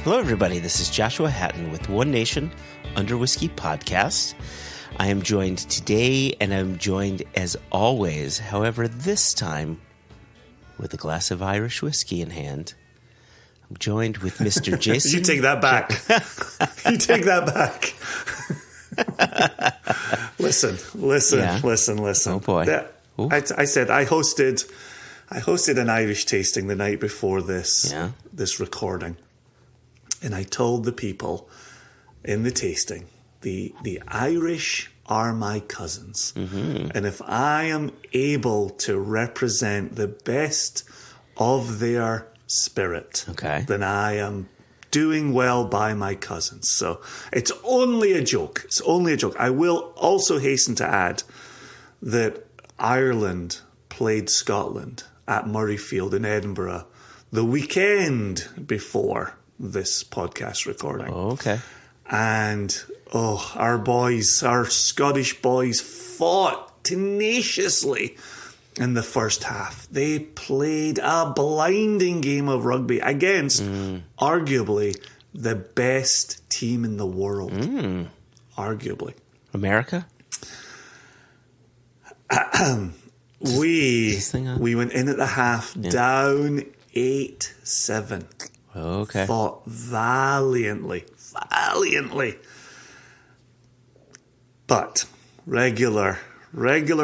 Hello, everybody. This is Joshua Hatton with One Nation Under Whisky podcast. I am joined today, and I'm joined as always, however, this time with a glass of Irish whiskey in hand. I'm joined with Mr. Jason. You take that back. You take that back. Listen. Oh, boy. I said I hosted an Irish tasting the night before this recording. And I told the people in the tasting, the Irish are my cousins. Mm-hmm. And if I am able to represent the best of their spirit, then I am doing well by my cousins. So it's only a joke. It's only a joke. I will also hasten to add that Ireland played Scotland at Murrayfield in Edinburgh the weekend before this podcast recording. Oh, okay. And our Scottish boys fought tenaciously in the first half. They played a blinding game of rugby against arguably the best team in the world. Arguably. America? We went in at the half down 8-7. Okay. Fought valiantly. But regular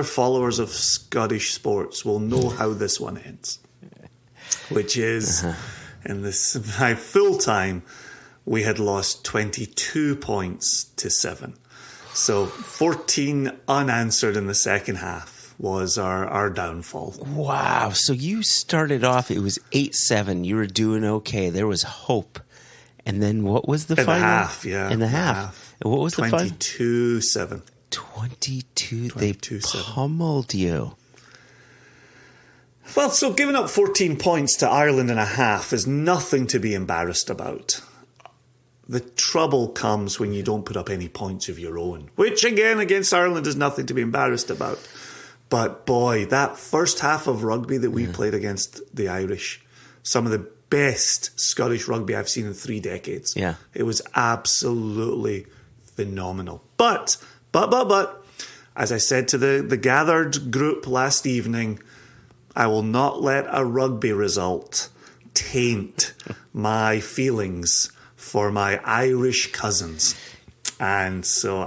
followers of Scottish sports will know how this one ends. Which is, in my full time, we had lost 22 points to 7. So 14 unanswered in the second half was our downfall. Wow. So you started off, it was 8-7. You were doing okay. There was hope. And then what was the final? In the half. And what was the final? 22-7. 22. They pummeled you. Well, so giving up 14 points to Ireland in a half is nothing to be embarrassed about. The trouble comes when you don't put up any points of your own, which again against Ireland is nothing to be embarrassed about. But boy, that first half of rugby that we played against the Irish, some of the best Scottish rugby I've seen in 3 decades. Yeah. It was absolutely phenomenal. But, as I said to the gathered group last evening, I will not let a rugby result taint my feelings for my Irish cousins. And so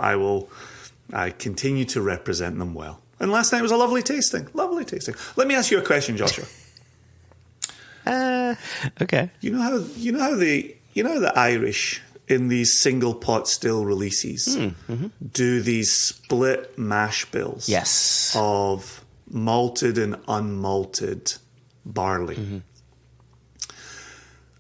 I continue to represent them well. And last night was a lovely tasting. Let me ask you a question, Joshua. Okay. You know how the Irish in these single pot still releases do these split mash bills? Yes. Of malted and unmalted barley. Mm-hmm.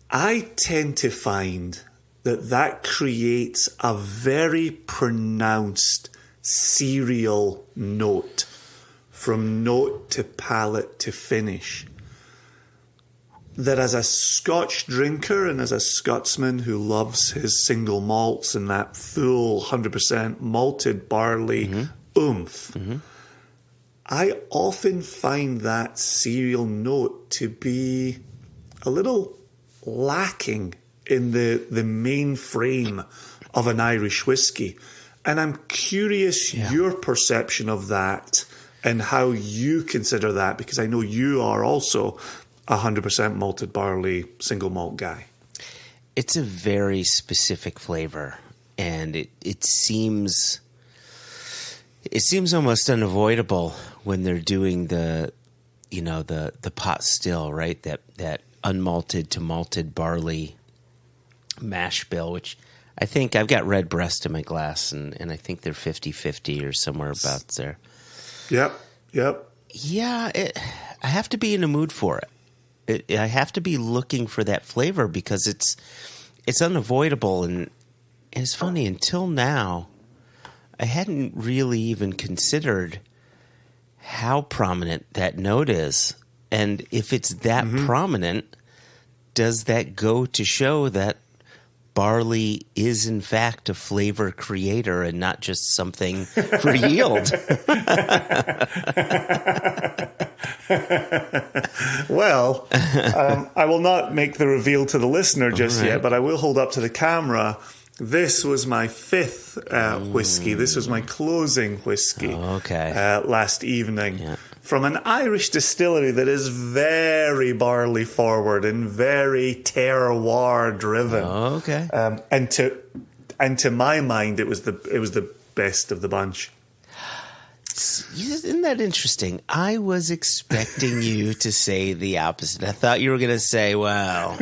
I tend to find that creates a very pronounced cereal note from note to palate to finish, that as a Scotch drinker and as a Scotsman who loves his single malts and that full 100% malted barley oomph, I often find that cereal note to be a little lacking in the main frame of an Irish whiskey. And I'm curious your perception of that and how you consider that, because I know you are also 100% malted barley single malt guy. It's a very specific flavor, and it seems almost unavoidable when they're doing the pot still, right? That unmalted to malted barley mash bill, which I think I've got red breast in my glass, and I think they're 50-50 or somewhere about there. Yep. Yeah, I have to be in a mood for it. I have to be looking for that flavor because it's unavoidable, and it's funny, until now, I hadn't really even considered how prominent that note is. And if it's that prominent, does that go to show that barley is in fact a flavor creator and not just something for yield. Well, I will not make the reveal to the listener just yet, but I will hold up to the camera. This was my fifth whiskey. This was my closing whiskey last evening. Yeah. From an Irish distillery that is very barley forward and very terroir driven. And to my mind, it was the best of the bunch. Isn't that interesting? I was expecting you to say the opposite. I thought you were going to say, well,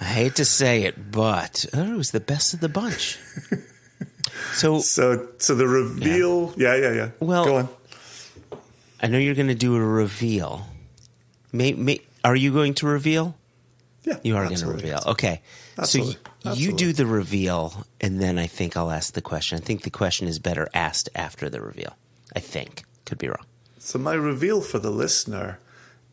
I hate to say it, but it was the best of the bunch. So the reveal, yeah. Well, go on. I know you're going to do a reveal. Are you going to reveal? Yeah, you are going to reveal. Okay, absolutely. So you do the reveal, and then I think I'll ask the question. I think the question is better asked after the reveal. I think. Could be wrong. So my reveal for the listener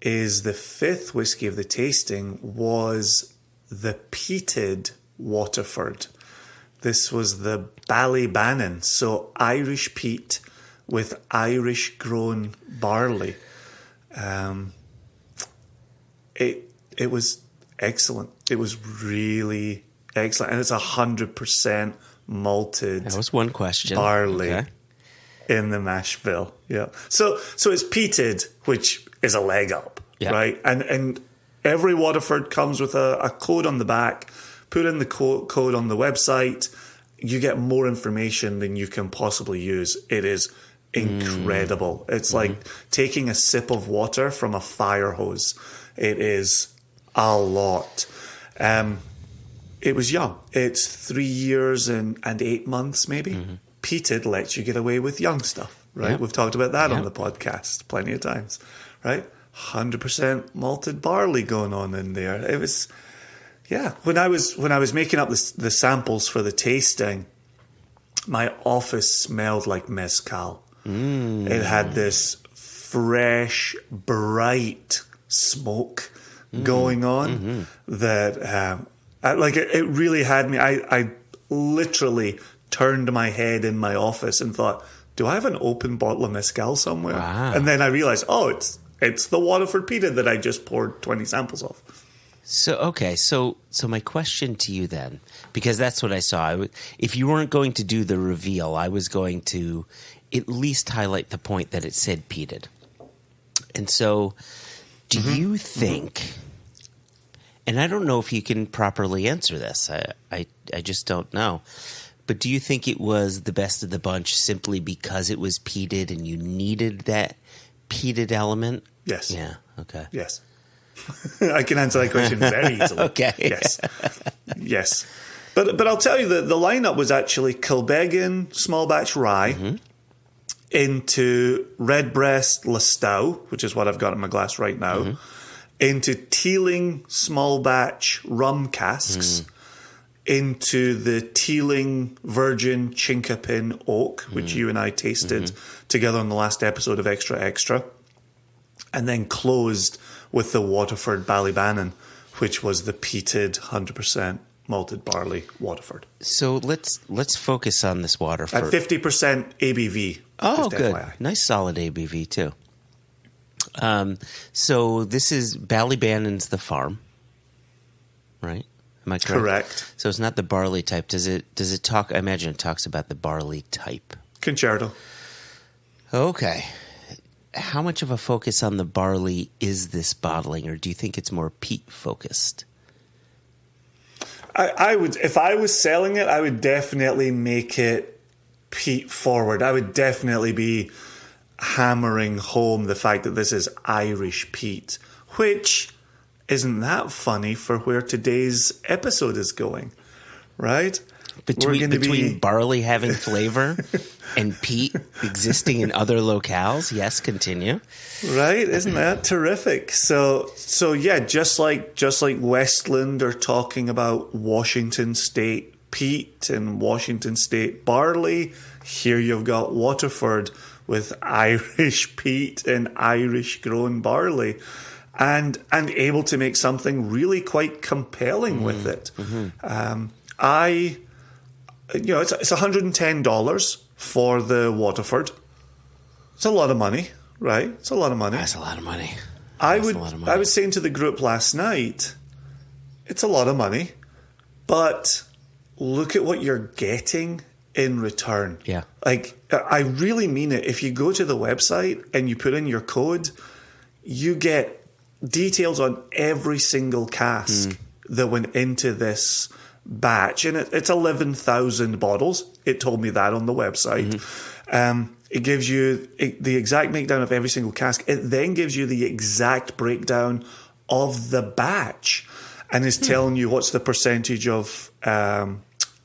is the fifth whiskey of the tasting was the peated Waterford. This was the Ballybannon, so Irish peat with Irish grown barley. It was excellent. It was really excellent, and it's 100% malted. That was one question. Barley in the mash bill. Yeah. So it's peated, which is a leg up, right? And every Waterford comes with a code on the back. Put in the code on the website. You get more information than you can possibly use. It is incredible. It's like taking a sip of water from a fire hose. It is a lot. It was young. It's 3 years and 8 months maybe. Peated lets you get away with young stuff, right? Yep. We've talked about that on the podcast plenty of times, right? 100% malted barley going on in there. It was, when I was making up the samples for the tasting, my office smelled like mezcal. It had this fresh, bright smoke going on that, it really had me. I literally turned my head in my office and thought, do I have an open bottle of mezcal somewhere? Wow. And then I realized, it's the Waterford peated that I just poured 20 samples of. So my question to you then, because that's what I saw. If you weren't going to do the reveal, I was going to at least highlight the point that it said peated. And so do you think, and I don't know if you can properly answer this, I just don't know, but do you think it was the best of the bunch simply because it was peated and you needed that peated element? Yes. Yeah. Okay. Yes. I can answer that question very easily. Okay. Yes. But I'll tell you that the lineup was actually Kilbeggan small batch rye into Redbreast Listowel, which is what I've got in my glass right now, into Teeling small batch rum casks, into the Teeling Virgin Chinkapin Oak, which you and I tasted together on the last episode of Extra Extra, and then closed with the Waterford Ballybannon, which was the peated 100% malted barley Waterford. So let's focus on this Waterford. At 50% ABV. Oh, good. FYI. Nice solid ABV too. So this is Ballybannon's the farm, right? Am I correct? Correct. So it's not the barley type. Does it talk? I imagine it talks about the barley type. Concerto. Okay. How much of a focus on the barley is this bottling, or do you think it's more peat focused? I would, if I was selling it, I would definitely make it peat forward. I would definitely be hammering home the fact that this is Irish peat, which isn't that funny for where today's episode is going, right? Between barley having flavor and peat existing in other locales. Yes, continue. Right, isn't that terrific? So yeah, just like Westland are talking about Washington State peat and Washington State barley, here you've got Waterford with Irish peat and Irish grown barley. and able to make something really quite compelling with it. It's $110 for the Waterford. It's a lot of money, right? It's a lot of money. That's a lot of money. I was saying to the group last night, it's a lot of money, but look at what you're getting in return. Yeah. Like, I really mean it. If you go to the website and you put in your code, you get details on every single cask that went into this batch. And it's 11,000 bottles. It told me that on the website. It gives you the exact breakdown of every single cask. It then gives you the exact breakdown of the batch and is telling you what's the percentage of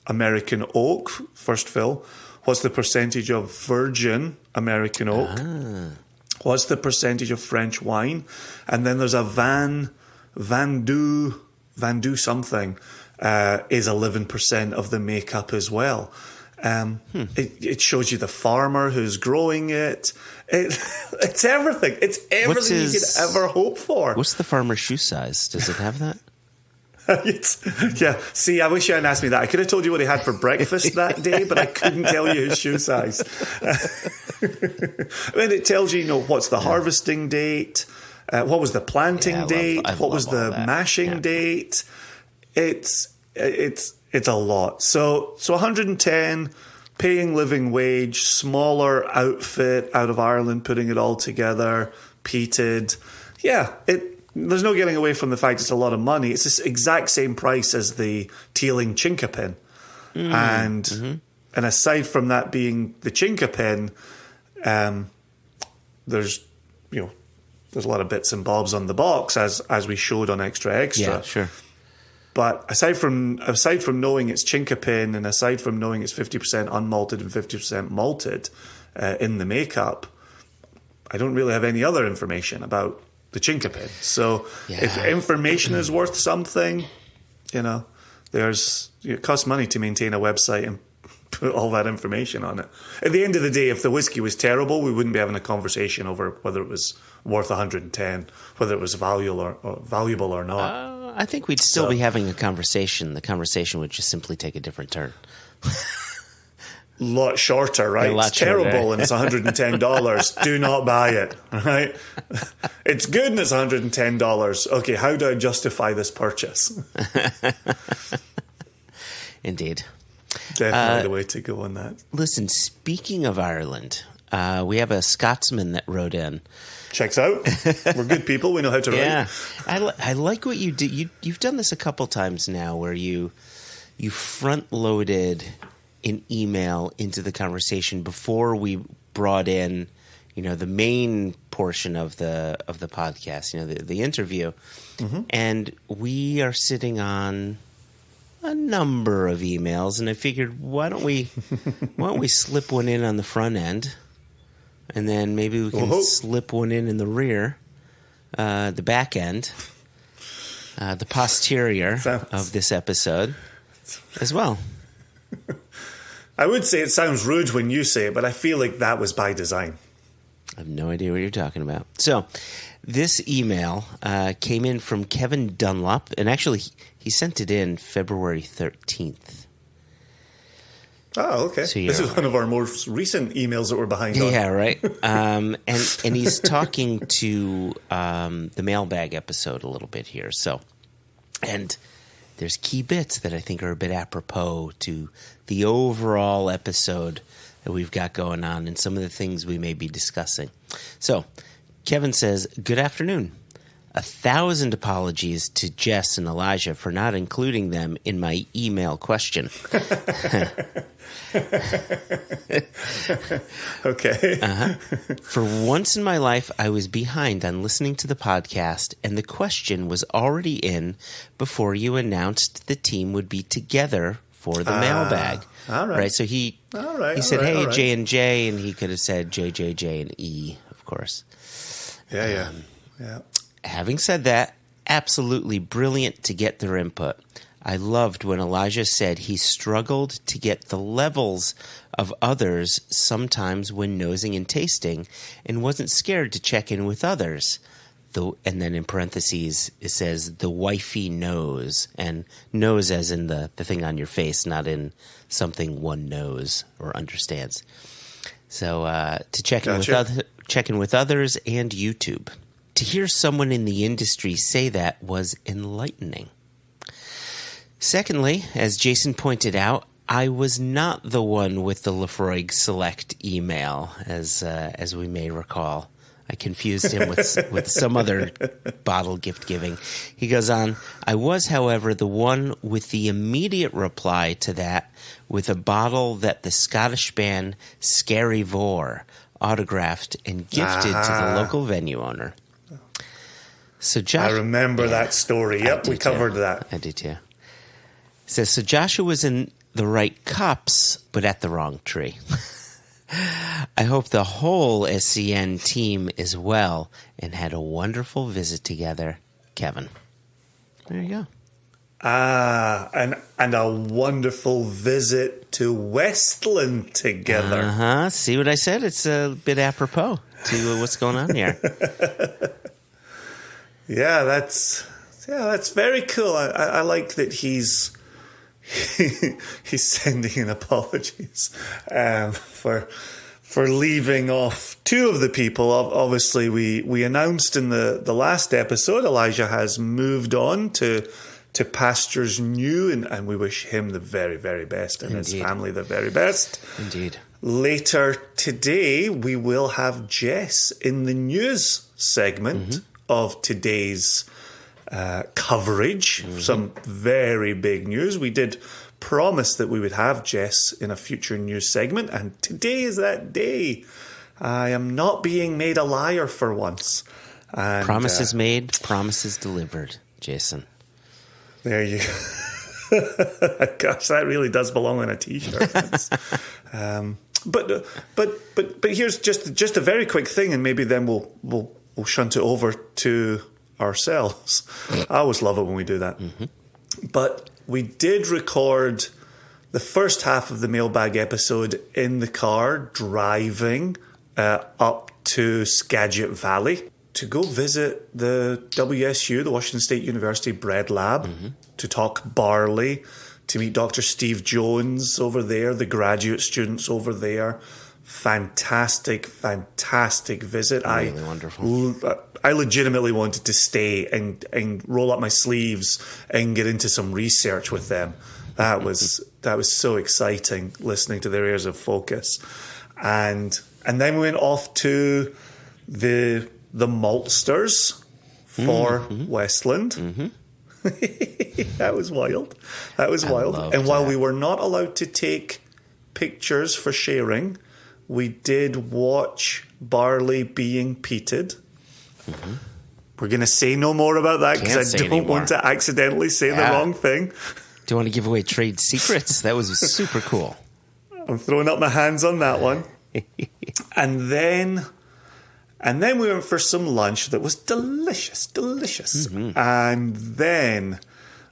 American oak, first fill, what's the percentage of virgin American oak, what's the percentage of French wine, and then there's a Van Du something is 11% of the makeup as well. It shows you the farmer who's growing it. It's everything. It's everything you could ever hope for. What's the farmer's shoe size? Does it have that? Yeah. See, I wish you hadn't asked me that. I could have told you what he had for breakfast that day, but I couldn't tell you his shoe size. I mean, it tells you, what's the harvesting date, what was the planting date, what was the mashing date. It's a lot. So 110, paying living wage, smaller outfit out of Ireland, putting it all together, peated. Yeah, there's no getting away from the fact it's a lot of money. It's the exact same price as the Teeling Chinkapin. And aside from that being the Chinkapin, there's a lot of bits and bobs on the box as we showed on Extra. Yeah, sure. But aside from knowing it's Chinkapin and aside from knowing it's 50% unmalted and 50% malted in the makeup, I don't really have any other information about the Chinkapin. So if information is worth something, it costs money to maintain a website and put all that information on it. At the end of the day, if the whiskey was terrible, we wouldn't be having a conversation over whether it was worth 110, whether it was valuable or not. I think we'd still be having a conversation. The conversation would just simply take a different turn. Lot shorter, right? It's terrible and it's $110. Do not buy it, right? It's good and it's $110. Okay, how do I justify this purchase? Indeed. Definitely the way to go on that. Listen, speaking of Ireland, we have a Scotsman that wrote in. Checks out. We're good people. We know how to write. Yeah. I like what you do. You've done this a couple times now where you front-loaded an email into the conversation before we brought in, the main portion of the podcast, the interview. And we are sitting on a number of emails, and I figured, why don't we slip one in on the front end, and then maybe we can slip one in the rear, the back end, the posterior of this episode as well. I would say it sounds rude when you say it, but I feel like that was by design. I have no idea what you're talking about. So this email came in from Kevin Dunlop, and actually he sent it in February 13th. Oh, okay. So this is one of our most recent emails that we're behind on. Yeah, right. And he's talking to the mailbag episode a little bit here. So, and there's key bits that I think are a bit apropos to the overall episode that we've got going on and some of the things we may be discussing. So, Kevin says, "Good afternoon. 1,000 apologies to Jess and Elijah for not including them in my email question." Okay. For once in my life, I was behind on listening to the podcast, and the question was already in before you announced the team would be together for the mailbag. All right. So he said, "Hey, J&J," and he could have said JJJ and E, of course. Yeah. Having said that, absolutely brilliant to get their input. I loved when Elijah said he struggled to get the levels of others sometimes when nosing and tasting and wasn't scared to check in with others. and then in parentheses it says the wifey knows, and knows as in the thing on your face, not in something one knows or understands. So to check in with others and YouTube. To hear someone in the industry say that was enlightening. Secondly, as Jason pointed out, I was not the one with the Lefroy Select email, as we may recall. I confused him with some other bottle gift giving. He goes on, I was, however, the one with the immediate reply to that with a bottle that the Scottish band Scary Vor autographed and gifted to the local venue owner. So I remember that story. Yep, we covered that. I did too. It says, so Joshua was in the right cups, but at the wrong tree. I hope the whole SCN team is well and had a wonderful visit together. Kevin. There you go. And a wonderful visit to Westland together. Uh-huh. See what I said? It's a bit apropos to what's going on here. Yeah, that's very cool. I like that he's sending in apologies for leaving off two of the people. Obviously, we announced in the last episode Elijah has moved on to pastures new, and we wish him the very, very best and his family the very best. Indeed. Later today, we will have Jess in the news segment of today's coverage. Some very big news. We did promise that we would have Jess in a future news segment, and today is that day. I am not being made a liar for once. And, promises made, promises delivered, Jason. There you go. Gosh, that really does belong on a t-shirt. But here's just a very quick thing, and maybe then we'll shunt it over to ourselves. I always love it when we do that. But we did record the first half of the mailbag episode in the car driving up to Skagit Valley to go visit the WSU, the Washington State University Bread Lab, to talk barley, to meet Dr. Steve Jones over there, the graduate students over there. Fantastic visit. Really wonderful. I legitimately wanted to stay and roll up my sleeves and get into some research with them. That was so exciting, listening to their areas of focus. And then we went off to the maltsters for Westland. That was wild. And while we were not allowed to take pictures for sharing, we did watch barley being peated. We're going to say no more about that because I don't want to accidentally say the wrong thing. Do you want to give away trade secrets? That was super cool. I'm throwing up my hands on that one. And then we went for some lunch that was delicious. And then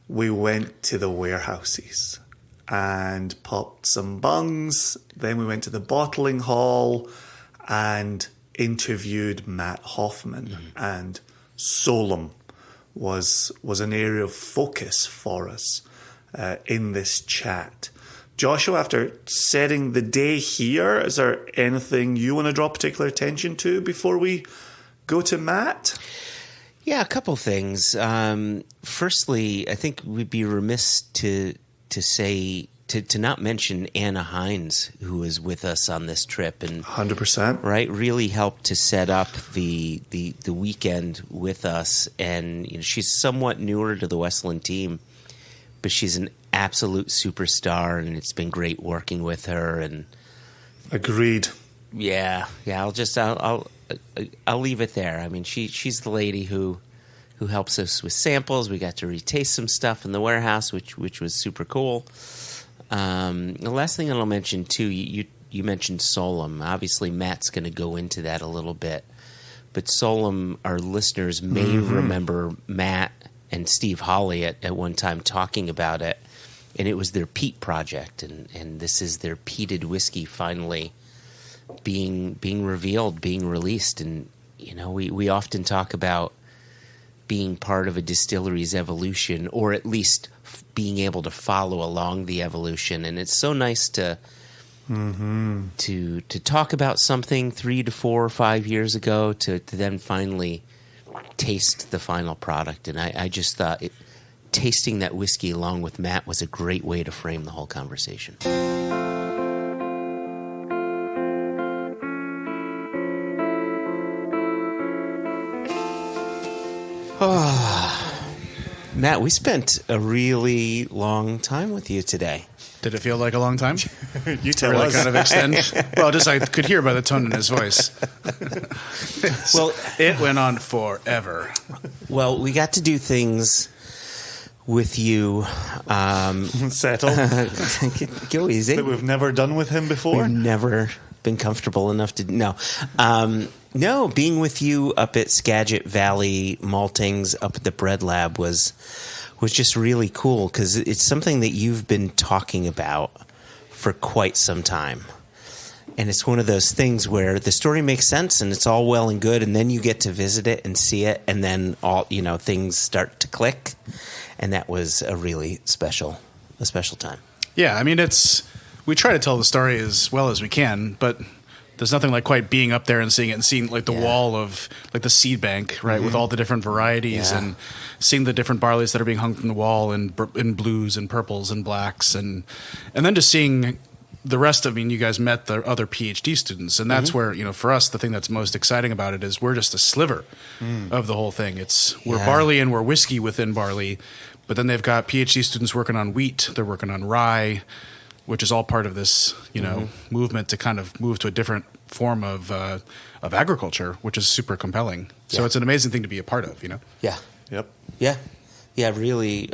we went to the warehouses and popped some bungs. Then we went to the bottling hall and interviewed Matt Hofmann. And Solum was an area of focus for us in this chat. Joshua, after setting the day here, is there anything you want to draw particular attention to before we go to Matt? Yeah, a couple things. Firstly, I think we'd be remiss to say to not mention Anna Hines, who was with us on this trip, and 100%, right, really helped to set up the weekend with us. And she's somewhat newer to the Westland team, but she's an absolute superstar, and it's been great working with her. And agreed. Yeah. I'll leave it there. I mean, she's the lady who helps us with samples. We got to retaste some stuff in the warehouse, which was super cool. The last thing I'll mention too, you mentioned Solum. Obviously, Matt's going to go into that a little bit, but Solum, our listeners may remember Matt and Steve Hawley at one time talking about it, and it was their peat project, and this is their peated whiskey finally being revealed, being released. And we often talk about being part of a distillery's evolution, or at least being able to follow along the evolution. And it's so nice to talk about something 3 to 4 or 5 years ago to then finally taste the final product. And I just thought tasting that whiskey along with Matt was a great way to frame the whole conversation. Matt, we spent a really long time with you today. Did it feel like a long time? You tell really us. kind of extend? Well, just I could hear by the tone in his voice. Well, it went on forever. Well, we got to do things with you. Settle. Go easy. That we've never done with him before. We've never been comfortable enough to no, being with you up at Skagit Valley Maltings up at the Bread Lab was just really cool because it's something that you've been talking about for quite some time. And it's one of those things where the story makes sense and it's all well and good, and then you get to visit it and see it, and then all things start to click. And that was a really special time. Yeah, I mean, we try to tell the story as well as we can, but there's nothing like quite being up there and seeing it and seeing like the wall of like the seed bank, right, with all the different varieties and seeing the different barleys that are being hung from the wall in blues and purples and blacks, and then just seeing the rest of, you guys met the other PhD students, and that's where, for us, the thing that's most exciting about it is we're just a sliver of the whole thing. We're barley and we're whiskey within barley, but then they've got PhD students working on wheat, they're working on rye, which is all part of this, movement to kind of move to a different form of agriculture, which is super compelling. So it's an amazing thing to be a part of, Yeah. Yep. Yeah. Yeah, really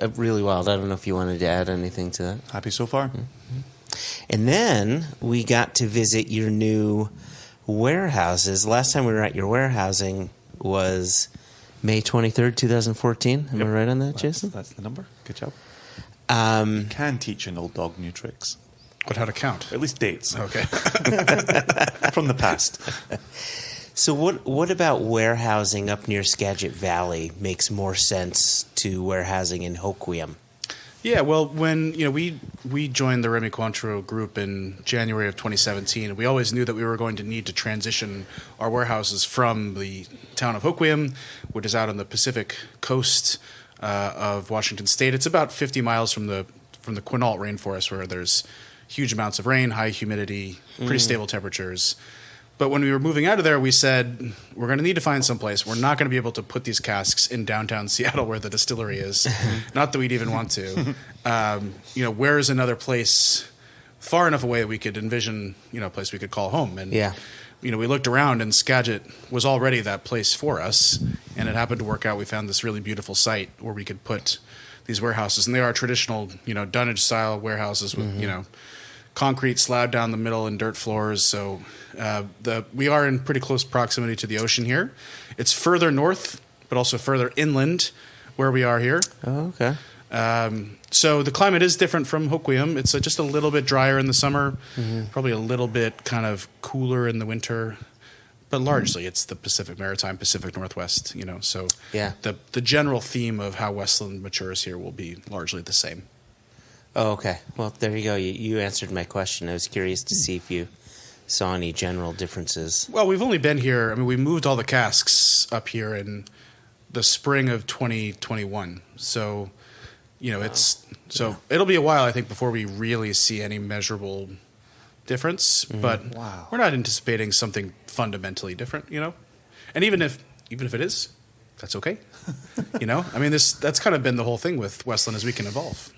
wild. I don't know if you wanted to add anything to that. Happy so far. Mm-hmm. And then we got to visit your new warehouses. Last time we were at your warehousing was May 23rd, 2014. Am I right on that, Jason? That's the number. Good job. You can teach an old dog new tricks. But how to count? At least dates. Okay. From the past. So what about warehousing up near Skagit Valley makes more sense to warehousing in Hoquiam? Yeah, well, when we joined the Remy Cointreau group in January of 2017, we always knew that we were going to need to transition our warehouses from the town of Hoquiam, which is out on the Pacific coast of Washington State. It's about 50 miles from the Quinault rainforest, where there's huge amounts of rain, high humidity, pretty stable temperatures. But when we were moving out of there, we said, we're going to need to find someplace. We're not going to be able to put these casks in downtown Seattle where the distillery is. Not that we'd even want to. Where is another place far enough away that we could envision, a place we could call home? And, we looked around, and Skagit was already that place for us. And it happened to work out. We found this really beautiful site where we could put these warehouses. And they are traditional, dunnage-style warehouses with, concrete slab down the middle and dirt floors. So we are in pretty close proximity to the ocean here. It's further north, but also further inland where we are here. Oh, okay. So the climate is different from Hoquiam. It's just a little bit drier in the summer, probably a little bit kind of cooler in the winter. But largely it's the Pacific Maritime, Pacific Northwest, So the general theme of how Westland matures here will be largely the same. Oh, okay. Well, there you go. You answered my question. I was curious to see if you saw any general differences. Well, we've only been here. We moved all the casks up here in the spring of 2021. So, it'll be a while, I think, before we really see any measurable difference. But we're not anticipating something fundamentally different, And even if it is, that's okay. That's kind of been the whole thing with Westland, is we can evolve.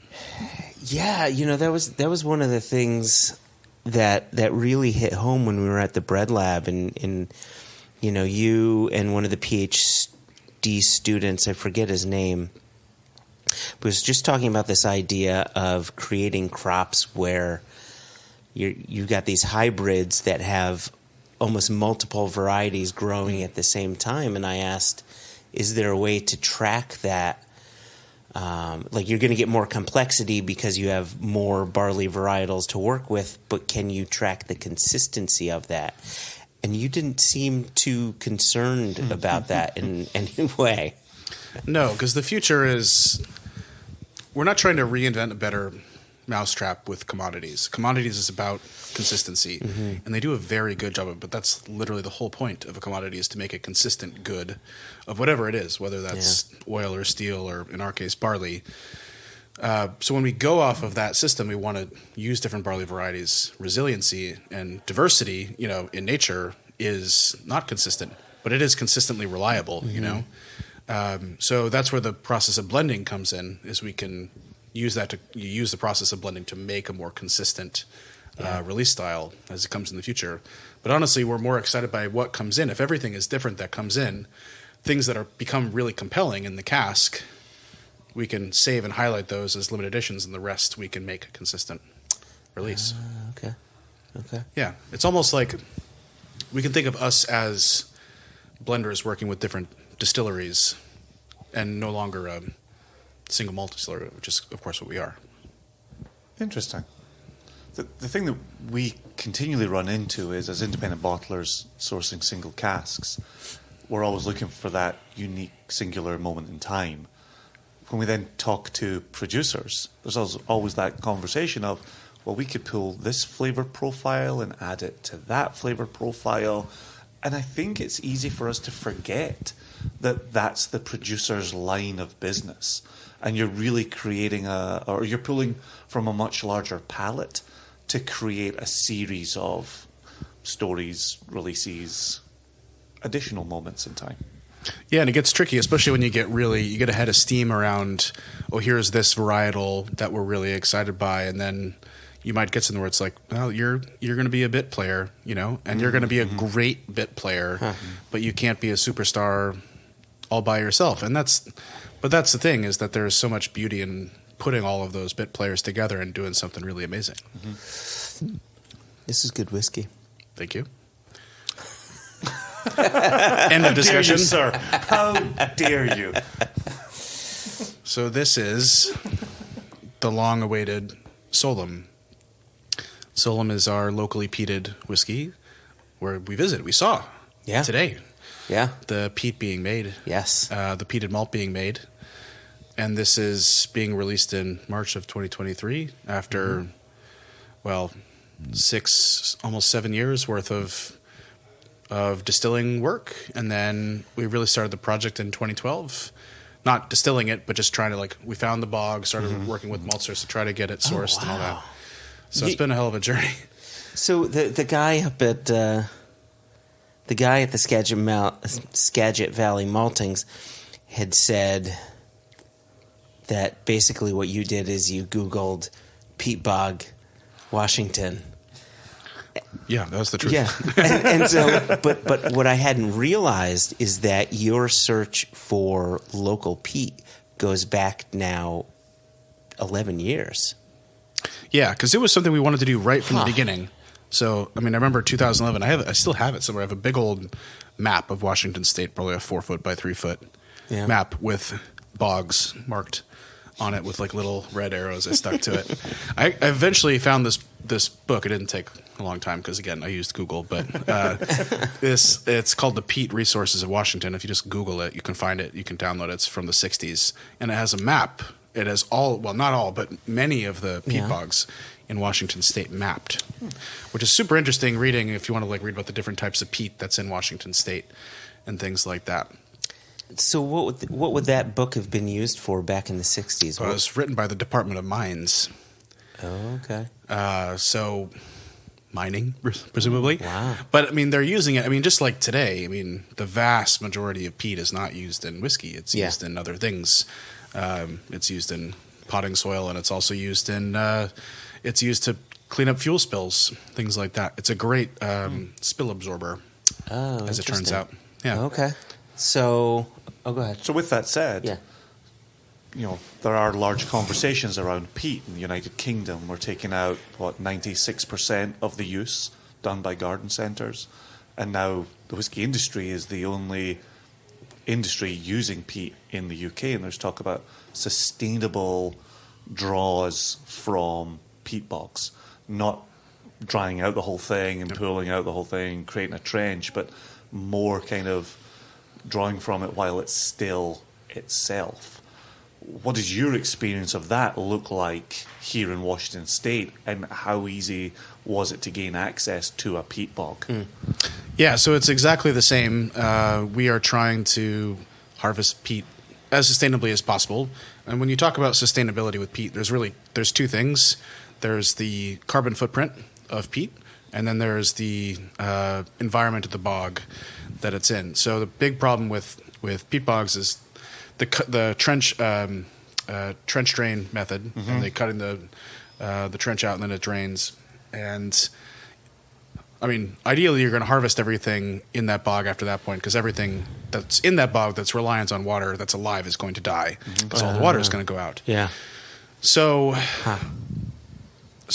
Yeah, that was one of the things that really hit home when we were at the Bread Lab, and you and one of the PhD students, I forget his name, was just talking about this idea of creating crops where you've got these hybrids that have almost multiple varieties growing at the same time. And I asked, is there a way to track that? You're going to get more complexity because you have more barley varietals to work with, but can you track the consistency of that? And you didn't seem too concerned about that in any way. No, because the future is, we're not trying to reinvent a better mousetrap with commodities. Commodities is about consistency, and they do a very good job of it, but that's literally the whole point of a commodity, is to make a consistent good of whatever it is, whether that's oil or steel or, in our case, barley. So when we go off of that system, we want to use different barley varieties. Resiliency and diversity, in nature is not consistent, but it is consistently reliable, So that's where the process of blending comes in, is we can use the process of blending to make a more consistent release style as it comes in the future. But honestly, we're more excited by what comes in. If everything is different that comes in, things that become really compelling in the cask, we can save and highlight those as limited editions, and the rest we can make a consistent release. Okay. Yeah, it's almost like we can think of us as blenders working with different distilleries and no longer a single malt distillery, which is, of course, what we are. Interesting. The thing that we continually run into is, as independent bottlers sourcing single casks, we're always looking for that unique, singular moment in time. When we then talk to producers, there's always that conversation of, well, we could pull this flavor profile and add it to that flavor profile. And I think it's easy for us to forget that that's the producer's line of business. And you're really creating or you're pulling from a much larger palette to create a series of stories, releases, additional moments in time. Yeah, and it gets tricky, especially when you get a head of steam around, here's this varietal that we're really excited by, and then you might get something where it's like, well, you're going to be a bit player, and you're going to be a great bit player, but you can't be a superstar all by yourself. But that's the thing, is that there's so much beauty in putting all of those bit players together and doing something really amazing. This is good whiskey. Thank you. End of discussion. How dare you? So this is the long-awaited Solum. Solum is our locally peated whiskey, where we saw today. Yeah. The peat being made. Yes. The peated malt being made. And this is being released in March of 2023 after, almost 7 years worth of distilling work. And then we really started the project in 2012. Not distilling it, but just trying to, we found the bog, started working with maltsters to try to get it sourced and all that. So it's been a hell of a journey. So the guy up at the Skagit Valley Maltings had said that basically what you did is you Googled peat bog, Washington. Yeah, that was the truth. Yeah, and so, but what I hadn't realized is that your search for local peat goes back now 11 years. Yeah, because it was something we wanted to do right from the beginning. So, I remember 2011. I still have it somewhere. I have a big old map of Washington State, probably a 4-foot by 3-foot map with bogs marked on it with little red arrows I stuck to it. I eventually found this book. It didn't take a long time because, again, I used Google. But it's called The Peat Resources of Washington. If you just Google it, you can find it. You can download it. It's from the 60s. And it has a map. It has not all, but many of the peat bogs in Washington State mapped, which is super interesting reading if you want to read about the different types of peat that's in Washington State and things like that. So what would that book have been used for back in the 60s? Well, it was written by the Department of Mines. Oh, okay. So mining, presumably. Wow. But, they're using it. Just like today, the vast majority of peat is not used in whiskey. It's used in other things. It's used in potting soil, and it's also used it's used to clean up fuel spills, things like that. It's a great spill absorber, as it turns out. Yeah. Okay. So, go ahead. So with that said, there are large conversations around peat in the United Kingdom. We're taking out, 96% of the use done by garden centres. And now the whiskey industry is the only industry using peat in the UK. And there's talk about sustainable draws from peat bogs, not drying out the whole thing and pulling out the whole thing, creating a trench, but more kind of drawing from it while it's still itself. What does your experience of that look like here in Washington State, and how easy was it to gain access to a peat bog? Yeah, so it's exactly the same. We are trying to harvest peat as sustainably as possible. And when you talk about sustainability with peat, there's two things. There's the carbon footprint of peat, and then there's the environment of the bog that it's in. So the big problem with peat bogs is the trench drain method. And they cut in the trench out and then it drains. And I mean, ideally, you're going to harvest everything in that bog after that point, because everything that's in that bog that's reliant on water that's alive is going to die, because all the water is going to go out. Yeah. So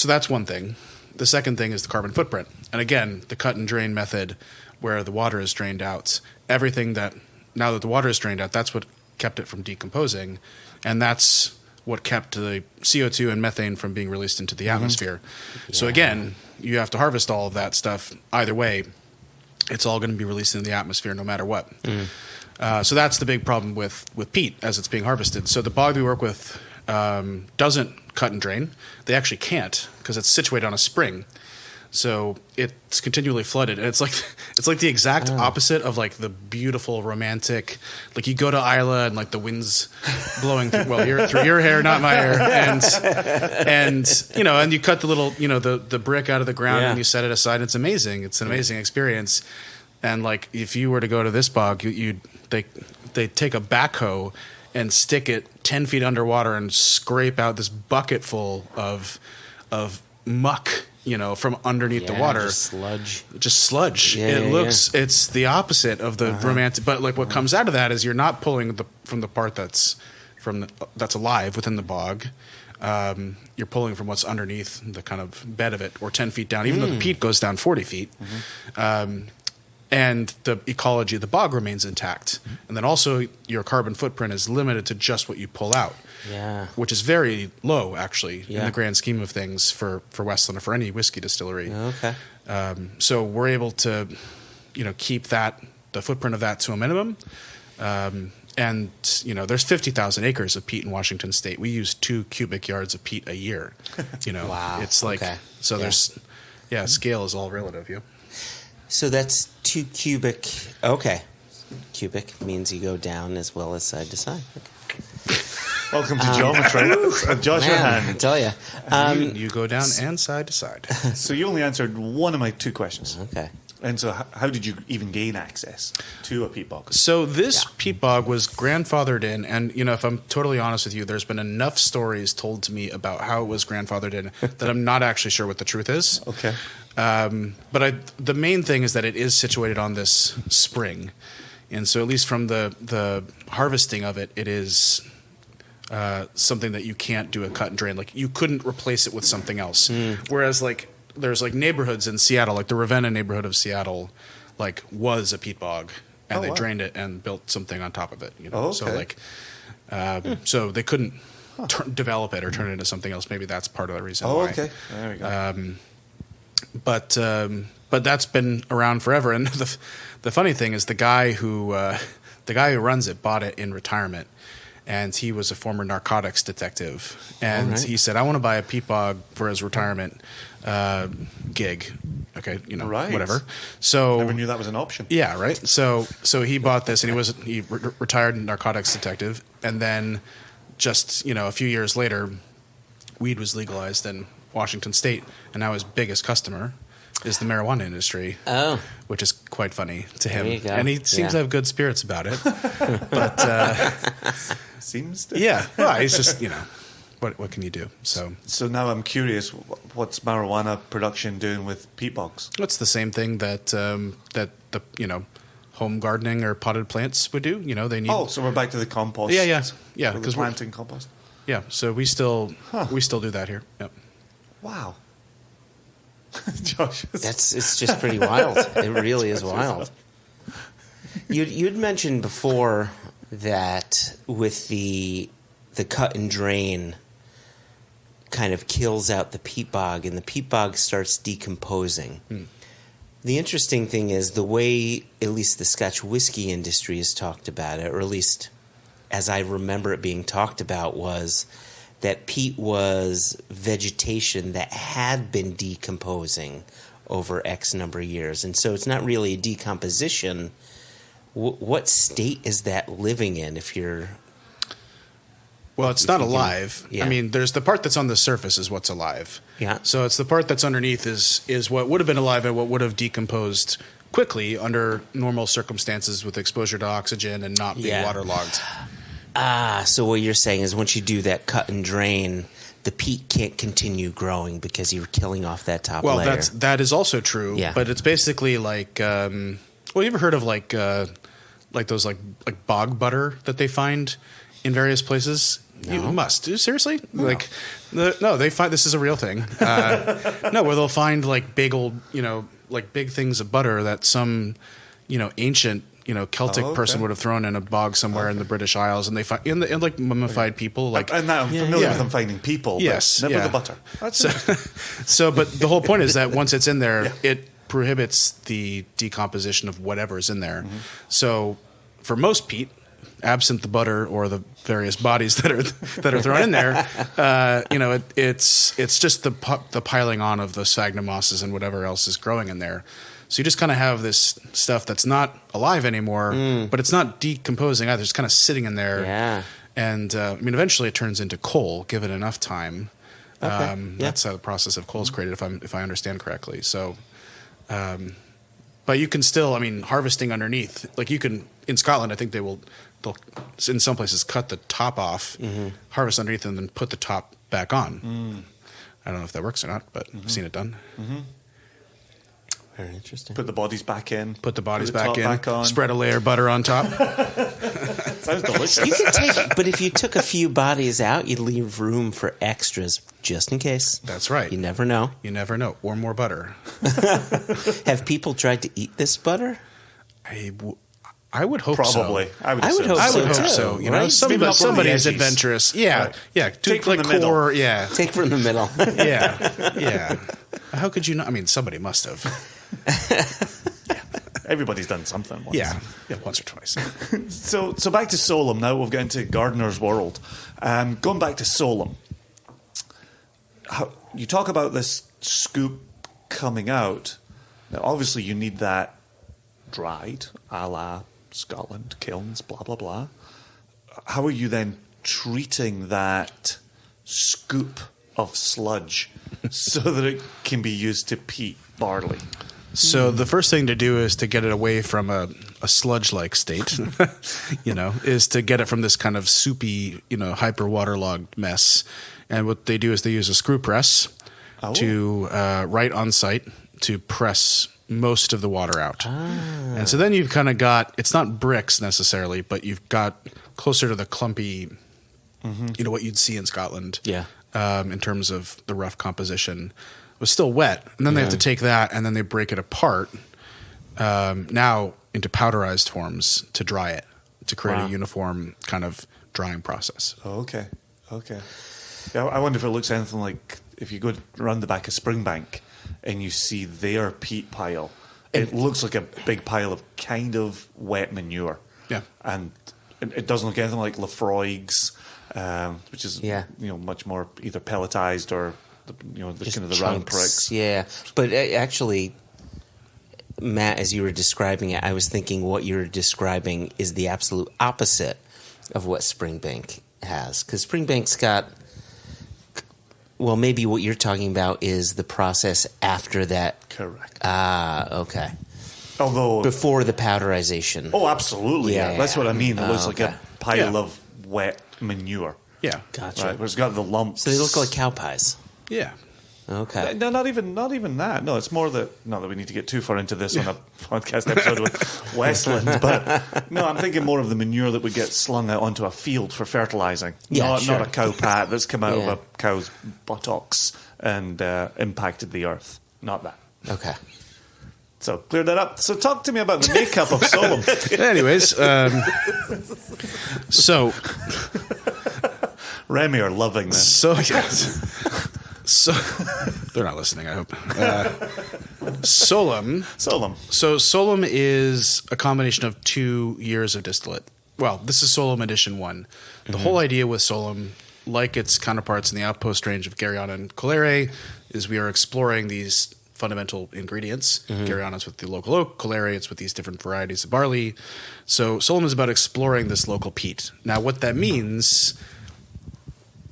that's one thing. The second thing is the carbon footprint. And again, the cut and drain method where the water is drained out, everything that, now that the water is drained out, that's what kept it from decomposing. And that's what kept the CO2 and methane from being released into the atmosphere. Yeah. So again, you have to harvest all of that stuff. Either way, it's all going to be released into the atmosphere no matter what. So that's the big problem with peat as it's being harvested. So the bog we work with doesn't cut and drain. They actually can't, because it's situated on a spring. So it's continually flooded, and it's like the exact opposite of like the beautiful romantic. Like you go to Isla and like the wind's blowing through your hair, not my hair, and and you cut the little the brick out of the ground and you set it aside. It's amazing. It's an amazing experience. And like if you were to go to this bog, they take a backhoe and stick it 10 feet underwater and scrape out this bucket full of muck. From underneath the water. Just sludge. It's the opposite of the romantic. But like what comes out of that is you're not pulling from the part that's alive within the bog. You're pulling from what's underneath the kind of bed of it, or 10 feet down, even though the peat goes down 40 feet. And the ecology of the bog remains intact. And then also your carbon footprint is limited to just what you pull out. Yeah. Which is very low, actually, in the grand scheme of things for Westland or for any whiskey distillery. Okay. So we're able to, keep the footprint of that to a minimum. And there's 50,000 acres of peat in Washington State. We use 2 cubic yards of peat a year. Wow. It's like there's scale is all relative. Yeah. So that's 2 cubic. Okay. Cubic means you go down as well as side to side. Okay. Welcome to Geometry. Joshua Hatton. I tell you. You go down and side to side. So you only answered one of my 2 questions. Okay. And so how did you even gain access to a peat bog? So this peat bog was grandfathered in, and if I'm totally honest with you, there's been enough stories told to me about how it was grandfathered in that I'm not actually sure what the truth is. Okay. But the main thing is that it is situated on this spring. And so at least from the harvesting of it, it is something that you can't do a cut and drain. Like you couldn't replace it with something else. Whereas like there's like neighborhoods in Seattle, like the Ravenna neighborhood of Seattle, like was a peat bog, and they drained it and built something on top of it. So like, so they couldn't develop it or turn it into something else. Maybe that's part of the reason why. Okay, there we go. But that's been around forever. And the funny thing is the guy who runs it bought it in retirement. And he was a former narcotics detective. And he said, I want to buy a peat bog for his retirement gig. Okay, whatever. So never knew that was an option. Yeah, right. So he bought this, and he retired narcotics detective. And then just, a few years later, weed was legalized in Washington State. And now his biggest customer is the marijuana industry, which is quite funny to him. There you go. And he seems to have good spirits about it. But seems to. Yeah, well, he's just what can you do? So now I'm curious, what's marijuana production doing with peat bogs? It's the same thing that the home gardening or potted plants would do. They need. Oh, so we're back to the compost. Yeah. Because planting compost. Yeah, so we still do that here. Yep. Wow. Josh, it's just pretty wild. It really is wild. You'd mentioned before that with the cut and drain kind of kills out the peat bog, and the peat bog starts decomposing. The interesting thing is the way at least the Scotch whiskey industry has talked about it, or at least as I remember it being talked about, was that peat was vegetation that had been decomposing over X number of years. And so it's not really a decomposition. What state is that living in if you're... Well, it's not alive. Yeah. I mean, there's the part that's on the surface is what's alive. Yeah. So it's the part that's underneath is what would have been alive and what would have decomposed quickly under normal circumstances with exposure to oxygen and not being waterlogged. So what you're saying is once you do that cut and drain, the peat can't continue growing because you're killing off that top layer. Well, that is also true. Yeah. But it's basically like, you ever heard of like those like bog butter that they find in various places? No. You must. Seriously? No. They find this is a real thing. Where they'll find like big old, like big things of butter that some, ancient, Celtic person would have thrown in a bog somewhere in the British Isles, and they find and like mummified people. Like, and now I'm familiar with them finding people, yes, but never the butter. But the whole point is that once it's in there, it prohibits the decomposition of whatever's in there. Mm-hmm. So for most peat, absent the butter or the various bodies that are thrown in there, it's just the piling on of the sphagnum mosses and whatever else is growing in there. So you just kind of have this stuff that's not alive anymore, but it's not decomposing either. It's kind of sitting in there. Yeah. And eventually it turns into coal, given enough time. Okay. That's how the process of coal is created, if I understand correctly. So, but you can still, harvesting underneath, like you can in Scotland. I think they'll in some places cut the top off, harvest underneath, and then put the top back on. I don't know if that works or not, but I've seen it done. Very interesting. Put the bodies back in. Put the bodies top back in. on. Spread a layer of butter on top. Sounds delicious. You can but if you took a few bodies out, you'd leave room for extras just in case. That's right. You never know. You never know. Or more butter. Have people tried to eat this butter? I would hope Probably. so. I would hope so. Right? Somebody is adventurous. Yeah. Right. Yeah. Take from the middle. Yeah. Take from the middle. Yeah. How could you not? Somebody must have. Everybody's done something once. Yeah, once or twice. So back to Solum now. We've got into Gardener's World. Going back to Solum, you talk about this scoop coming out. Now, obviously, you need that dried, a la Scotland, kilns, blah, blah, blah. How are you then treating that scoop of sludge so that it can be used to peat barley? So the first thing to do is to get it away from a sludge-like state, is to get it from this kind of soupy, hyper waterlogged mess. And what they do is they use a screw press to right on site to press most of the water out. And so then you've kind of got, it's not bricks necessarily, but you've got closer to the clumpy, what you'd see in Scotland. Yeah. In terms of the rough composition. It was still wet, and then they have to take that and then they break it apart now into powderized forms to dry it, to create a uniform kind of drying process. Oh, okay. Yeah, I wonder if it looks anything like if you go around the back of Springbank and you see their peat pile. It looks like a big pile of kind of wet manure. Yeah. And it doesn't look anything like Lefroyg's, which is much more either pelletized or the Just kind of the chunks, round bricks. Yeah, but actually, Matt, as you were describing it, I was thinking what you're describing is the absolute opposite of what Springbank has, because Springbank's got. Well, maybe what you're talking about is the process after that. Correct. Okay. Although before the powderization. Oh, absolutely. Yeah. That's what I mean. It looks like a pile of wet manure. Yeah. Gotcha. Right, where it's got the lumps. So they look like cow pies. Yeah. Okay. No, not even that. No, it's more that. Not that we need to get too far into this on a podcast episode with Westland, but no, I'm thinking more of the manure that would get slung out onto a field for fertilizing. Yeah, not a cow pat that's come out of a cow's buttocks and impacted the earth. Not that. Okay. So clear that up. So talk to me about the makeup of Solum. Anyways, so Remy are loving this. So yes. So they're not listening, I hope. Solum. Solum. So Solum is a combination of 2 years of distillate. well, this is Solum Edition 1. The whole idea with Solum, like its counterparts in the Outpost range of Gariana and Colere, is we are exploring these fundamental ingredients. Gariana's with the local oak, Colere it's with these different varieties of barley. So Solum is about exploring this local peat. Now, what that means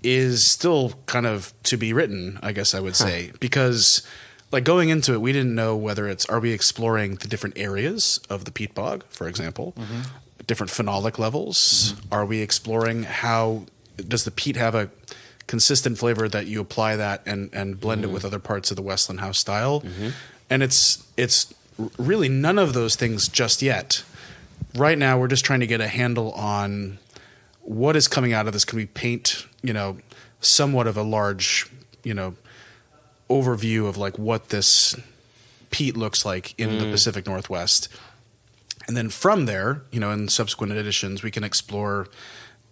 is still kind of to be written, I guess I would say, because like going into it, we didn't know whether are we exploring the different areas of the peat bog, for example, different phenolic levels. Are we exploring how does the peat have a consistent flavor that you apply that and blend it with other parts of the Westland House style? And it's really none of those things just yet. Right now, we're just trying to get a handle on what is coming out of this. Can we paint, somewhat of a large, overview of like what this peat looks like in the Pacific Northwest? And then from there, in subsequent editions, we can explore,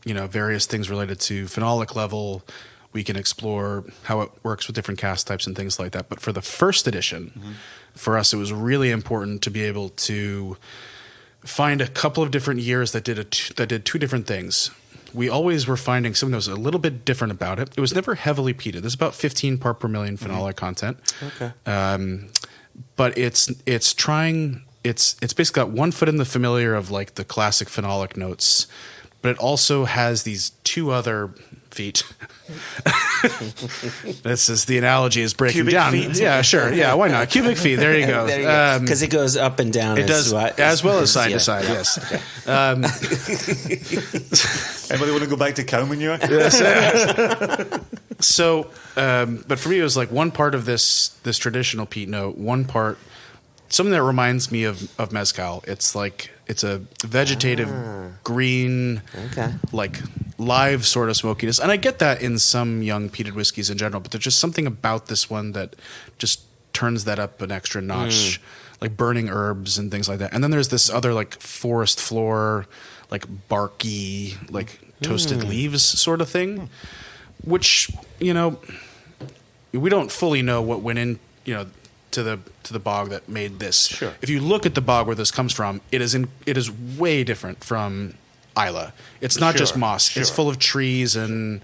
various things related to phenolic level. We can explore how it works with different cask types and things like that. But for the first edition, for us, it was really important to be able to find a couple of different years that did two different things. We always were finding something that was a little bit different about it. It was never heavily peated. There's about 15 part per million phenolic content. Okay. But it's basically got one foot in the familiar of like the classic phenolic notes, but it also has these two other feet. This is the analogy is breaking Cubic down. feet? Yeah, sure. Yeah, why not? Cubic feet. There you go. Because it goes up and down. It does, as well as side to side. Yeah. Yes. Anybody want to go back to cow manure? So, but for me, it was like one part of this traditional peat note, one part something that reminds me of mezcal. It's like it's a vegetative green, like live sort of smokiness, and I get that in some young peated whiskeys in general. But there's just something about this one that just turns that up an extra notch, like burning herbs and things like that. And then there's this other like forest floor, like barky, like toasted leaves sort of thing, which we don't fully know what went in, to the bog that made this. Sure. If you look at the bog where this comes from, it is way different from Isla. It's not just moss. Sure. It's full of trees and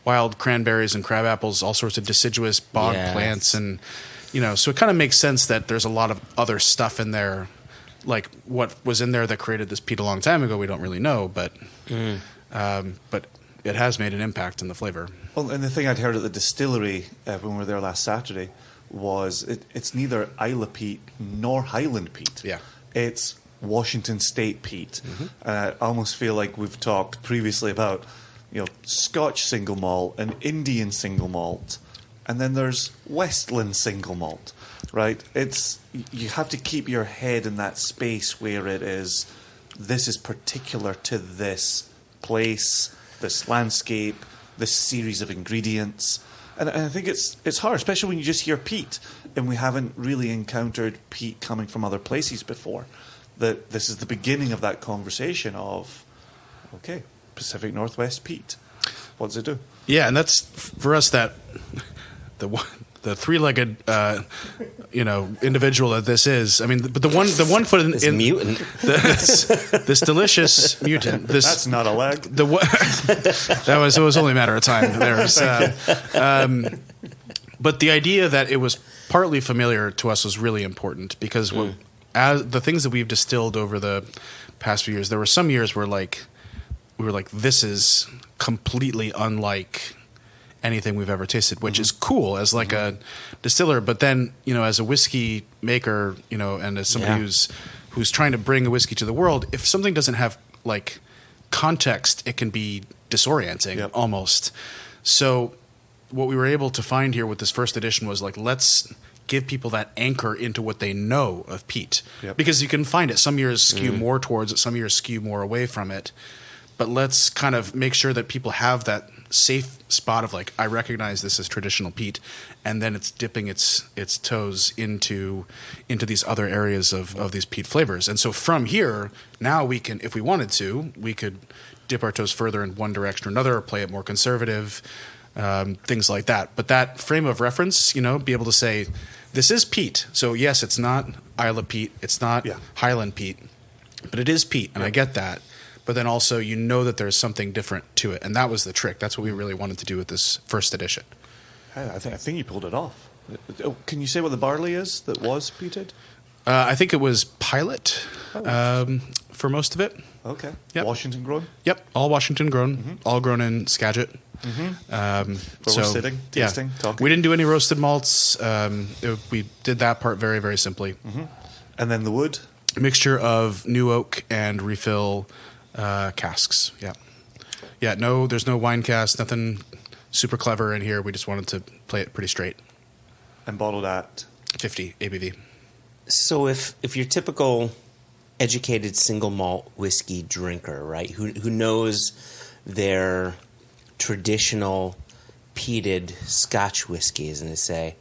wild cranberries and crab apples, all sorts of deciduous bog plants, and so it kind of makes sense that there's a lot of other stuff in there, like what was in there that created this peat a long time ago. We don't really know, but it has made an impact in the flavor. Well, and the thing I'd heard at the distillery when we were there last Saturday was it's neither Isla peat nor Highland peat. Yeah. It's Washington State peat. I almost feel like we've talked previously about, Scotch single malt and Indian single malt, and then there's Westland single malt, right? You have to keep your head in that space where this is particular to this place, this landscape, this series of ingredients. And I think it's hard, especially when you just hear peat, and we haven't really encountered peat coming from other places before. That this is the beginning of that conversation of, okay, Pacific Northwest peat. What does it do? Yeah, and that's for us that the three-legged individual that this is. I mean, but the one foot in mutant, this delicious mutant. That's not a leg. It was only a matter of time. But the idea that it was partly familiar to us was really important because as the things that we've distilled over the past few years, there were some years where we were like, this is completely unlike anything we've ever tasted, which is cool as like a distiller. But then, as a whiskey maker, and as somebody who's trying to bring a whiskey to the world, if something doesn't have like context, it can be disorienting almost. So what we were able to find here with this first edition was like, let's give people that anchor into what they know of peat. Because you can find it. Some years skew more towards it, some years skew more away from it. But let's kind of make sure that people have that safe spot of like, I recognize this as traditional peat, and then it's dipping its toes into these other areas of these peat flavors. And so from here, now we can, if we wanted to, we could dip our toes further in one direction or another, or play it more conservative, things like that. But that frame of reference, be able to say, this is peat. So yes, it's not Isla peat, it's not Highland peat, but it is peat, and I get that. but then also you know that there's something different to it, and that was the trick. That's what we really wanted to do with this first edition. I think you pulled it off. Can you say what the barley is that was peated? I think it was Pilot for most of it. Okay. Yep. Washington grown? Yep, all Washington grown, all grown in Skagit. But we're sitting, tasting, talking. We didn't do any roasted malts. We did that part very, very simply. And then the wood? A mixture of new oak and refill casks. Yeah. Yeah, no, there's no wine cask, nothing super clever in here. We just wanted to play it pretty straight. And bottled at? 50 ABV. So if you're typical educated single malt whiskey drinker, right, who knows their traditional peated Scotch whiskeys, and they say,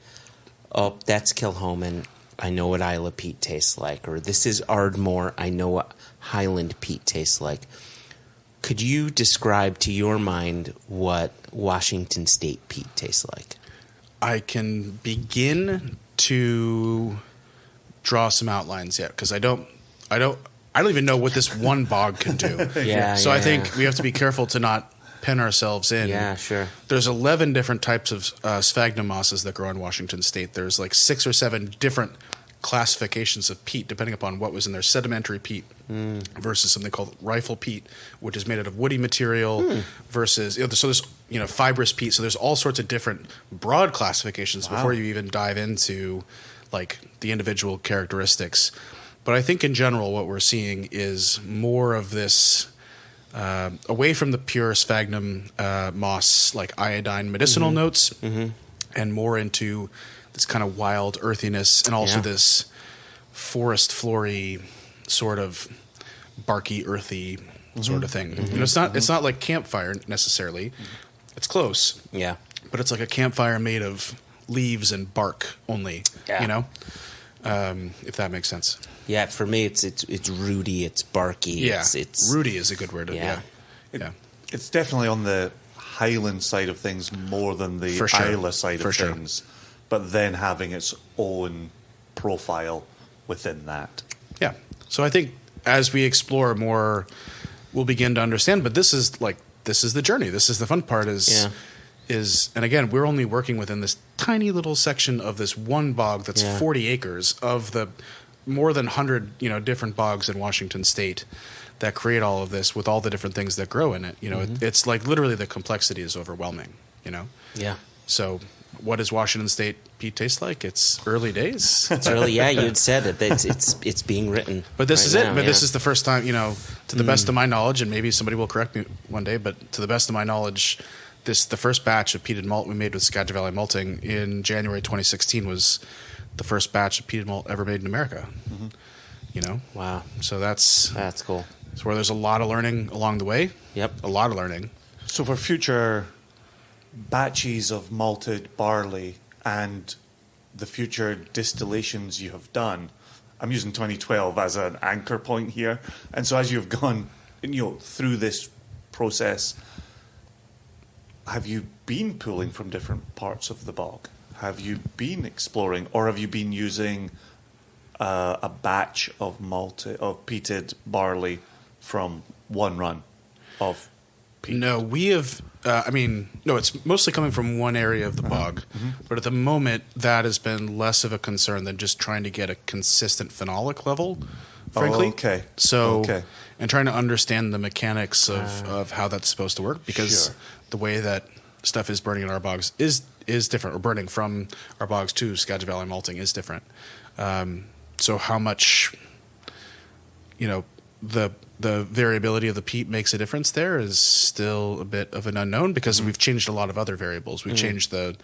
oh, that's Kilchoman, I know what Isla peat tastes like, or this is Ardmore, I know what Highland peat tastes like. Could you describe to your mind what Washington State peat tastes like? I can begin to draw some outlines yet, because I don't even know what this one bog can do. So I think we have to be careful to not pin ourselves in. Yeah, sure. There's 11 different types of sphagnum mosses that grow in Washington State. There's like 6 or 7 different classifications of peat, depending upon what was in their sedimentary peat versus something called rifle peat, which is made out of woody material versus, so there's, fibrous peat. So there's all sorts of different broad classifications before you even dive into like the individual characteristics. But I think in general, what we're seeing is more of this away from the pure sphagnum moss, like iodine medicinal notes, and more into this kind of wild earthiness, and also this forest flory sort of barky, earthy sort of thing. It's not like campfire necessarily. It's close. Yeah. But it's like a campfire made of leaves and bark only. Yeah. If that makes sense. Yeah, for me, it's rooty, it's barky. Yeah, it's rooty is a good word. Yeah. It's definitely on the Highland side of things more than the Isla side of things, but then having its own profile within that. Yeah. So I think as we explore more, we'll begin to understand. But this is the journey. This is the fun part. And again, we're only working within this tiny little section of this one bog that's 40 acres of the more than 100 different bogs in Washington State that create all of this with all the different things that grow in it. It's like literally the complexity is overwhelming. Yeah. So what does Washington State peat taste like? It's early days. It's early. Yeah, you had said it. It's being written. But this is it. But this is the first time, to the best of my knowledge, and maybe somebody will correct me one day, but to the best of my knowledge, the first batch of peated malt we made with Skagit Valley Malting in January 2016 was the first batch of peated malt ever made in America. Wow. So that's cool. It's where there's a lot of learning along the way. Yep. A lot of learning. So for future batches of malted barley and the future distillations you have done, I'm using 2012 as an anchor point here. And so as you've gone through this process, have you been pulling from different parts of the bog? Have you been exploring, or have you been using a batch of peated barley from one run of peat? No, we have. It's mostly coming from one area of the bog, but at the moment that has been less of a concern than just trying to get a consistent phenolic level. Frankly, and trying to understand the mechanics of how that's supposed to work, because the way that stuff is burning in our bogs is different, or burning from our bogs to Skagit Valley Malting is different. So how much, the variability of the peat makes a difference there is still a bit of an unknown, because we've changed a lot of other variables. We've changed the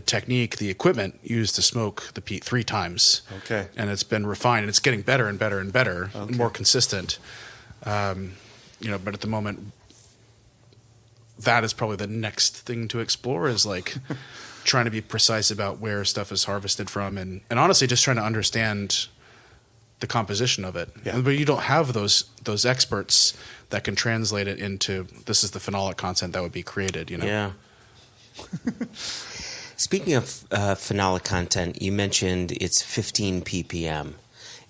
technique, the equipment used to smoke the peat 3 times. Okay. And it's been refined, and it's getting better and better and better, and more consistent. But at the moment, that is probably the next thing to explore, is like trying to be precise about where stuff is harvested from, and honestly just trying to understand the composition of it. Yeah. But you don't have those experts that can translate it into, this is the phenolic content that would be created, Yeah. Speaking of phenolic content, you mentioned it's 15 ppm.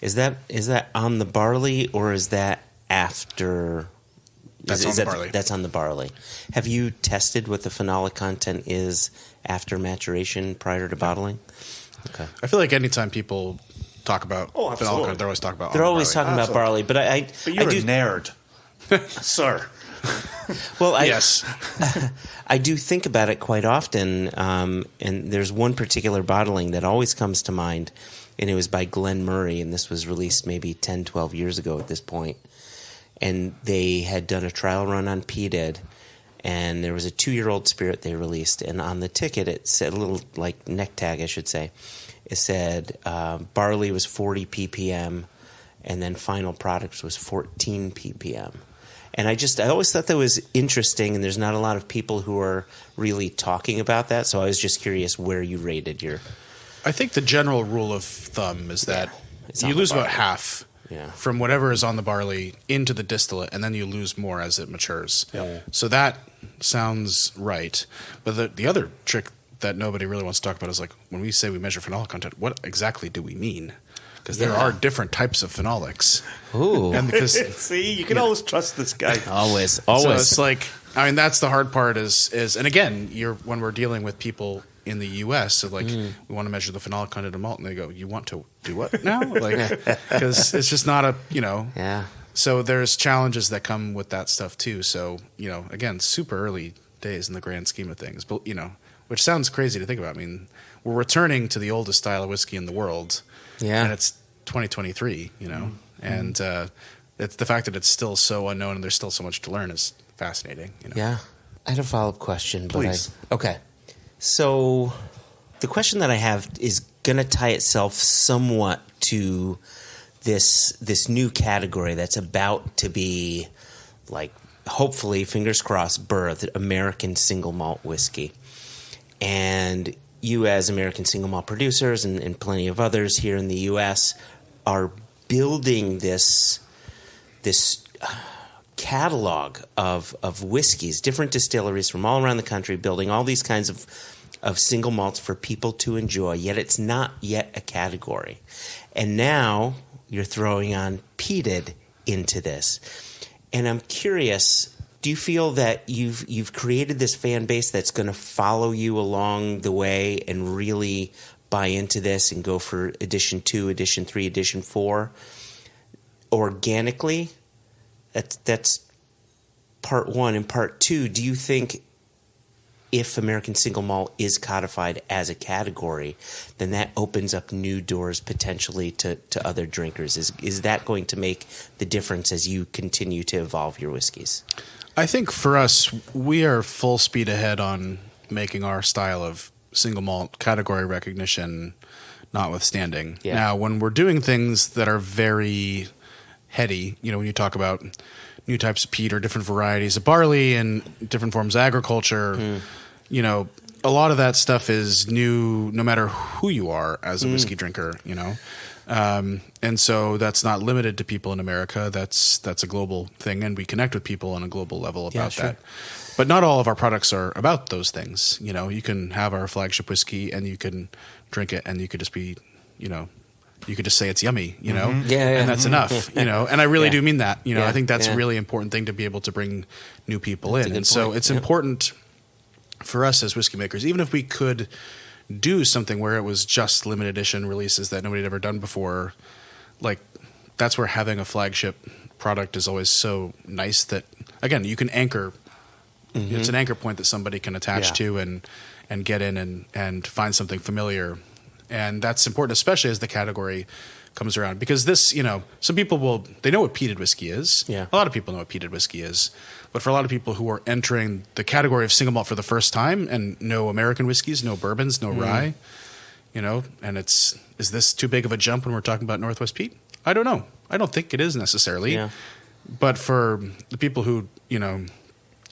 Is that on the barley, or is that after That's on the barley. That's on the barley. Have you tested what the phenolic content is after maturation prior to bottling? Okay. I feel like anytime people talk about absolutely. phenolic, they're always talking about. They're always barley. talking about barley, but But you're a nerd, sir. Well, Yes. I do think about it quite often, and there's one particular bottling that always comes to mind, and it was by Glenn Murray, and this was released maybe 10, 12 years ago at this point. And they had done a trial run on peated, and there was a 2-year-old spirit they released, and on the ticket it said, a little like neck tag I should say, it said barley was 40 ppm, and then final product was 14 ppm. And I always thought that was interesting, and there's not a lot of people who are really talking about that, so I was just curious where you rated your... I think the general rule of thumb is that it's you on the lose about barley. half from whatever is on the barley into the distillate, and then you lose more as it matures. Yeah. So that sounds right. But the other trick that nobody really wants to talk about is like when we say we measure phenolic content, what exactly do we mean? Because there are different types of phenolics. Ooh. And because See, you can always trust this guy. Always. so it's like, I mean, that's the hard part is and again, when we're dealing with people in the U.S., so like we want to measure the phenolic content of malt, and they go, "You want to do what now?" Like, because it's just not Yeah. So there's challenges that come with that stuff too. So again, super early days in the grand scheme of things, but which sounds crazy to think about. I mean, we're returning to the oldest style of whiskey in the world, and it's 2023. And it's the fact that it's still so unknown and there's still so much to learn is fascinating. Yeah. I had a follow-up question. Please. Okay. So the question that I have is going to tie itself somewhat to this new category that's about to be, like, hopefully, fingers crossed, birthed, American single malt whiskey. And you as American single malt producers and plenty of others here in the U.S. are building this catalog of whiskeys, different distilleries from all around the country, building all these kinds of single malts for people to enjoy, yet it's not yet a category. And now you're throwing on peated into this. And I'm curious, do you feel that you've created this fan base that's going to follow you along the way and really buy into this and go for edition 2, edition 3, edition 4 organically? That's part one. And part two, do you think if American single malt is codified as a category, then that opens up new doors potentially to other drinkers? Is that going to make the difference as you continue to evolve your whiskeys? I think for us, we are full speed ahead on making our style of single malt category recognition notwithstanding. Yeah. Now, when we're doing things that are very heady, when you talk about new types of peat or different varieties of barley and different forms of agriculture, a lot of that stuff is new no matter who you are as a whiskey drinker, and so that's not limited to people in America. That's a global thing, and we connect with people on a global level about that. But not all of our products are about those things. You can have our flagship whiskey and you can drink it and you could just be, you could just say it's yummy, and that's enough, and I really do mean that, I think that's a really important thing to be able to bring new people in. And so it's important for us as whiskey makers, even if we could do something where it was just limited edition releases that nobody had ever done before, like that's where having a flagship product is always so nice that, again, you can anchor. It's an anchor point that somebody can attach to and get in and find something familiar. And that's important, especially as the category comes around. Because this, some people they know what peated whiskey is. Yeah. A lot of people know what peated whiskey is. But for a lot of people who are entering the category of single malt for the first time and no American whiskeys, no bourbons, no rye, and is this too big of a jump when we're talking about Northwest Peat? I don't know. I don't think it is necessarily. Yeah. But for the people who,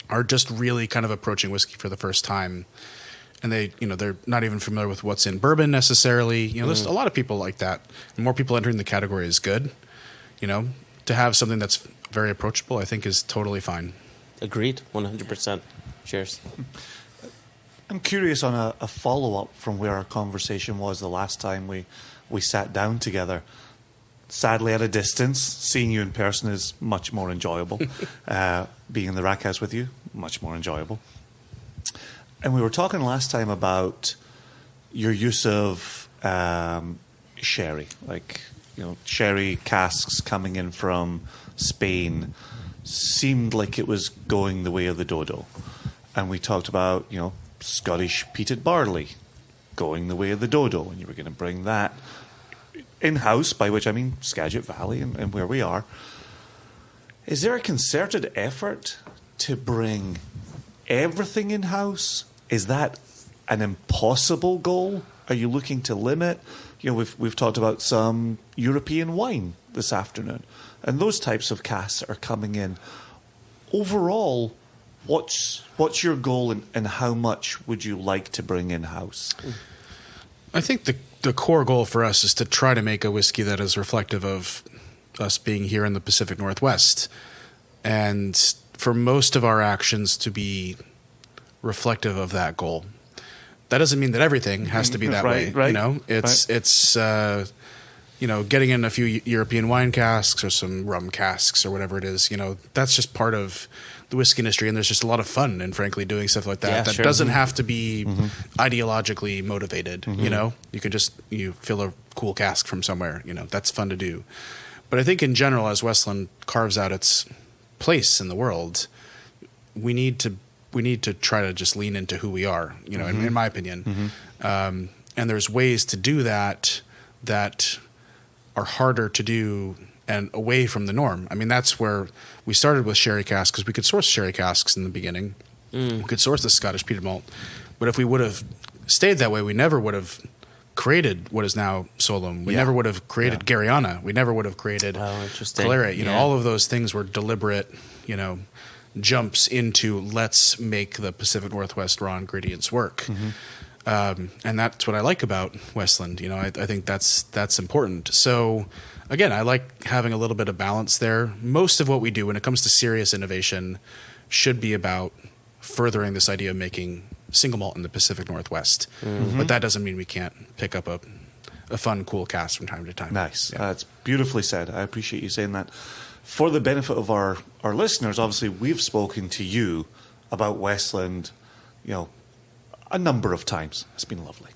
are just really kind of approaching whiskey for the first time, and they're not even familiar with what's in bourbon necessarily. There's a lot of people like that. And more people entering the category is good. To have something that's very approachable, I think is totally fine. Agreed, 100%. Cheers. I'm curious on a follow-up from where our conversation was the last time we sat down together. sadly at a distance. Seeing you in person is much more enjoyable. Being in the rack house with you, much more enjoyable. And we were talking last time about your use of sherry, like, sherry casks coming in from Spain seemed like it was going the way of the dodo. And we talked about, Scottish peated barley going the way of the dodo, and you were going to bring that in-house, by which I mean Skagit Valley and where we are. Is there a concerted effort to bring everything in-house? Is that an impossible goal? Are you looking to limit? We've talked about some European wine this afternoon, and those types of casks are coming in. Overall, what's your goal, and how much would you like to bring in-house? I think the core goal for us is to try to make a whiskey that is reflective of us being here in the Pacific Northwest, and for most of our actions to be reflective of that goal. That doesn't mean that everything has to be that way. Right. It's getting in a few European wine casks or some rum casks or whatever it is. That's just part of the whiskey industry, and there's just a lot of fun in, frankly, doing stuff like that. Yeah, that sure. doesn't have to be ideologically motivated. You could just fill a cool cask from somewhere. That's fun to do. But I think in general, as Westland carves out its place in the world, we need to try to just lean into who we are, in my opinion. And there's ways to do that are harder to do and away from the norm. I mean, that's where we started with sherry casks, because we could source sherry casks in the beginning. We could source the Scottish peated malt. But if we would have stayed that way, we never would have created what is now Solum. We never would have created Gariana. We never would have created Colere. All of those things were deliberate, jumps into let's make the Pacific Northwest raw ingredients work. And that's what I like about Westland. I think that's important. So again, I like having a little bit of balance there. Most of what we do when it comes to serious innovation should be about furthering this idea of making single malt in the Pacific Northwest. But that doesn't mean we can't pick up a fun, cool cast from time to time. Nice. That's beautifully said. I appreciate you saying that. For the benefit of our listeners, obviously, we've spoken to you about Westland, a number of times. It's been lovely.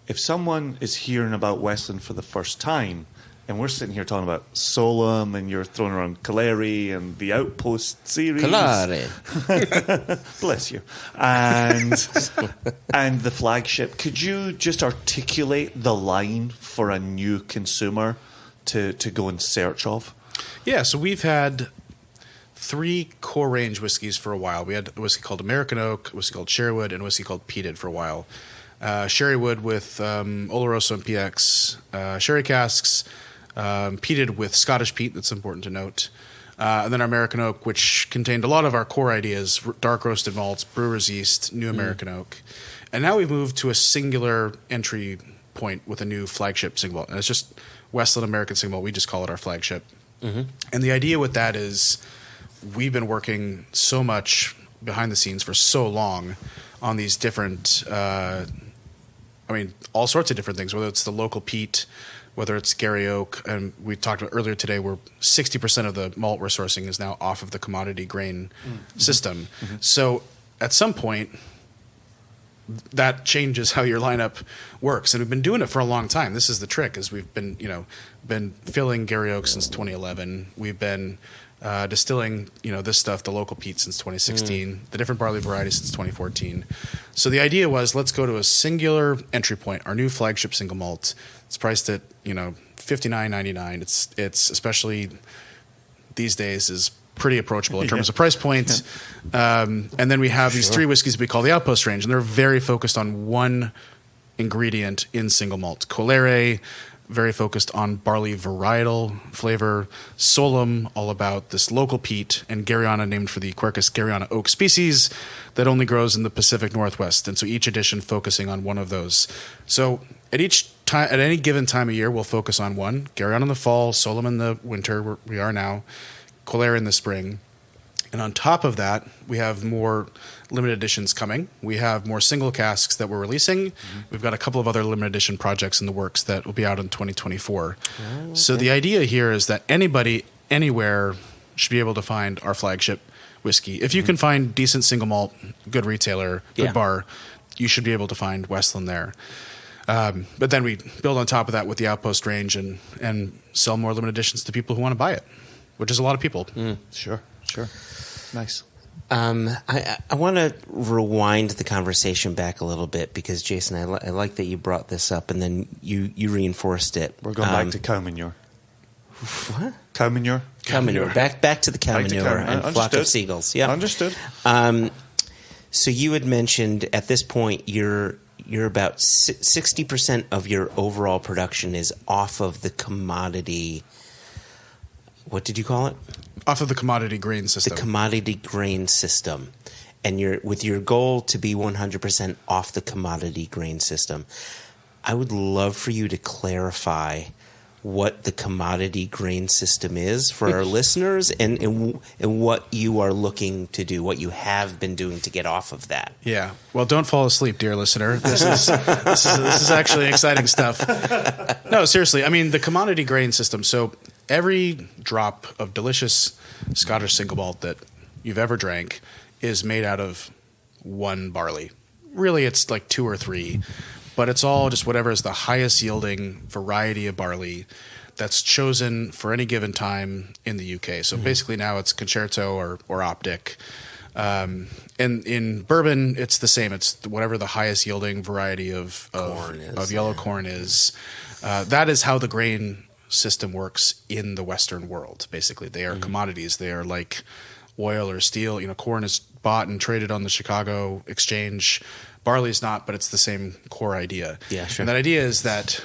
If someone is hearing about Westland for the first time, and we're sitting here talking about Solum, and you're throwing around Colere and the Outpost series. Colare. Bless you. And the flagship. Could you just articulate the line for a new consumer to go in search of? Yeah, so we've had 3 core range whiskeys for a while. We had a whiskey called American Oak, a whiskey called Sherrywood, and a whiskey called Peated for a while. Sherrywood with Oloroso and PX sherry casks, peated with Scottish peat, that's important to note. And then our American Oak, which contained a lot of our core ideas, dark roasted malts, brewer's yeast, new American Oak. And now we've moved to a singular entry point with a new flagship single malt. And it's just Westland American single malt. We just call it our flagship. And the idea with that is we've been working so much behind the scenes for so long on these different, all sorts of different things, whether it's the local peat, whether it's Gary Oak, and we talked about earlier today where 60% of the malt we're sourcing is now off of the commodity grain system. So at some point, that changes how your lineup works. And we've been doing it for a long time. This is the trick, is we've been, been filling Gary Oak since 2011. We've been distilling, this stuff, the local peat, since 2016, the different barley varieties since 2014. So the idea was, let's go to a singular entry point, our new flagship single malt. It's priced at, $59.99. It's especially these days is pretty approachable in terms of price points. And then we have these 3 whiskeys we call the Outpost range, and they're very focused on one ingredient in single malt. Colere, very focused on barley varietal flavor. Solum, all about this local peat. And Gariana, named for the Quercus Gariana oak species that only grows in the Pacific Northwest. And so each edition focusing on one of those. So at any given time of year, we'll focus on one. Gariana in the fall, Solum in the winter, where we are now, Colere in the spring. And on top of that, we have more limited editions coming. We have more single casks that we're releasing. We've got a couple of other limited edition projects in the works that will be out in 2024. Okay. So the idea here is that anybody, anywhere, should be able to find our flagship whiskey. If you can find decent single malt, good retailer, good bar, you should be able to find Westland there. But then we build on top of that with the Outpost range and sell more limited editions to people who want to buy it, which is a lot of people. Sure. Nice. I want to rewind the conversation back a little bit because, Jason, I like that you brought this up and then you reinforced it. We're going back to cow manure. What? Cow manure? Cow manure. Back to the cow manure and flock of seagulls. Yeah. Understood. So you had mentioned at this point you're about 60% of your overall production is off of the commodity. What did you call it? Off of the commodity grain system. The commodity grain system. And with your goal to be 100% off the commodity grain system. I would love for you to clarify what the commodity grain system is for our listeners and what you are looking to do, what you have been doing to get off of that. Yeah. Well, don't fall asleep, dear listener. This is actually exciting stuff. No, seriously. I mean, the commodity grain system. So every drop of delicious Scottish single malt that you've ever drank is made out of one barley. Really, it's like 2 or 3, but it's all just whatever is the highest yielding variety of barley that's chosen for any given time in the UK. So basically now it's Concerto or Optic. And in bourbon, it's the same. It's whatever the highest yielding variety of yellow corn is. That is how the grain system works in the Western world. Basically, they are commodities. They are like oil or steel. Corn is bought and traded on the Chicago Exchange. Barley is not, but it's the same core idea. Yeah, sure. And that idea is that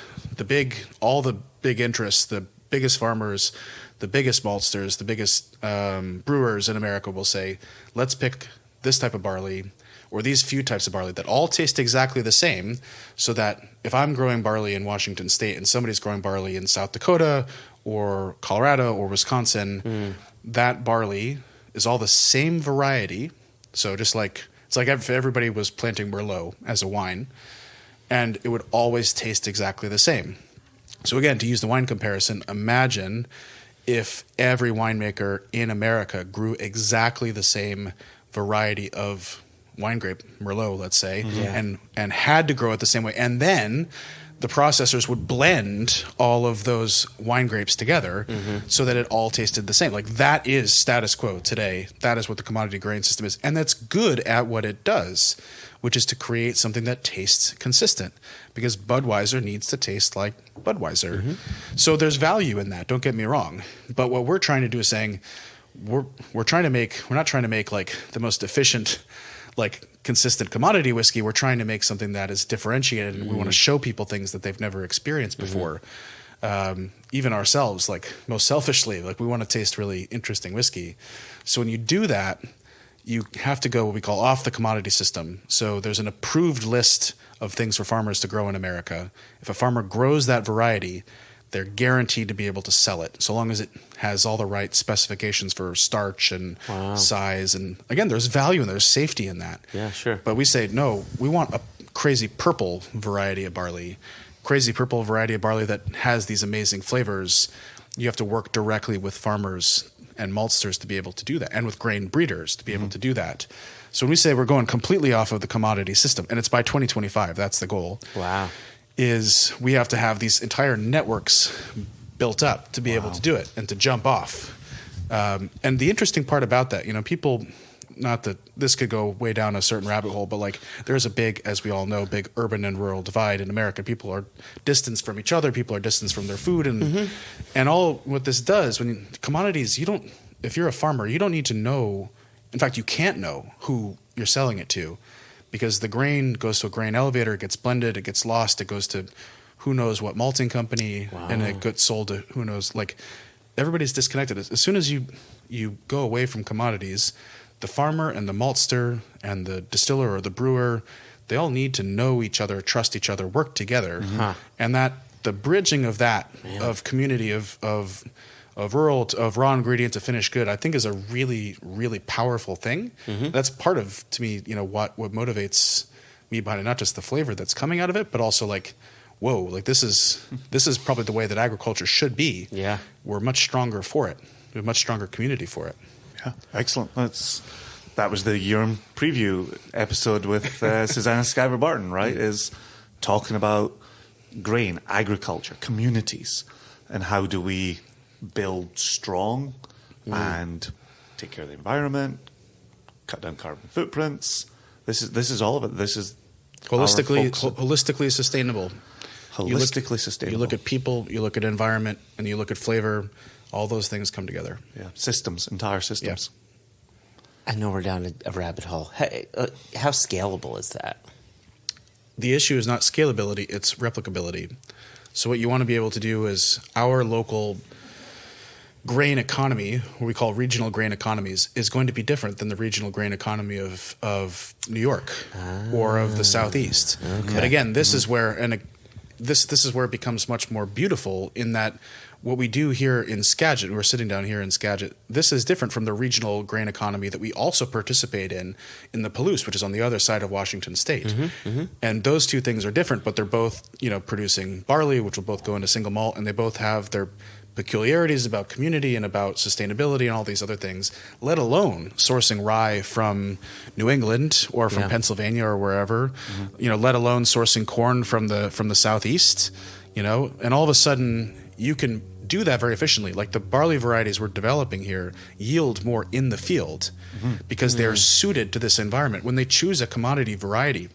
all the big interests, the biggest farmers, the biggest maltsters, the biggest brewers in America will say, let's pick this type of barley or these few types of barley that all taste exactly the same, so that if I'm growing barley in Washington State and somebody's growing barley in South Dakota or Colorado or Wisconsin, that barley is all the same variety. So just like it's like if everybody was planting Merlot as a wine, and it would always taste exactly the same. So again, to use the wine comparison, imagine if every winemaker in America grew exactly the same variety of wine grape, Merlot, let's say, and had to grow it the same way. And then the processors would blend all of those wine grapes together so that it all tasted the same. Like, that is status quo today. That is what the commodity grain system is. And that's good at what it does, which is to create something that tastes consistent, because Budweiser needs to taste like Budweiser. So there's value in that, don't get me wrong. But what we're trying to do is saying we're not trying to make like the most efficient, like consistent commodity whiskey. We're trying to make something that is differentiated, and we want to show people things that they've never experienced before. Even ourselves, like most selfishly, like we want to taste really interesting whiskey. So when you do that, you have to go what we call off the commodity system. So there's an approved list of things for farmers to grow in America. If a farmer grows that variety, they're guaranteed to be able to sell it, so long as it has all the right specifications for starch and size. And again, there's value and there's safety in that. Yeah, sure. But we say, no, we want a crazy purple variety of barley. Crazy purple variety of barley that has these amazing flavors. You have to work directly with farmers and maltsters to be able to do that, and with grain breeders to be able to do that. So when we say we're going completely off of the commodity system, and it's by 2025, that's the goal. Wow. Is we have to have these entire networks built up to be able to do it and to jump off. And the interesting part about that, people, not that this could go way down a certain rabbit hole, but like there's a big, as we all know, big urban and rural divide in America. People are distanced from each other. People are distanced from their food. And all what this does, when commodities, if you're a farmer, you don't need to know. In fact, you can't know who you're selling it to, because the grain goes to a grain elevator, it gets blended, it gets lost, it goes to who knows what malting company, and it gets sold to who knows. Like, everybody's disconnected. As soon as you go away from commodities, the farmer and the maltster and the distiller or the brewer, they all need to know each other, trust each other, work together. And that the bridging of that, of community, of of raw ingredient to finished good, I think is a really, really powerful thing. That's part of, to me, what motivates me behind it, not just the flavor that's coming out of it, but also like, whoa, like this is probably the way that agriculture should be. Yeah. We're much stronger for it. We have a much stronger community for it. Yeah, excellent. That was the Yearn preview episode with Susanna Skyver-Barton, right? Is talking about grain, agriculture, communities, and how do we build strong and take care of the environment, cut down carbon footprints. This is all of it. This is holistically sustainable. Holistically sustainable. You look at people, you look at environment, and you look at flavor. All those things come together. Yeah, systems, entire systems. I know we're down a rabbit hole. How scalable is that? The issue is not scalability, it's replicability. So what you want to be able to do is our local grain economy, what we call regional grain economies, is going to be different than the regional grain economy of New York or of the Southeast. Okay. But again, this is where this is where it becomes much more beautiful in that what we do here in Skagit, we're sitting down here in Skagit, this is different from the regional grain economy that we also participate in the Palouse, which is on the other side of Washington State. And those two things are different, but they're both, producing barley, which will both go into single malt, and they both have their peculiarities about community and about sustainability and all these other things, let alone sourcing rye from New England or from Pennsylvania or wherever, let alone sourcing corn from the Southeast, and all of a sudden you can do that very efficiently. Like the barley varieties we're developing here yield more in the field because they're suited to this environment. When they choose a commodity variety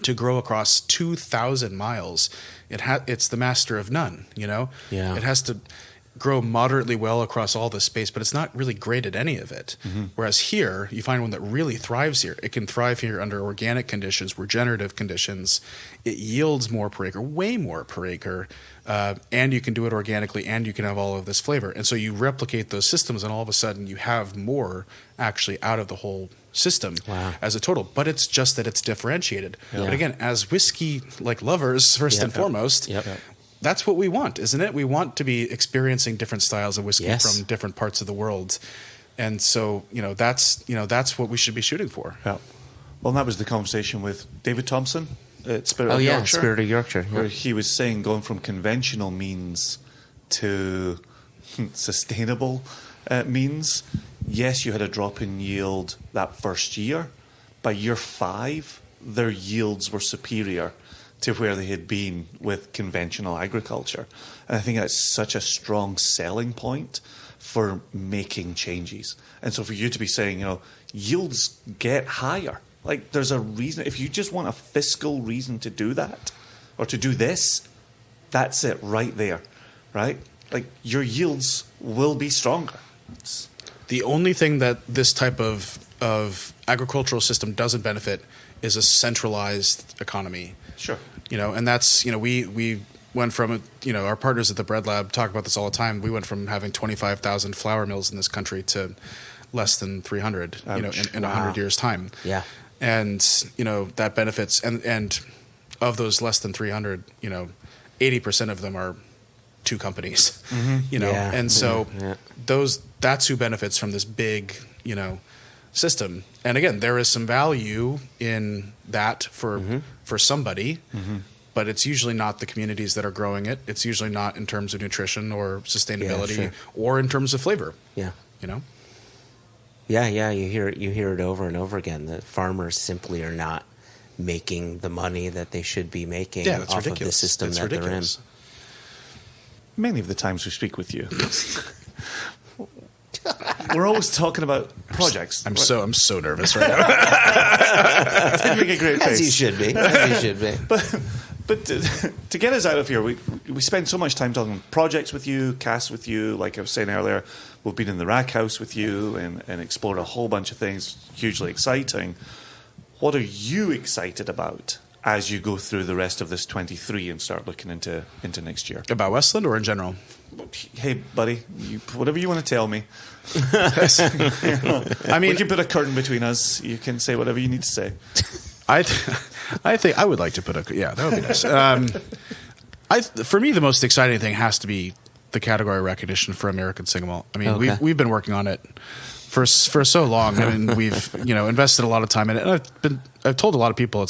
to grow across 2,000 miles, it's the master of none, Yeah. It has to grow moderately well across all the space, but it's not really great at any of it. Whereas here, you find one that really thrives here. It can thrive here under organic conditions, regenerative conditions. It yields more per acre, way more per acre, and you can do it organically, and you can have all of this flavor. And so you replicate those systems, and all of a sudden you have more actually out of the whole system as a total. But it's just that it's differentiated. But again, as whiskey lovers, first and foremost, that's what we want, isn't it? We want to be experiencing different styles of whiskey from different parts of the world. And so, that's what we should be shooting for. Yeah. Well, and that was the conversation with David Thompson at Spirit of Yorkshire. Spirit of Yorkshire. Yeah. Where he was saying going from conventional means to sustainable means. Yes, you had a drop in yield that first year. By year 5, their yields were superior to where they had been with conventional agriculture. And I think that's such a strong selling point for making changes. And so for you to be saying, yields get higher. Like there's a reason. If you just want a fiscal reason to do that or to do this, that's it right there, right? Like your yields will be stronger. The only thing that this type of agricultural system doesn't benefit is a centralized economy. Sure. And that's, we went from, our partners at the Bread Lab talk about this all the time. We went from having 25,000 flour mills in this country to less than 300, in 100 years' time. Yeah. And, that benefits, and of those less than 300, 80% of them are 2 companies, and so that's who benefits from this big, system. And again, there is some value in that for somebody, but it's usually not the communities that are growing it. It's usually not in terms of nutrition or sustainability or in terms of flavor. Yeah. Yeah. You hear it over and over again. The farmers simply are not making the money that they should be making off ridiculous. Of the system that ridiculous. They're in. Many of the times we speak with you, we're always talking about projects. I'm so nervous right now. Didn't make a great face. As you should be. But to get us out of here, we spend so much time talking projects with you, casts with you. Like I was saying earlier, we've been in the rack house with you and explored a whole bunch of things. Hugely exciting. What are you excited about as you go through the rest of this 23 and start looking into next year? About Westland or in general? Hey, buddy, whatever you want to tell me. I mean, we can put a curtain between us. You can say whatever you need to say. I think I would like to put that would be nice. For me, the most exciting thing has to be the category recognition for American single malt. I mean, Okay. we've been working on it for so long. I mean, we've invested a lot of time in it. And I've told a lot of people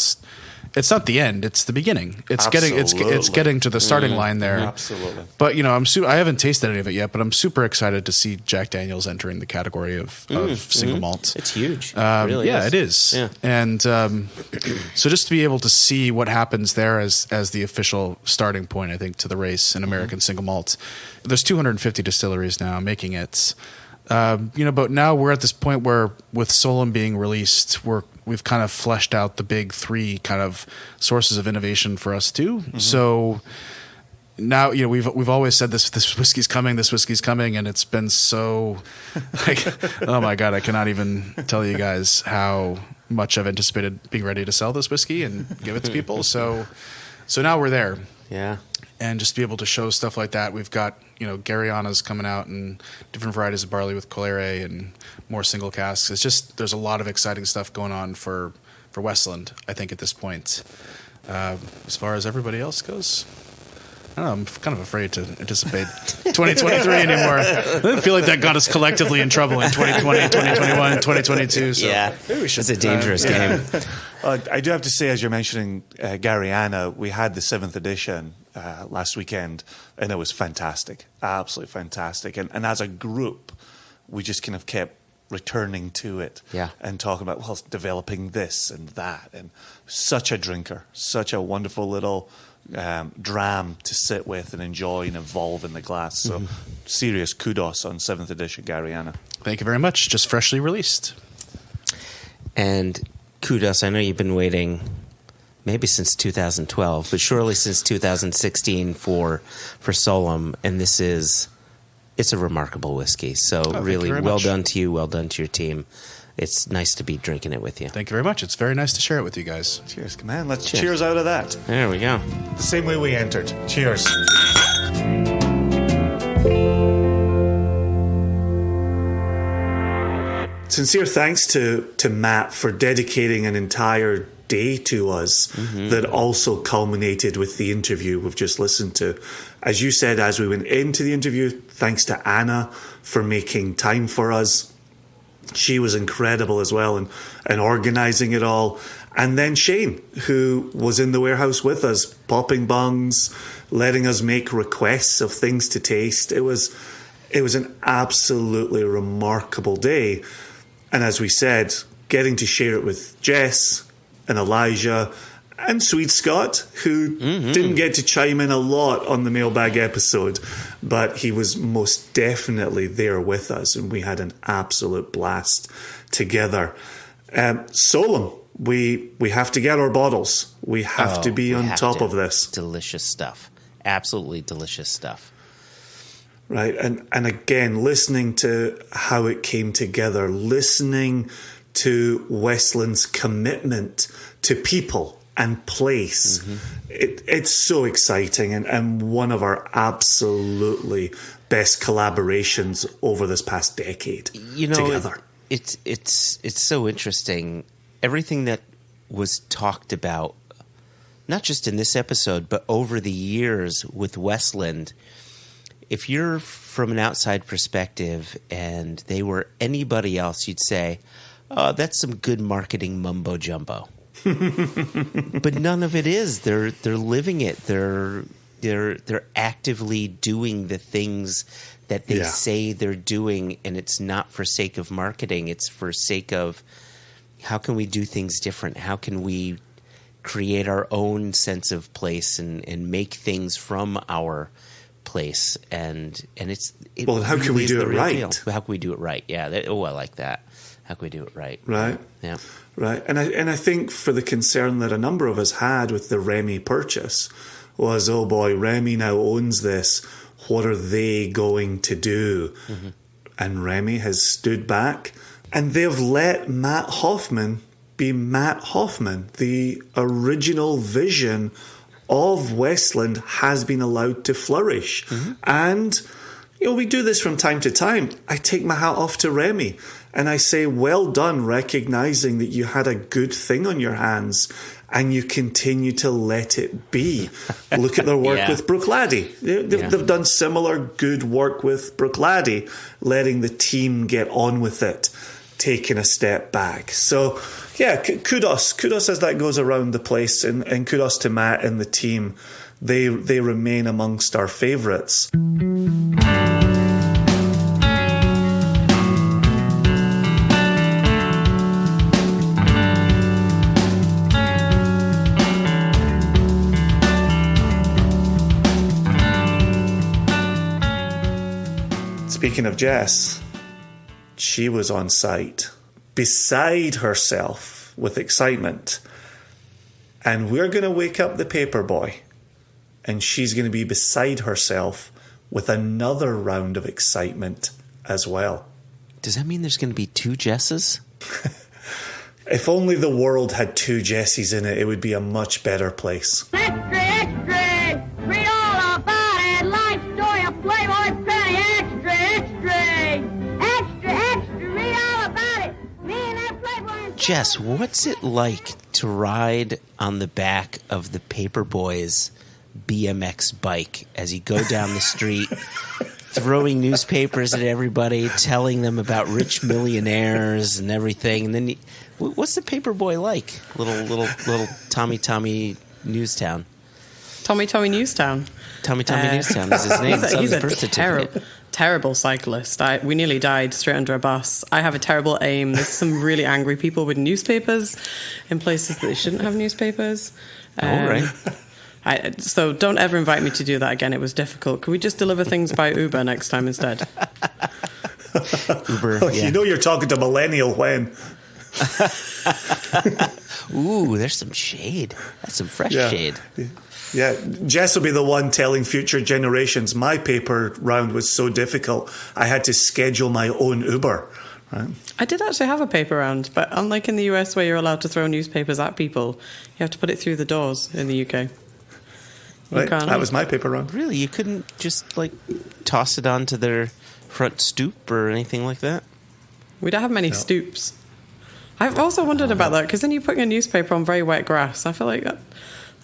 it's not the end; it's the beginning. It's getting to the starting line there. Absolutely. But I haven't tasted any of it yet, but I'm super excited to see Jack Daniel's entering the category of single malt. It's huge. It really is. It is. Yeah. And so just to be able to see what happens there as the official starting point, I think, to the race in American single malt. There's 250 distilleries now making it. But now we're at this point where with Solum being released, we've kind of fleshed out the big three kind of sources of innovation for us too. Mm-hmm. So now, we've always said this whiskey's coming, and it's been so like, oh my God, I cannot even tell you guys how much I've anticipated being ready to sell this whiskey and give it to people. So now we're there. Yeah. And just to be able to show stuff like that, we've got, Gariana's coming out and different varieties of barley with Colere and more single casks. It's just, there's a lot of exciting stuff going on for Westland, I think, at this point. As far as everybody else goes, I don't know, I'm kind of afraid to anticipate 2023 anymore. I don't feel like that got us collectively in trouble in 2020, 2021, 2022. So yeah, it's a dangerous game. I do have to say, as you're mentioning Gariana, we had the 7th edition last weekend, and it was fantastic, absolutely fantastic. And as a group, we just kind of kept returning to it and talking about, developing this and that. And such a drinker, such a wonderful little dram to sit with and enjoy and evolve in the glass. So serious kudos on 7th edition Gariana. Thank you very much. Just freshly released. And kudos, I know you've been waiting maybe since 2012, but surely since 2016 for Solum, and it's a remarkable whiskey. So really well done to you, well done to your team. It's nice to be drinking it with you. Thank you very much. It's very nice to share it with you guys. Cheers, come on, let's cheers out of that. There we go. The same way we entered. Cheers. Sincere thanks to Matt for dedicating an entire day to us that also culminated with the interview we've just listened to. As you said, as we went into the interview, thanks to Anna for making time for us. She was incredible as well in organising it all. And then Shane, who was in the warehouse with us, popping bungs, letting us make requests of things to taste. It was an absolutely remarkable day. And as we said, getting to share it with Jess and Elijah and Sweet Scott, who didn't get to chime in a lot on the mailbag episode, but he was most definitely there with us, and we had an absolute blast together. Solum, we have to get our bottles. We have to be on top of this. Delicious stuff. Absolutely delicious stuff. Right, and again, listening to how it came together, listening to Westland's commitment to people and place. It's so exciting and one of our absolutely best collaborations over this past decade together. It's so interesting. Everything that was talked about, not just in this episode, but over the years with Westland, if you're from an outside perspective and they were anybody else, you'd say, oh, that's some good marketing mumbo jumbo. But none of it is. They're living it. They're actively doing the things that they say they're doing, and it's not for sake of marketing. It's for sake of how can we do things different? How can we create our own sense of place and make things from our place? And how can we do it right? How can we do it right? Yeah. I like that. How can we do it right? Right. Yeah. Right. And I think for the concern that a number of us had with the Remy purchase was, oh boy, Remy now owns this. What are they going to do? And Remy has stood back, and they've let Matt Hofmann be Matt Hofmann. The original vision of Westland has been allowed to flourish. And we do this from time to time. I take my hat off to Remy and I say, well done, recognizing that you had a good thing on your hands and you continue to let it be. Look at their work with Bruichladdich. They've done similar good work with Bruichladdich, letting the team get on with it, taking a step back. So, yeah, kudos as that goes around the place, and kudos to Matt and the team. They remain amongst our favourites. Speaking of Jess, she was on site, beside herself with excitement. And we're going to wake up the paper boy, and she's going to be beside herself with another round of excitement as well. Does that mean there's going to be two Jesses? If only the world had two Jessies in it, it would be a much better place. Extra, extra! Read all about it! Life story of Playboy Penny! Extra, extra! Extra, extra! Read all about it! Me and that Playboy... Jess, what's it like to ride on the back of the Paperboy's BMX bike as you go down the street, throwing newspapers at everybody, telling them about rich millionaires and everything? And then, what's the Paperboy like? Little Tommy Newstown. Tommy Newstown. Tommy Newstown is his name. He's a terrible cyclist. We nearly died straight under a bus. I have a terrible aim. There's some really angry people with newspapers in places that they shouldn't have newspapers. All right. So don't ever invite me to do that again. It was difficult. Can we just deliver things by Uber next time instead? Uber, yeah. You know you're talking to millennial when. Ooh, there's some shade. That's some fresh shade. Yeah, Jess will be the one telling future generations, my paper round was so difficult, I had to schedule my own Uber. Right? I did actually have a paper round, but unlike in the US where you're allowed to throw newspapers at people, you have to put it through the doors in the UK. Right, that was my paper round. Really? You couldn't just, toss it onto their front stoop or anything like that? We don't have many stoops. I've also wondered about that, because then you're putting a newspaper on very wet grass. I feel like that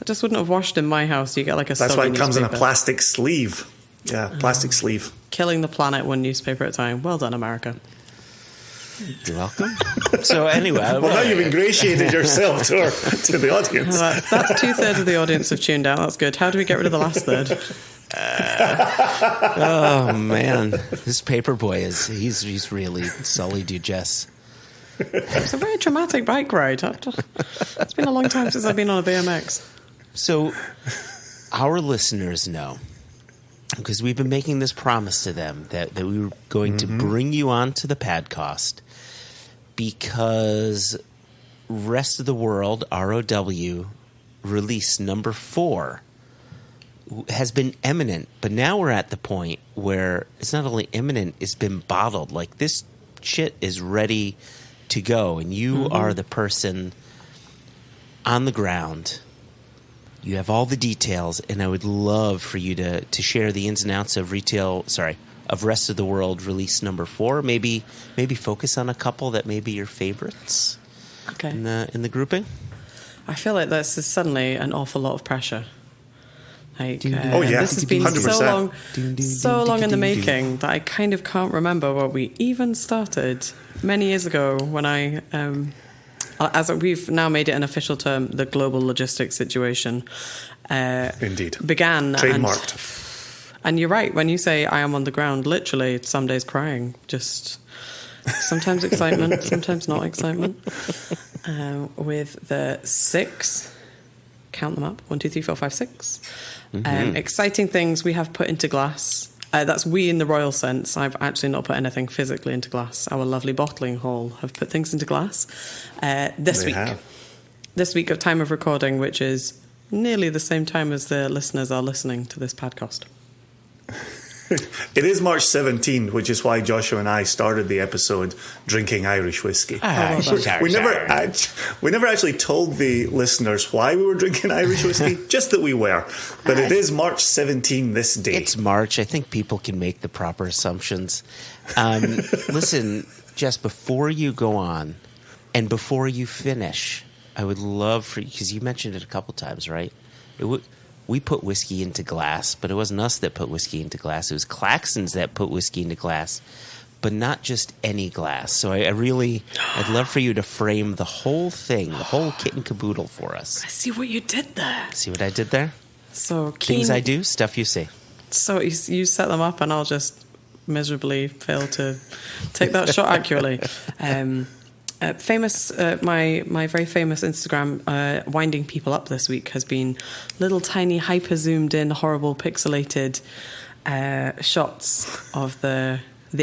just wouldn't have washed in my house. You get a That's why it comes in a newspaper. plastic sleeve. Yeah, plastic sleeve. Killing the planet one newspaper at a time. Well done, America. You're welcome. So anyway... Well, now you've ingratiated yourself to the audience. That's 2/3 of the audience have tuned out. That's good. How do we get rid of the last third? Oh, man. This Paperboy he's really sullied you, Jess. It's a very traumatic bike ride. It's been a long time since I've been on a BMX. So our listeners know, because we've been making this promise to them, that we were going to bring you on to the podcast, because Rest of the World, ROW, release number 4 has been imminent. But now we're at the point where it's not only imminent, it's been bottled. Like, this shit is ready to go, and you are the person on the ground. You have all the details, and I would love for you to share the ins and outs of Rest of the World release number 4. Maybe focus on a couple that may be your favorites. Okay. In the grouping. I feel like this is suddenly an awful lot of pressure. This has been 100%. so long in the making that I kind of can't remember where we even started many years ago when I, as we've now made it an official term, the global logistics situation. Indeed. Began. Trademarked. And you're right, when you say I am on the ground, literally some days crying, just sometimes excitement, sometimes not excitement. With the 6, count them up, 1, 2, 3, 4, 5, 6. Exciting things we have put into glass. That's we in the royal sense. I've actually not put anything physically into glass. Our lovely bottling hall have put things into glass. This week of time of recording, which is nearly the same time as the listeners are listening to this podcast. It is March 17th, which is why Joshua and I started the episode drinking Irish whiskey. We never actually told the listeners why we were drinking Irish whiskey, just that we were. But it is March 17 this day. It's March. I think people can make the proper assumptions. Listen, Jess, before you go on and before you finish, I would love for you, because you mentioned it a couple times, right? We put whiskey into glass, but it wasn't us that put whiskey into glass. It was Claxons that put whiskey into glass, but not just any glass. So I'd love for you to frame the whole thing, the whole kit and caboodle for us. I see what you did there. See what I did there? So Things I do, stuff you say. So you set them up, and I'll just miserably fail to take that shot accurately. My very famous Instagram winding people up this week has been little tiny hyper zoomed in horrible pixelated shots of the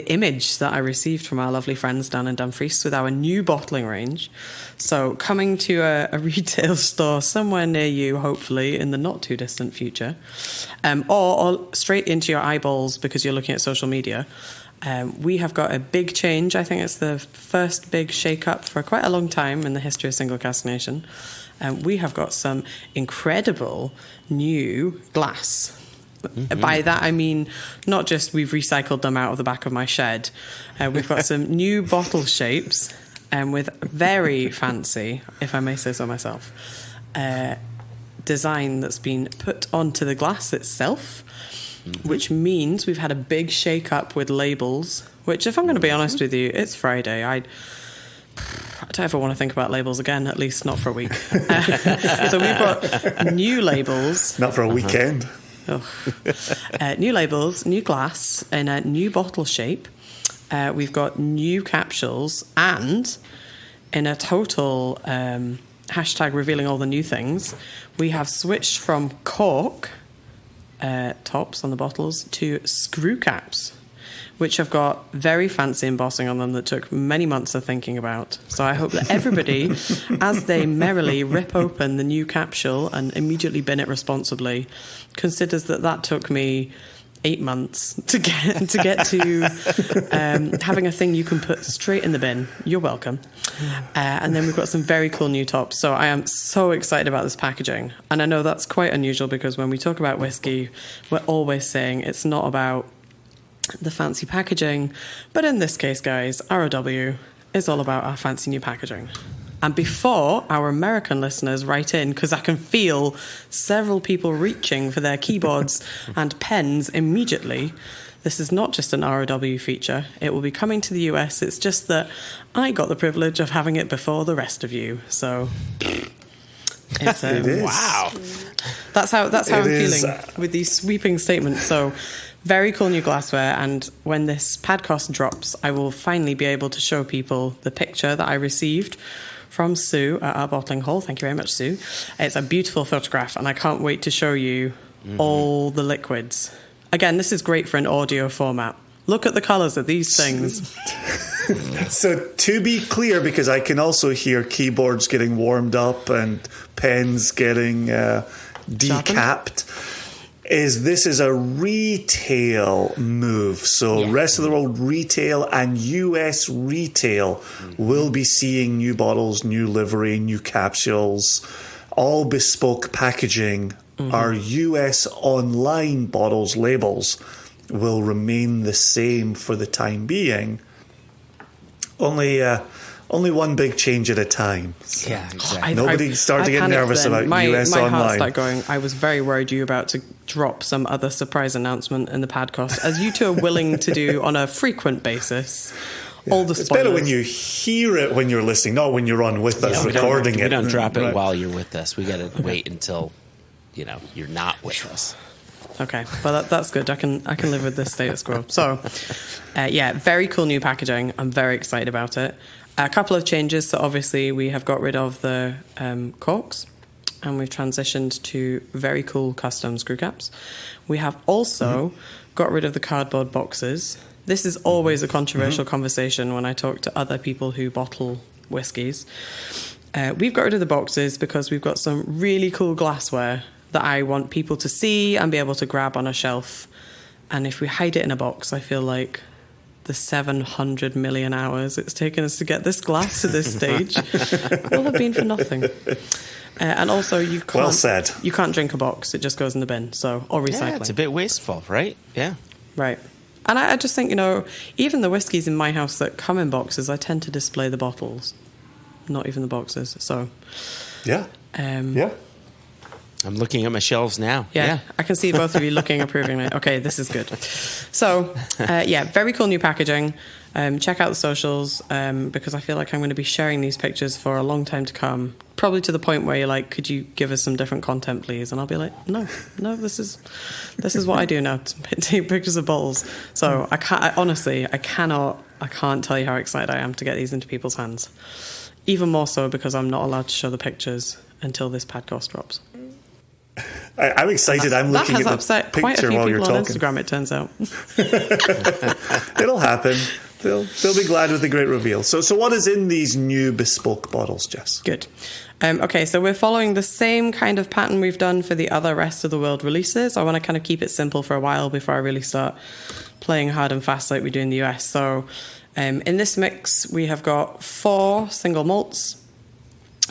image that I received from our lovely friends down in Dumfries with our new bottling range. So coming to a retail store somewhere near you, hopefully in the not too distant future, or straight into your eyeballs because you're looking at social media. We have got a big change. I think it's the first big shake-up for quite a long time in the history of Single Cask Nation. We have got some incredible new glass. Mm-hmm. By that I mean not just we've recycled them out of the back of my shed. We've got some new bottle shapes with very fancy, if I may say so myself, design that's been put onto the glass itself. Mm-hmm. Which means we've had a big shake-up with labels, which, if I'm going to be honest with you, it's Friday. I don't ever want to think about labels again, at least not for a week. So we've got new labels. Not for a weekend. New labels, new glass, in a new bottle shape. We've got new capsules, and in a total hashtag revealing all the new things, we have switched from cork tops on the bottles to screw caps, which have got very fancy embossing on them that took many months of thinking about. So I hope that everybody, as they merrily rip open the new capsule and immediately bin it responsibly, considers that took me 8 months to get to having a thing you can put straight in the bin. You're welcome. And then we've got some very cool new tops. So I am so excited about this packaging. And I know that's quite unusual because when we talk about whiskey, we're always saying it's not about the fancy packaging. But in this case, guys, ROW is all about our fancy new packaging. And before our American listeners write in, because I can feel several people reaching for their keyboards and pens immediately, this is not just an ROW feature. It will be coming to the US. It's just that I got the privilege of having it before the rest of you. So it's it is. Wow. That's how I'm feeling with these sweeping statements. So very cool new glassware, and when this podcast drops, I will finally be able to show people the picture that I received from Sue at our bottling hall. Thank you very much, Sue. It's a beautiful photograph, and I can't wait to show you all the liquids. Again, this is great for an audio format. Look at the colours of these things. So to be clear, because I can also hear keyboards getting warmed up and pens getting decapped, this is a retail move. So rest of the world retail and US retail will be seeing new bottles, new livery, new capsules, all bespoke packaging. Our US online bottles labels will remain the same for the time being. Only one big change at a time. So Yeah, exactly. nobody started to get nervous about US my online. heart started going. I was very worried you were about to drop some other surprise announcement in the podcast, as you two are willing to do on a frequent basis. All the spoilers. It's better when you hear it when you're listening, not when you're on with us recording it. We don't drop it while you're with us. We got to wait until you're not with us. Okay, well that's good. I can live with this status quo. So, very cool new packaging. I'm very excited about it. A couple of changes. So obviously we have got rid of the corks, and we've transitioned to very cool custom screw caps. We have also got rid of the cardboard boxes. This is always a controversial conversation when I talk to other people who bottle whiskies. We've got rid of the boxes because we've got some really cool glassware that I want people to see and be able to grab on a shelf And if we hide it in a box, I feel like the 700 million hours it's taken us to get this glass to this stage will have been for nothing. And also, you can't. Well said. You can't drink a box; it just goes in the bin. So, or recycling. Yeah, it's a bit wasteful, right? Yeah. Right. And I just think, even the whiskies in my house that come in boxes, I tend to display the bottles, not even the boxes. So, Yeah. Yeah. I'm looking at my shelves now. yeah, I can see both of you looking approvingly. Okay, this is good. So, very cool new packaging. Check out the socials because I feel like I'm going to be sharing these pictures for a long time to come. Probably to the point where you're like, could you give us some different content, please? And I'll be like, no, this is what I do now. Take pictures of bottles. So I can't tell you how excited I am to get these into people's hands. Even more so because I'm not allowed to show the pictures until this podcast drops. I'm excited. I'm looking at the upset picture quite a few while you're people on talking. Instagram, it turns out. It'll happen. They'll be glad with the great reveal. So what is in these new bespoke bottles, Jess? Good. Okay, so we're following the same kind of pattern we've done for the other rest of the world releases. I want to kind of keep it simple for a while before I really start playing hard and fast like we do in the US. So in this mix, we have got 4 single malts.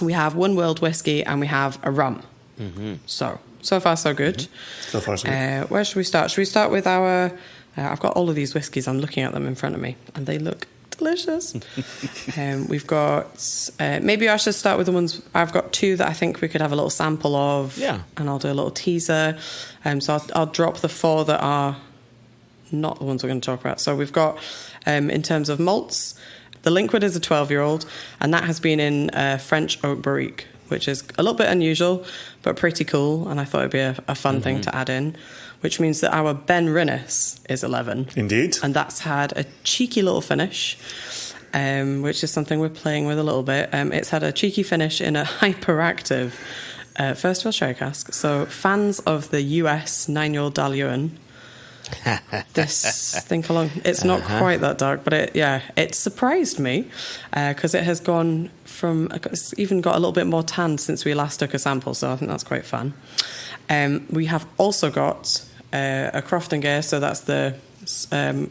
We have 1 world whiskey and we have a rum. Mm-hmm. So far, so good. So far, so good. Where should we start? Should we start with our... I've got all of these whiskies. I'm looking at them in front of me, and they look delicious. We've got... maybe I should start with the ones... I've got 2 that I think we could have a little sample of. Yeah. And I'll do a little teaser. So I'll drop the 4 that are not the ones we're going to talk about. So we've got, in terms of malts, the Liquid is a 12-year-old, and that has been in French oak barrique, which is a little bit unusual, but pretty cool. And I thought it'd be a fun thing to add in, which means that our Ben Rinnes is 11. Indeed. And that's had a cheeky little finish, which is something we're playing with a little bit. It's had a cheeky finish in a hyperactive first fill sherry cask. So fans of the US 9-year-old Daluan, this think along. It's not quite that dark, but it surprised me because it has gone from. It's even got a little bit more tan since we last took a sample, so I think that's quite fun. We have also got a Croft and Gare, so that's the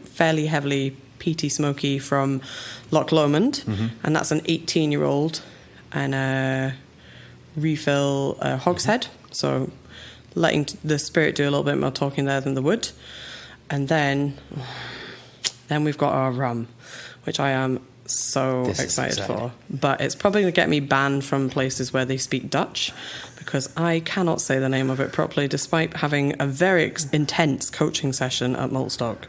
fairly heavily peaty smoky from Loch Lomond, and that's an 18-year-old and a refill hogshead. So letting the spirit do a little bit more talking there than the wood. And then we've got our rum, which I am so excited for. But it's probably going to get me banned from places where they speak Dutch because I cannot say the name of it properly, despite having a very intense coaching session at Maltstock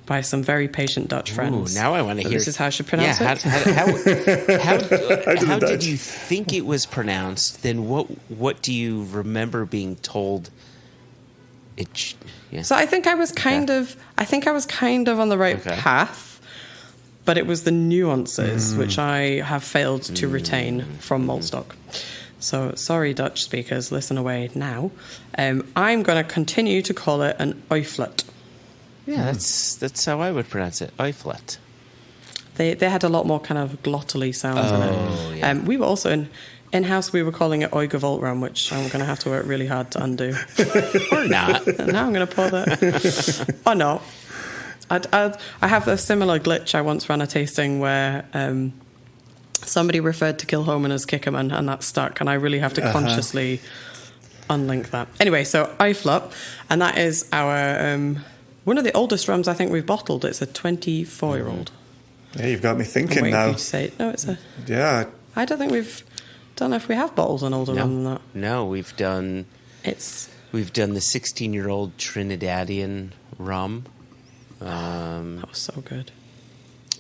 by some very patient Dutch friends. Ooh, now I want to hear. This is how I should pronounce it. How did you think it was pronounced? Then what do you remember being told? So I think I was kind of on the right path, but it was the nuances which I have failed to retain from Maltstock. So sorry, Dutch speakers, listen away now. I'm going to continue to call it an oiflet. Yeah, that's how I would pronounce it. Oiflet. They had a lot more kind of glottally sounds in it. Yeah. We were also in-house, we were calling it Oigavolt rum, which I'm going to have to work really hard to undo. Or not. Now I'm going to pour that. Or not. I have a similar glitch. I once ran a tasting where somebody referred to Kilhoman as Kickerman, and that stuck, and I really have to consciously unlink that. Anyway, so Oiflet, and that is our one of the oldest rums I think we've bottled. It's a 24-year-old. Yeah, you've got me thinking I'm waiting now. for you to say it. No, it's a... Yeah. I don't know if we have bottled an older rum than that. No, we've done the 16-year-old Trinidadian rum. That was so good.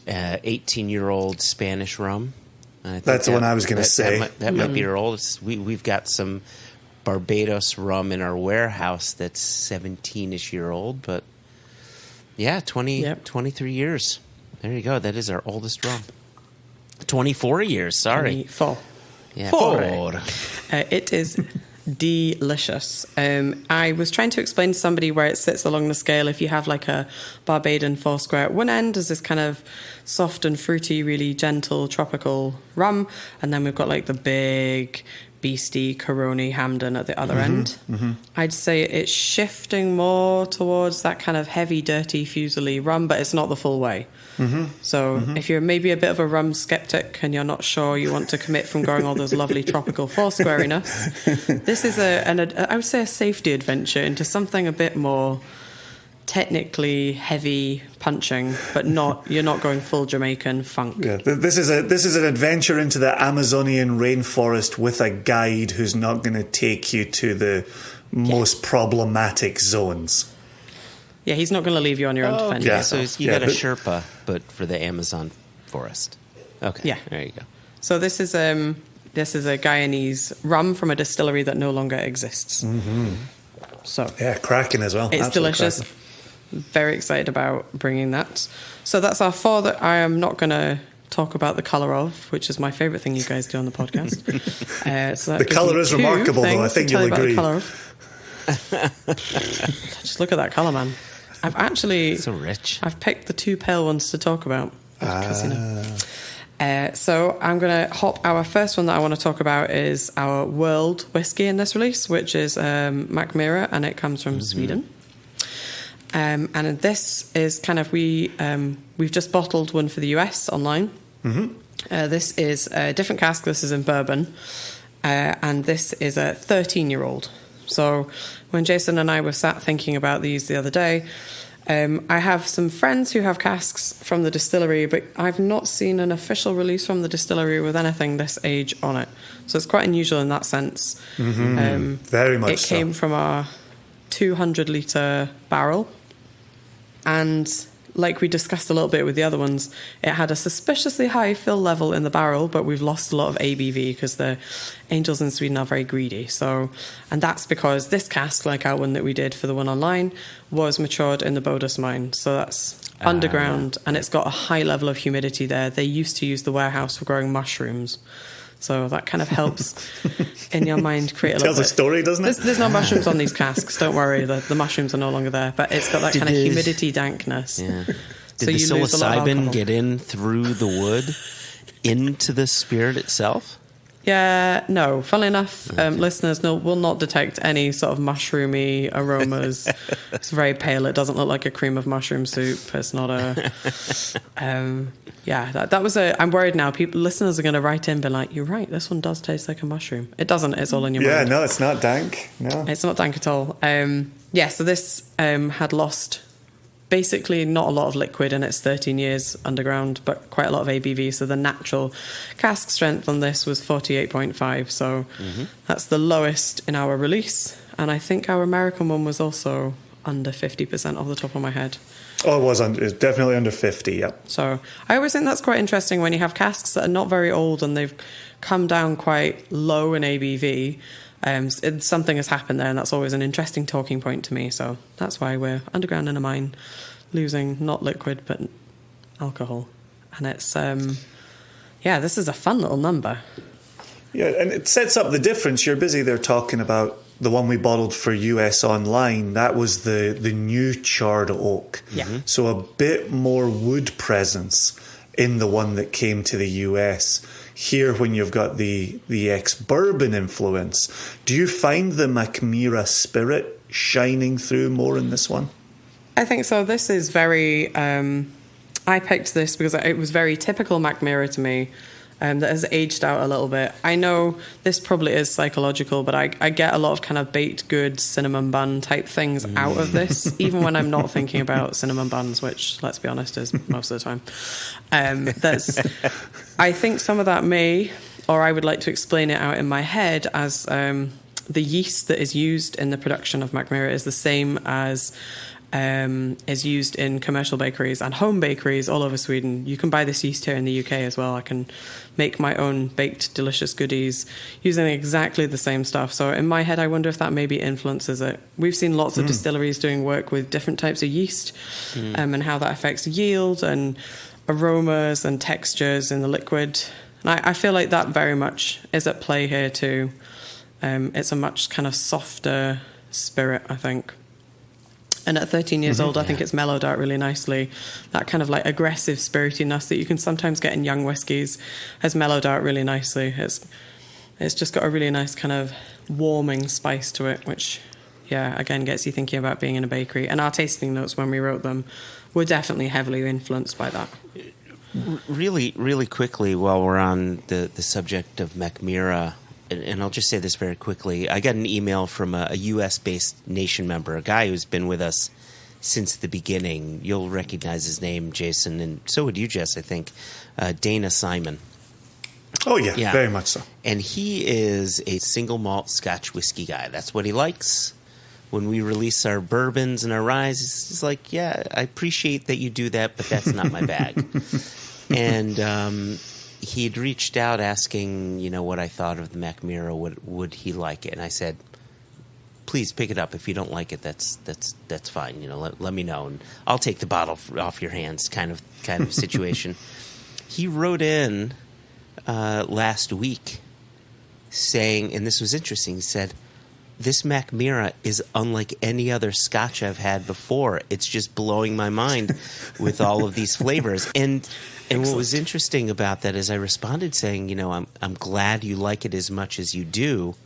18-year-old Spanish rum. That's the one I was going to say. That might be our oldest. We've got some Barbados rum in our warehouse that's 17-ish year old, but 23 years. There you go. That is our oldest rum. 24 years, sorry. 24. Yeah, Four. It is delicious. I was trying to explain to somebody where it sits along the scale. If you have like a Barbadian Foursquare at one end, there's this kind of soft and fruity, really gentle tropical rum, and then we've got like the big Beastie, Coroni, Hamden at the other end. I'd say it's shifting more towards that kind of heavy, dirty, fusely rum, but it's not the full way. So if you're maybe a bit of a rum skeptic and you're not sure you want to commit from growing all those lovely tropical Foursquareiness, this is I would say a safety adventure into something a bit more technically heavy punching, but you're not going full Jamaican funk. Yeah, this is an adventure into the Amazonian rainforest with a guide who's not going to take you to the most problematic zones. Yeah, he's not going to leave you on your own to fend. Yeah, so you got a Sherpa, but for the Amazon forest. Okay, yeah, there you go. So this is a Guyanese rum from a distillery that no longer exists. So yeah, cracking as well. It's absolutely delicious. Cracking. Very excited about bringing that. So that's our 4 that I am not going to talk about the colour of, which is my favourite thing you guys do on the podcast. So the colour is remarkable, though. I think you'll agree. Just look at that colour, man. I've actually... So rich. I've picked the 2 pale ones to talk about. So I'm going to hop. Our first one that I want to talk about is our world whiskey in this release, which is Mackmyra, and it comes from Sweden. And this is kind of we've just bottled one for the US online. This is a different cask. This is in bourbon, and this is a 13-year-old. So when Jason and I were sat thinking about these the other day, I have some friends who have casks from the distillery, but I've not seen an official release from the distillery with anything this age on it. So it's quite unusual in that sense. Very much so. It came from our 200-litre barrel. And like we discussed a little bit with the other ones, it had a suspiciously high fill level in the barrel, but we've lost a lot of ABV because the angels in Sweden are very greedy. And that's because this cask, like our one that we did for the one online, was matured in the Bodus mine. So that's underground, and it's got a high level of humidity there. They used to use the warehouse for growing mushrooms. So that kind of helps in your mind create a little bit. Tells a story, doesn't it? There's no mushrooms on these casks, don't worry. The mushrooms are no longer there. But it's got that kind of humidity dankness. Yeah. So Did the you lose a lot of psilocybin alcohol. get in through the wood into the spirit itself? Yeah, no. Funnily enough, listeners will not detect any sort of mushroomy aromas. It's very pale. It doesn't look like a cream of mushroom soup. It's not a... that was a... I'm worried now. Listeners are going to write in and be like, you're right, this one does taste like a mushroom. It doesn't. It's all in your mind. Yeah, no, it's not dank. No. It's not dank at all. So this had lost... basically not a lot of liquid in its 13 years underground, but quite a lot of ABV. So the natural cask strength on this was 48.5. So that's the lowest in our release. And I think our American one was also under 50% off the top of my head. Oh, it was definitely under 50, yeah. So I always think that's quite interesting when you have casks that are not very old and they've come down quite low in ABV. Something has happened there, and that's always an interesting talking point to me. So that's why we're underground in a mine, losing not liquid but alcohol. And it's this is a fun little number. Yeah, and it sets up the difference. You're busy there talking about the one we bottled for US online. That was the new charred oak. Yeah. So a bit more wood presence in the one that came to the US. Here, when you've got the ex-bourbon influence, do you find the Mackmyra spirit shining through more in this one? I think so. This is very... I picked this because it was very typical Mackmyra to me, that has aged out a little bit. I know this probably is psychological, but I get a lot of kind of baked goods, cinnamon bun type things out of this, even when I'm not thinking about cinnamon buns, which, let's be honest, is most of the time. I think some of that I would like to explain it out in my head as the yeast that is used in the production of Mackmyra is the same as is used in commercial bakeries and home bakeries all over Sweden. You can buy this yeast here in the UK as well. I can make my own baked delicious goodies using exactly the same stuff. So in my head, I wonder if that maybe influences it. We've seen lots of distilleries doing work with different types of yeast and how that affects yield and aromas and textures in the liquid. And I feel like that very much is at play here too. It's a much kind of softer spirit, I think. And at 13 years old, I think it's mellowed out really nicely. That kind of like aggressive spiritiness that you can sometimes get in young whiskies has mellowed out really nicely. It's just got a really nice kind of warming spice to it, which, yeah, again, gets you thinking about being in a bakery. And our tasting notes, when we wrote them, were definitely heavily influenced by that. Really, really quickly, while we're on the subject of Mackmyra, and I'll just say this very quickly, I got an email from a U.S.-based Nation member, a guy who's been with us since the beginning. You'll recognize his name, Jason, and so would you, Jess, I think. Dana Simon. Oh, yeah, very much so. And he is a single malt Scotch whiskey guy. That's what he likes. When we release our bourbons and our ryes, he's like, yeah, I appreciate that you do that, but that's not my bag. And he'd reached out asking, what I thought of the Mackmyra. Would he like it? And I said, please pick it up. If you don't like it, that's fine. Let me know, and I'll take the bottle off your hands. Kind of situation. He wrote in last week saying, and this was interesting. He said, this Mackmyra is unlike any other Scotch I've had before. It's just blowing my mind with all of these flavors. And what was interesting about that is I responded saying, I'm glad you like it as much as you do.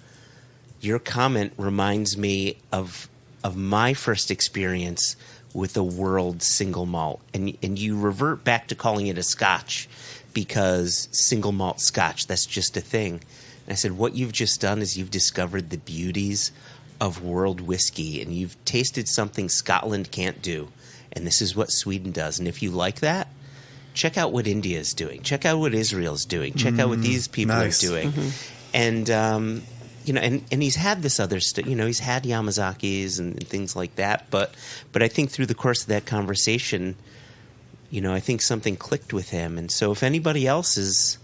Your comment reminds me of my first experience with a world single malt. And you revert back to calling it a Scotch because single malt Scotch, that's just a thing. And I said, what you've just done is you've discovered the beauties of world whiskey, and you've tasted something Scotland can't do. And this is what Sweden does. And if you like that, check out what India is doing. Check out what Israel's doing. Check out what these people are doing. And, and he's had this other stuff. He's had Yamazakis and things like that. But I think through the course of that conversation, I think something clicked with him. And so if anybody else is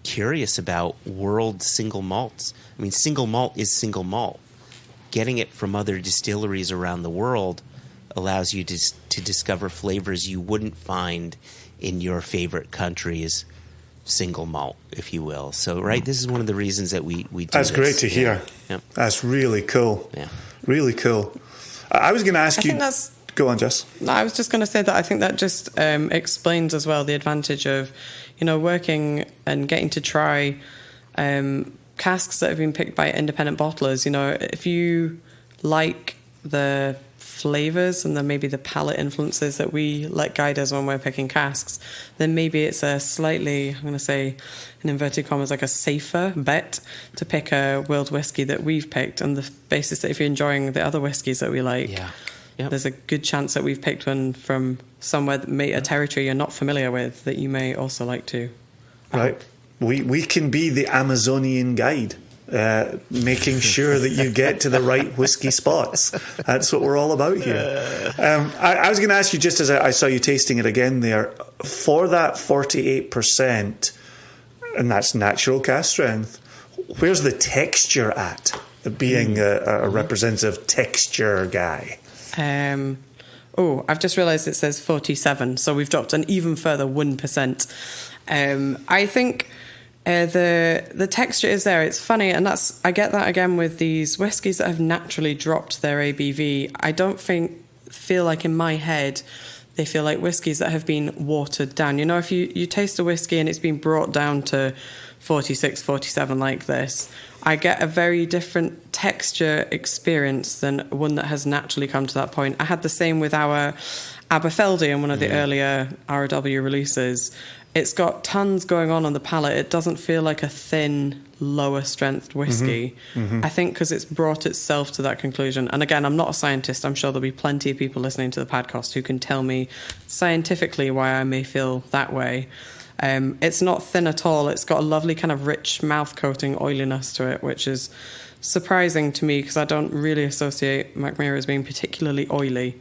curious about world single malts, single malt is single malt. Getting it from other distilleries around the world allows you to discover flavors you wouldn't find in your favorite country's single malt, if you will. So, right, this is one of the reasons that we do That's this. great to hear. Yeah. That's really cool. Yeah. Really cool. I was going to ask you... Go on, Jess. I was just going to say that I think that just explains as well the advantage of, working and getting to try casks that have been picked by independent bottlers. If you like the flavors and then maybe the palate influences that we let guide us when we're picking casks, then maybe it's a slightly, I'm going to say in inverted commas, like a safer bet to pick a world whiskey that we've picked on the basis that if you're enjoying the other whiskies that we like, there's a good chance that we've picked one from somewhere, a territory you're not familiar with, that you may also like to. Right. We can be the Amazonian guide, making sure that you get to the right whiskey spots. That's what we're all about here. I was going to ask you, just as I saw you tasting it again there, for that 48%, and that's natural cask strength, where's the texture at, being a representative texture guy? I've just realised it says 47, so we've dropped an even further 1%. I think the texture is there. It's funny, and I get that again with these whiskies that have naturally dropped their ABV. I don't feel like in my head they feel like whiskies that have been watered down. If you taste a whiskey and it's been brought down to 46, 47 like this, I get a very different texture experience than one that has naturally come to that point. I had the same with our Aberfeldy in one of the earlier ROW releases. It's got tons going on the palate. It doesn't feel like a thin, lower strength whiskey. I think because it's brought itself to that conclusion. And again, I'm not a scientist. I'm sure there'll be plenty of people listening to the podcast who can tell me scientifically why I may feel that way. It's not thin at all. It's got a lovely kind of rich mouth coating oiliness to it, which is surprising to me because I don't really associate Mackmyra as being particularly oily.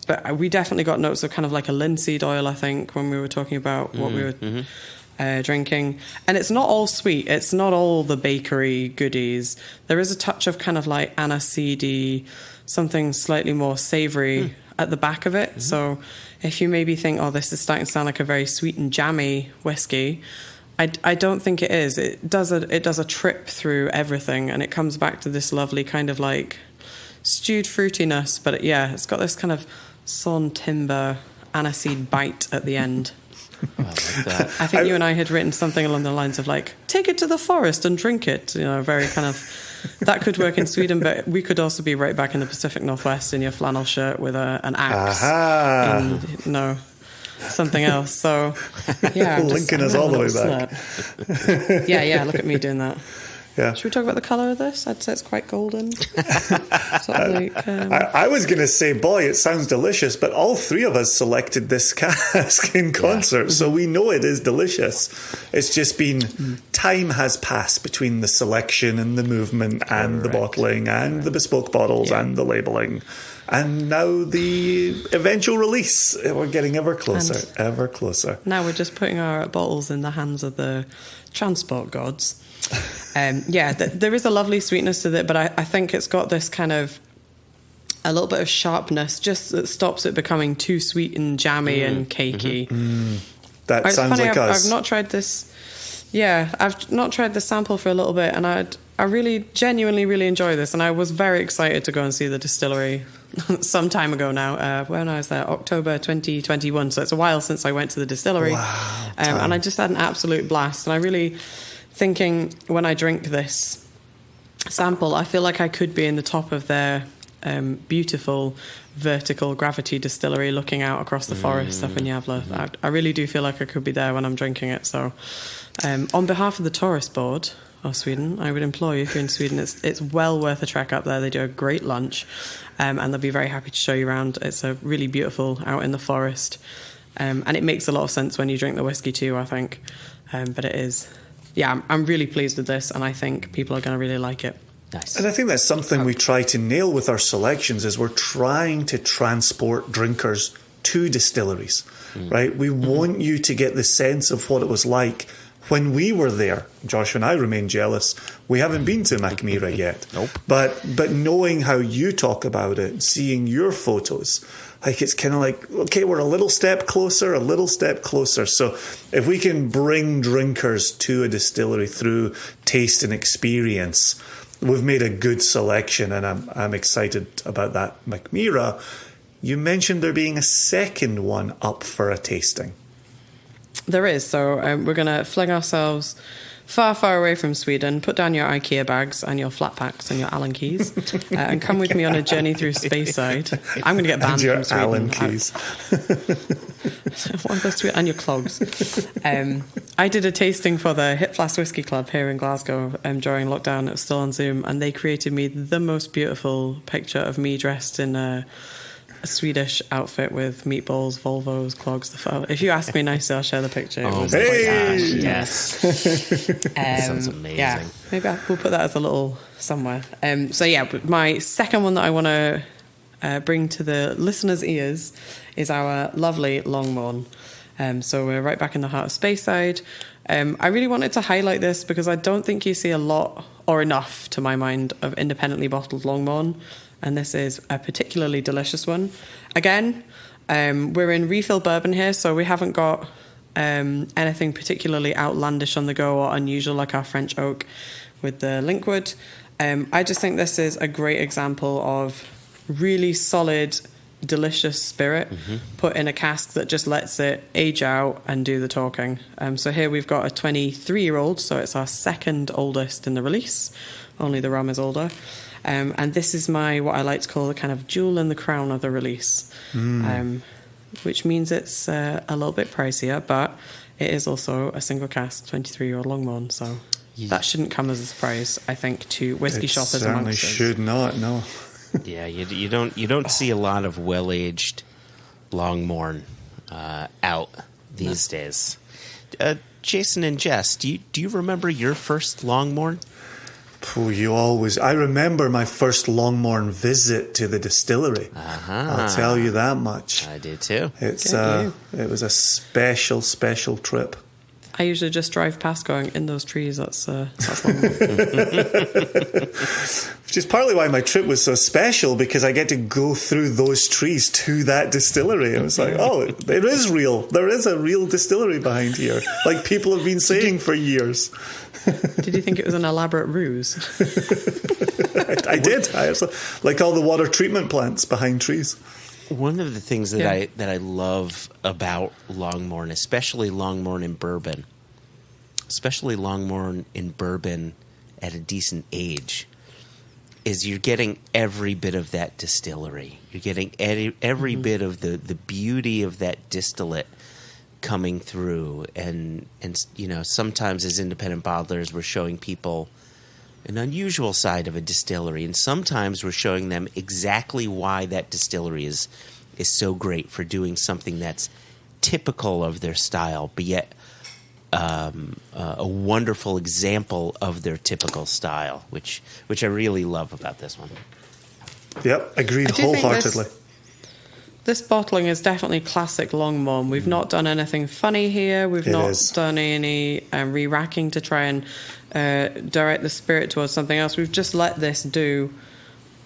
But we definitely got notes of kind of like a linseed oil, I think, when we were talking about what we were drinking. And it's not all sweet. It's not all the bakery goodies. There is a touch of kind of like aniseedy, something slightly more savoury at the back of it. So if you maybe think, this is starting to sound like a very sweet and jammy whiskey, I don't think it is. It does a trip through everything, and it comes back to this lovely kind of like stewed fruitiness. But it's got this kind of sawn timber aniseed bite at the end. I like that. I think you and I had written something along the lines of like, take it to the forest and drink it. You know, very kind of, that could work in Sweden, but we could also be right back in the Pacific Northwest in your flannel shirt with an axe. Aha! No, something else. So, yeah. Linking us all the way back. Yeah, look at me doing that. Yeah. Should we talk about the colour of this? I'd say it's quite golden. Sort of like, I was going to say, boy, it sounds delicious, but all three of us selected this cask in concert, so we know it is delicious. It's just been, time has passed between the selection and the movement and the bottling and the bespoke bottles and the labelling. And now the eventual release. We're getting ever closer. Now we're just putting our bottles in the hands of the transport gods. There is a lovely sweetness to it, but I think it's got this kind of a little bit of sharpness, just that stops it becoming too sweet and jammy and cakey. That sounds like us. I've not tried this. Yeah, I've not tried the sample for a little bit, and I really genuinely really enjoy this, and I was very excited to go and see the distillery some time ago now. When I was there, October 2021, so it's a while since I went to the distillery. Wow, and I just had an absolute blast, and I really thinking when I drink this sample, I feel like I could be in the top of their beautiful vertical gravity distillery looking out across the forest up in Gävle. I really do feel like I could be there when I'm drinking it. So on behalf of the Tourist Board of Sweden, I would implore you, if you're in Sweden, it's well worth a trek up there. They do a great lunch and they'll be very happy to show you around. It's a really beautiful out in the forest and it makes a lot of sense when you drink the whiskey too, I think. But it is... Yeah, I'm really pleased with this, and I think people are going to really like it. Nice. And I think that's something we try to nail with our selections is we're trying to transport drinkers to distilleries, right? We want you to get the sense of what it was like when we were there. Joshua and I remain jealous. We haven't been to Mackmyra yet. Nope. But knowing how you talk about it, seeing your photos, like it's kind of like, okay, we're a little step closer. So if we can bring drinkers to a distillery through taste and experience, we've made a good selection, and I'm excited about that. Mackmyra, you mentioned there being a second one up for a tasting. There is. So we're going to fling ourselves far, far away from Sweden, put down your IKEA bags and your flat packs and your Allen keys and come with me on a journey through Speyside. I'm going to get banned from Sweden. Allen keys. And your clogs. I did a tasting for the Hip Flask Whisky Club here in Glasgow during lockdown. It was still on Zoom, and they created me the most beautiful picture of me dressed in a Swedish outfit with meatballs, Volvos, clogs. If you ask me nicely, I'll share the picture. It was Yes. Sounds amazing. Yeah, maybe we'll put that as a little somewhere. My second one that I want to bring to the listeners' ears is our lovely Longmorn. So we're right back in the heart of Speyside. I really wanted to highlight this because I don't think you see a lot or enough, to my mind, of independently bottled Longmorn. And this is a particularly delicious one. Again, we're in refill bourbon here, so we haven't got anything particularly outlandish on the go or unusual like our French oak with the Linkwood. I just think this is a great example of really solid, delicious spirit put in a cask that just lets it age out and do the talking. So here we've got a 23-year-old, so it's our second oldest in the release. Only the rum is older. And this is what I like to call the kind of jewel in the crown of the release, which means it's a little bit pricier, but it is also a single cask 23-year-old Longmorn, so that shouldn't come as a surprise, I think, to whiskey shoppers amongst us. Certainly should not, no. Yeah, you don't see a lot of well-aged Longmorn out these days. Jason and Jess, do you remember your first Longmorn? I remember my first Longmorn visit to the distillery. I'll tell you that much. I do too. It was a special trip. I usually just drive past going, in those trees, that's Longmorn. Which is partly why my trip was so special, because I get to go through those trees to that distillery. I was like, oh, it is real. There is a real distillery behind here, like people have been saying for years. Did you think it was an elaborate ruse? I did. I also, like all the water treatment plants behind trees. One of the things that I love about Longmorn, especially Longmorn in bourbon at a decent age, is you're getting every bit of that distillery. You're getting every bit of the beauty of that distillate coming through. And you know, sometimes as independent bottlers, we're showing people an unusual side of a distillery, and sometimes we're showing them exactly why that distillery is so great for doing something that's typical of their style, but yet a wonderful example of their typical style, which I really love about this one. Yep, agreed wholeheartedly. This bottling is definitely classic Longmorn. We've not done anything funny here. We've not done any re-racking to try and direct the spirit towards something else. We've just let this do,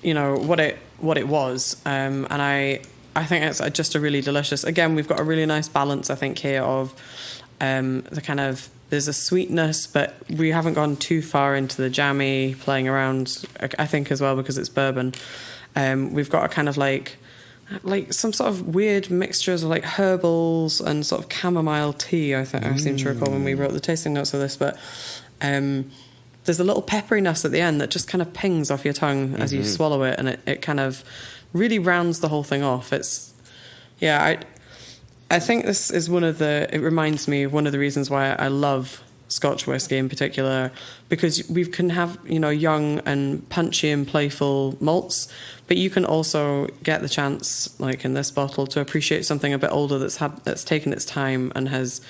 you know, what it was. And I think it's just a really delicious. Again, we've got a really nice balance, I think, here of the kind of, there's a sweetness, but we haven't gone too far into the jammy, playing around, I think, as well, because it's bourbon. We've got a kind of like some sort of weird mixtures of like herbals and sort of chamomile tea, I think I seem to recall when we wrote the tasting notes of this, but there's a little pepperiness at the end that just kind of pings off your tongue as you swallow it, and it kind of really rounds the whole thing off. I think this is it reminds me of one of the reasons why I love Scotch whisky in particular, because we can have, you know, young and punchy and playful malts, but you can also get the chance, like in this bottle, to appreciate something a bit older that's taken its time and has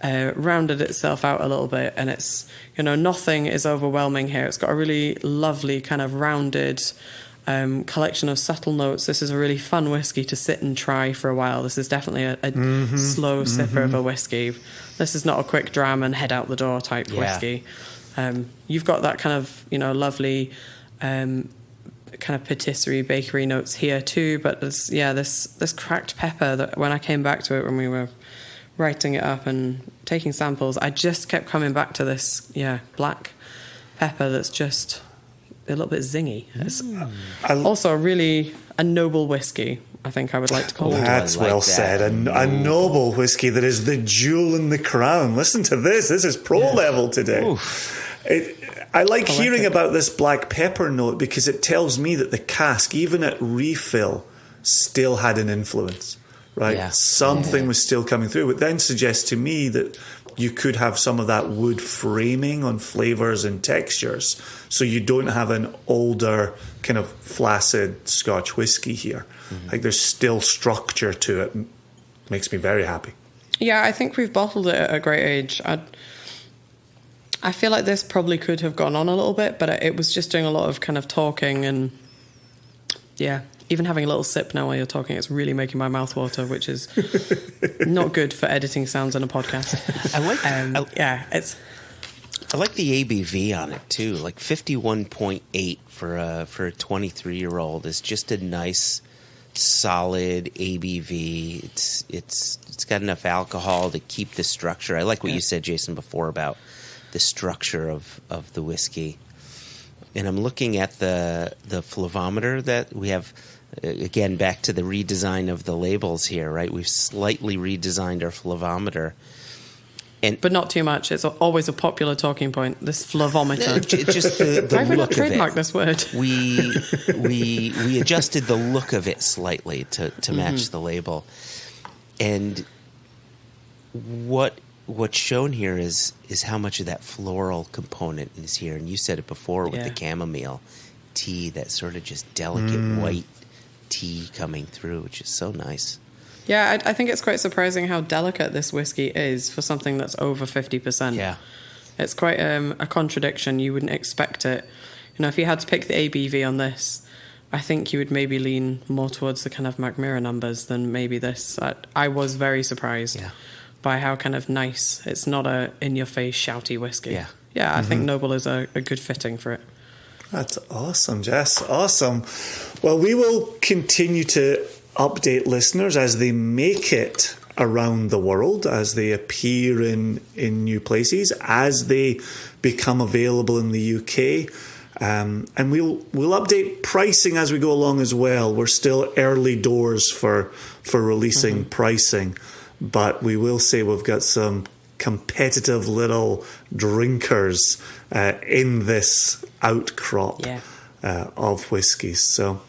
rounded itself out a little bit, and it's, you know, nothing is overwhelming here. It's got a really lovely kind of rounded collection of subtle notes. This is a really fun whiskey to sit and try for a while. This is definitely a slow sipper of a whiskey. This is not a quick dram and head out the door type whiskey. You've got that kind of, you know, lovely kind of patisserie bakery notes here too, but this cracked pepper that when I came back to it when we were writing it up and taking samples, I just kept coming back to this black pepper that's just a little bit zingy. It's also a noble whiskey, I think I would like to call it. That's well said. A noble whiskey that is the jewel in the crown. Listen to this. This is pro level today. I like hearing about this black pepper note because it tells me that the cask, even at refill, still had an influence. Right? Yeah. Something was still coming through. It then suggests to me that you could have some of that wood framing on flavours and textures, so you don't have an older kind of flaccid Scotch whisky here. Like there's still structure to it. Makes me very happy. Yeah, I think we've bottled it at a great age. I feel like this probably could have gone on a little bit, but it was just doing a lot of kind of talking, and even having a little sip now while you're talking, it's really making my mouth water, which is not good for editing sounds on a podcast. I like the ABV on it too. Like 51.8 for a 23-year-old is just a nice, solid ABV. It's got enough alcohol to keep the structure. I like what you said, Jason, before about the structure of the whiskey. And I'm looking at the flavometer that we have. Again, back to the redesign of the labels here, right? We've slightly redesigned our flavometer. But not too much. It's always a popular talking point, this flavometer. Just the Why would look not trademark of it. This word? We adjusted the look of it slightly to match the label. And what's shown here is how much of that floral component is here. And you said it before with the chamomile tea, that sort of just delicate white tea coming through, which is so nice. Yeah, I think it's quite surprising how delicate this whiskey is for something that's over 50%. Yeah. It's quite a contradiction. You wouldn't expect it. You know, if you had to pick the ABV on this, I think you would maybe lean more towards the kind of Macmillan numbers than maybe this. I was very surprised by how kind of nice. It's not a in-your-face shouty whiskey. Yeah, I think Noble is a good fitting for it. That's awesome, Jess. Awesome. Well, we will continue to update listeners as they make it around the world, as they appear in new places, as they become available in the UK. And we'll update pricing as we go along as well. We're still early doors for releasing pricing, but we will say we've got some competitive little drinkers in this outcrop of whiskies. So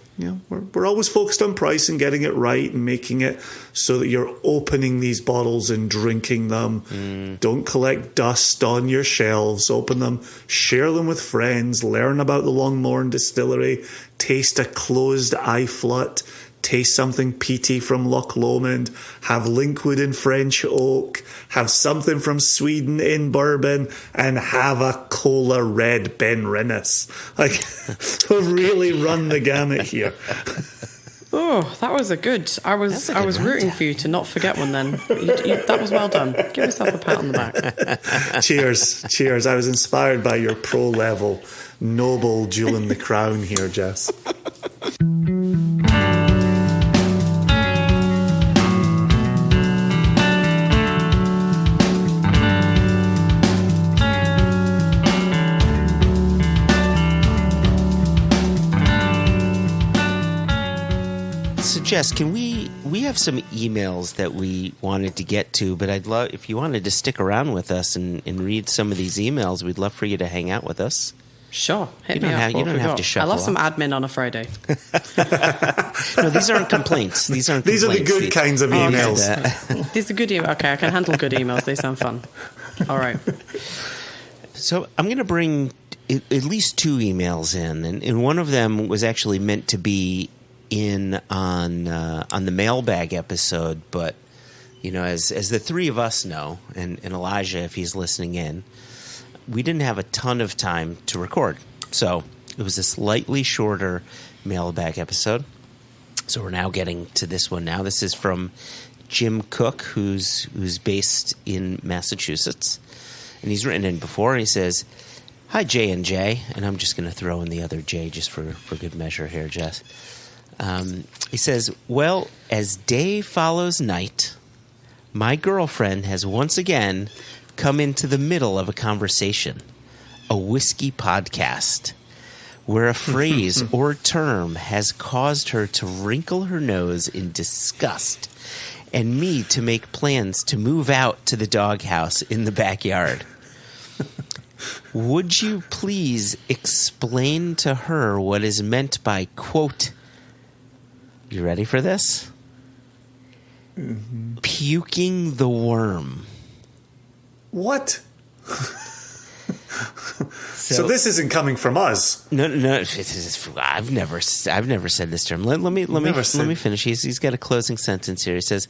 we're always focused on price and getting it right and making it so that you're opening these bottles and drinking them. Don't collect dust on your shelves. Open them, share them with friends, learn about the Longmorn Distillery, taste a closed eye flut, taste something peaty from Loch Lomond, have Linkwood in French oak, have something from Sweden in bourbon, and have a cola red Ben Rinnes. Like, we've really run the gamut here. Oh, that was a good. I was rooting for you to not forget one. Then that was well done. Give yourself a pat on the back. Cheers. I was inspired by your pro level noble jewel in the crown here, Jess. So, Jess, can we have some emails that we wanted to get to, but I'd love, if you wanted to stick around with us and read some of these emails, we'd love for you to hang out with us. Sure. You don't have to I shuffle love some off. admin on a Friday. No, these aren't complaints. These are the good kinds of emails. These are good emails. Okay, I can handle good emails. They sound fun. All right. So I'm going to bring at least two emails in, and one of them was actually meant to be in on the mailbag episode, but as the three of us know, and Elijah, if he's listening in, we didn't have a ton of time to record, so it was a slightly shorter mailbag episode. So we're now getting to this one now. This is from Jim Cook, who's based in Massachusetts, and he's written in before, and he says, "Hi J&J," and I'm just going to throw in the other J just for good measure here, Jess. He says, "Well, as day follows night, my girlfriend has once again come into the middle of a conversation, a whiskey podcast, where a phrase or term has caused her to wrinkle her nose in disgust and me to make plans to move out to the doghouse in the backyard. Would you please explain to her what is meant by, quote," you ready for this? "Puking the worm." What? So this isn't coming from us. No. I've never said this term. Let me finish. He's got a closing sentence here. He says,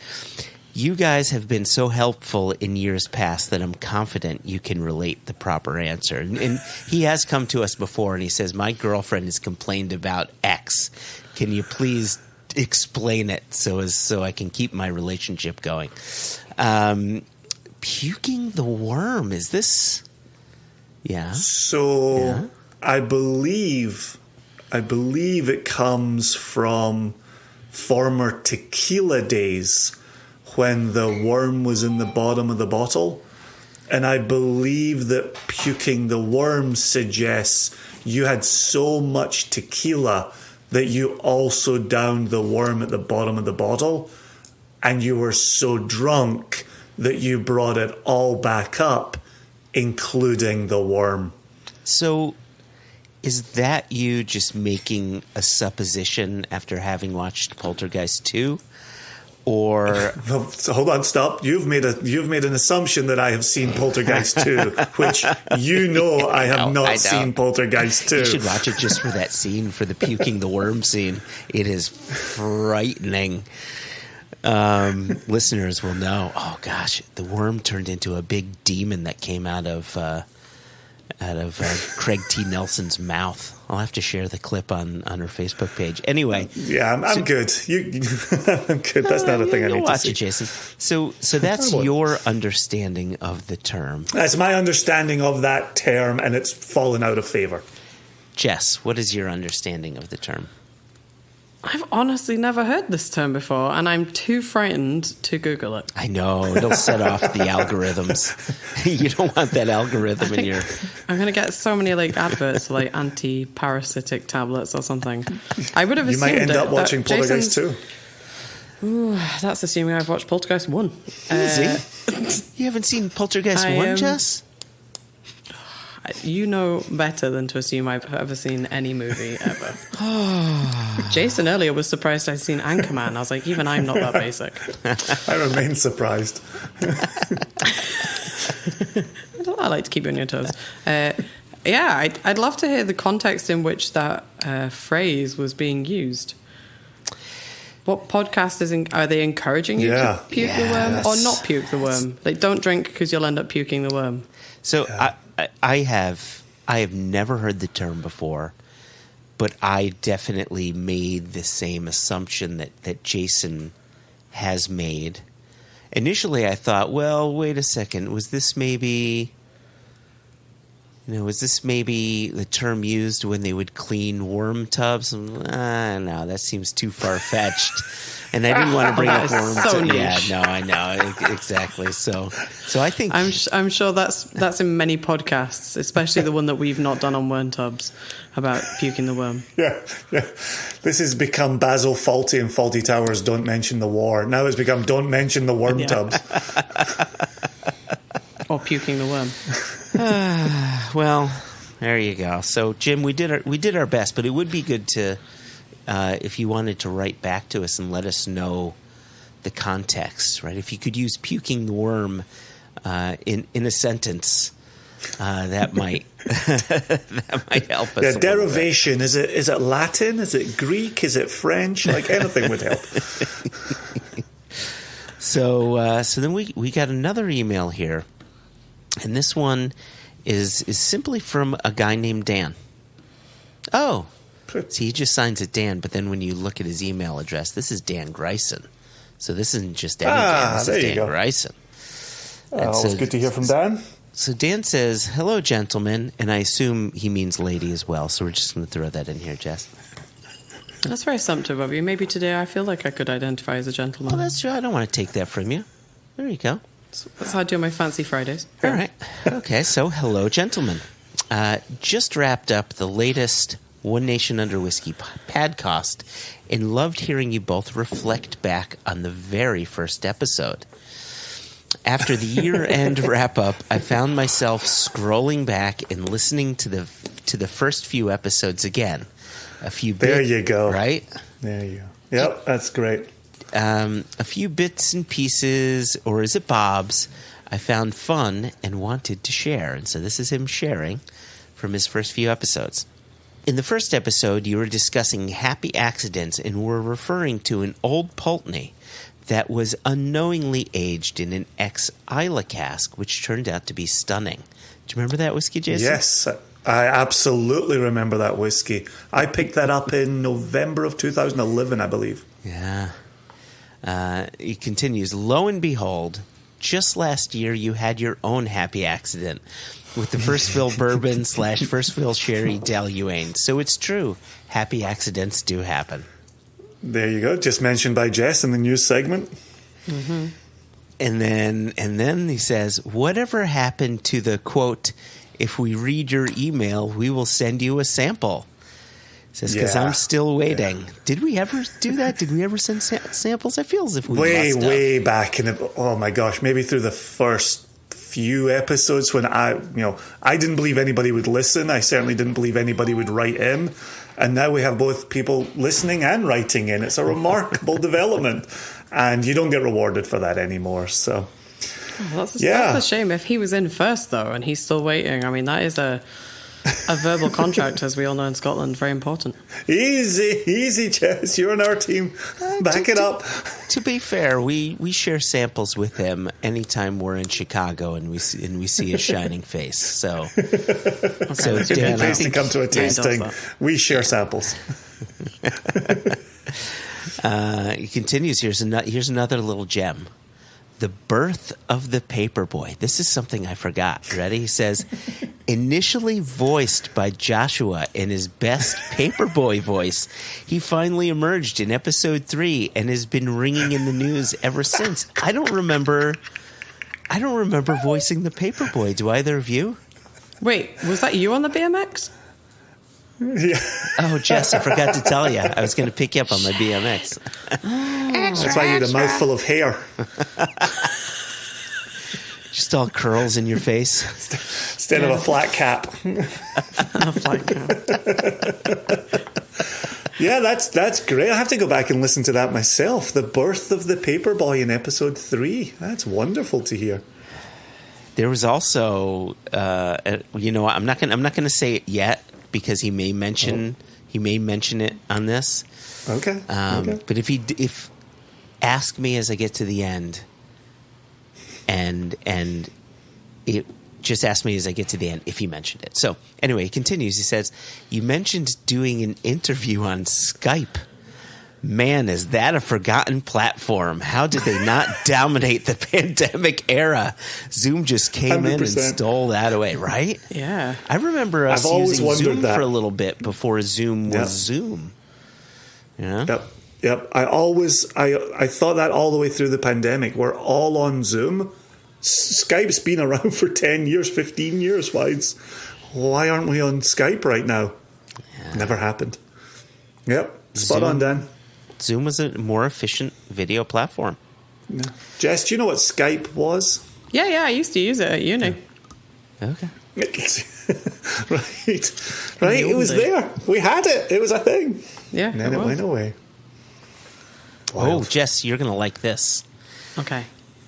"You guys have been so helpful in years past that I'm confident you can relate the proper answer." And he has come to us before, and he says, "My girlfriend has complained about X. Can you please explain it so I can keep my relationship going?" Puking the worm, is this? Yeah. So Yeah. I believe it comes from former tequila days when the worm was in the bottom of the bottle. And I believe that puking the worm suggests you had so much tequila that you also downed the worm at the bottom of the bottle, and you were so drunk that you brought it all back up, including the worm. So is that you just making a supposition after having watched Poltergeist 2? Or So hold on, stop. You've made an assumption that I have seen Poltergeist 2, which I have not seen Poltergeist 2. you should watch it just for that scene, for the puking the worm scene. It is frightening. Listeners will know. Oh gosh, the worm turned into a big demon that came out of Craig T. Nelson's mouth. I'll have to share the clip on her Facebook page. Anyway, yeah, I'm good. I'm good. That's not a thing I need to watch see. it, Jason. So that's your understanding of the term. That's my understanding of that term, and it's fallen out of favor. Jess, what is your understanding of the term? I've honestly never heard this term before, and I'm too frightened to Google it. I know. It'll set off the algorithms. You don't want that algorithm in your... I'm going to get so many like adverts for like anti-parasitic tablets or something. I would have You assumed might end up watching Poltergeist Jason's- 2. Ooh, that's assuming I've watched Poltergeist 1. Easy. You haven't seen Poltergeist 1, Jess? You know better than to assume I've ever seen any movie ever. Jason earlier was surprised I'd seen Anchorman. I was like, even I'm not that basic. I remain surprised. I like to keep you on your toes. I'd love to hear the context in which that phrase was being used. What podcast are they encouraging you to puke the worm or not puke the worm? Like, don't drink because you'll end up puking the worm. So I have never heard the term before, but I definitely made the same assumption that Jason has made. Initially, I thought, well, wait a second, was this maybe the term used when they would clean worm tubs? No, that seems too far-fetched. And I didn't want to bring up worm tubs. So niche. Yeah, no, I know, exactly. So I think I'm sure that's in many podcasts, especially the one that we've not done on worm tubs about puking the worm. Yeah. This has become Basil Fawlty and Fawlty Towers Don't Mention the War. Now it's become Don't Mention the Worm Tubs. Or puking the worm. well, there you go. So, Jim, we did our best, but it would be good to, if you wanted to write back to us and let us know the context, right? If you could use puking the worm in a sentence, that might that might help us. Yeah, derivation. Is it Latin? Is it Greek? Is it French? Like anything would help. So then we got another email here, and this one is simply from a guy named Dan. Oh, see, he just signs it Dan, but then when you look at his email address, this is Dan Grayson. So this isn't just any Dan, this is Dan Grayson. It's good to hear from Dan. So Dan says, hello, gentlemen, and I assume he means lady as well, so we're just going to throw that in here, Jess. That's very assumptive of you. Maybe today I feel like I could identify as a gentleman. Well, that's true. I don't want to take that from you. There you go. That's how I do my fancy Fridays. All right. Okay, so hello, gentlemen. Just wrapped up the latest One Nation Under Whiskey podcast and loved hearing you both reflect back on the very first episode. After the year-end wrap-up, I found myself scrolling back and listening to the first few episodes again. There you go. Right? There you go. Yep, that's great. A few bits and pieces, or is it Bob's, I found fun and wanted to share. And so this is him sharing from his first few episodes. In the first episode, you were discussing happy accidents and were referring to an old Pulteney that was unknowingly aged in an ex-Isla cask, which turned out to be stunning. Do you remember that whiskey, Jason? Yes, I absolutely remember that whiskey. I picked that up in November of 2011, I believe. Yeah. He continues, lo and behold, just last year you had your own happy accident with the First Fill Bourbon / First Fill Sherry Daluane. So it's true, happy accidents do happen. There you go. Just mentioned by Jess in the news segment. Mm-hmm. And then he says, whatever happened to the quote, if we read your email, we will send you a sample. He says, because I'm still waiting. Yeah. Did we ever do that? Did we ever send samples? I feel as if we way back in oh my gosh, maybe through the first few episodes when I didn't believe anybody would listen. I certainly didn't believe anybody would write in. And now we have both people listening and writing in. It's a remarkable development. And you don't get rewarded for that anymore. So, that's a shame. If he was in first, though, and he's still waiting, I mean, that is a verbal contract, as we all know in Scotland. Very important. Easy, Jess. You're on our team. Back it up. To be fair, we share samples with him anytime we're in Chicago and we see his shining face. So, so Dan, to come to a tasting, we share samples. He continues. Here's another little gem. The birth of the paperboy. This is something I forgot. Ready? He says, Initially voiced by Joshua in his best paperboy voice, he finally emerged in episode 3 and has been ringing in the news ever since. I don't remember voicing the paperboy. Do either of you? Wait, was that you on the BMX? Yeah. Oh, Jess, I forgot to tell you. I was going to pick you up on my BMX. That's why you had a mouthful of hair. Just all curls in your face. Instead of a flat cap. A flat cap. Yeah, that's great. I have to go back and listen to that myself. The birth of the paperboy in episode 3. That's wonderful to hear. There was also, you know, I'm not gonna say it yet because he may mention it on this. Okay. But if ask me as I get to the end, and it just asked me as I get to the end if he mentioned it. So anyway, he continues. He says, "You mentioned doing an interview on Skype. Man, is that a forgotten platform? How did they not dominate the pandemic era? Zoom just came 100%. in and stole that away, right? Yeah. I remember us I've always using wondered Zoom that. for a little bit before Zoom was Zoom. Yeah. Yep. I thought that all the way through the pandemic. We're all on Zoom. Skype's been around for 10 years, 15 years. Why aren't we on Skype right now? Yeah. Never happened. Yep. Spot on, Dan. Zoom was a more efficient video platform. Yeah. Jess, do you know what Skype was? Yeah, I used to use it at uni. Okay. Right. It was there. We had it. It was a thing. Yeah, And then it went away. Oh, Jess, you're going to like this. Okay.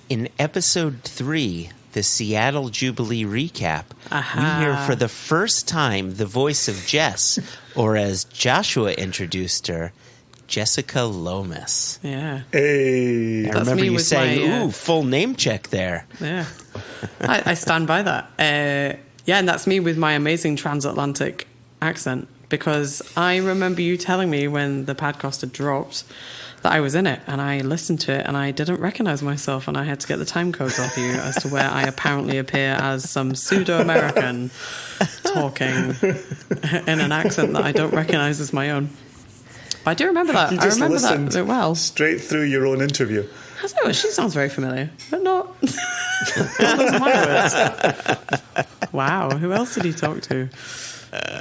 In episode 3, the Seattle Jubilee recap, we hear for the first time the voice of Jess, or as Joshua introduced her, Jessica Lomas. Yeah. Hey. I remember me you with saying, my, ooh, full name check there. Yeah. I stand by that. Yeah, and that's me with my amazing transatlantic accent, because I remember you telling me when the podcast had dropped that I was in it, and I listened to it and I didn't recognize myself, and I had to get the time codes off you as to where I apparently appear as some pseudo-American talking in an accent that I don't recognize as my own. But I do remember that. I remember that well. Straight through your own interview. I don't know, she sounds very familiar, but not those are my words. Wow, who else did he talk to?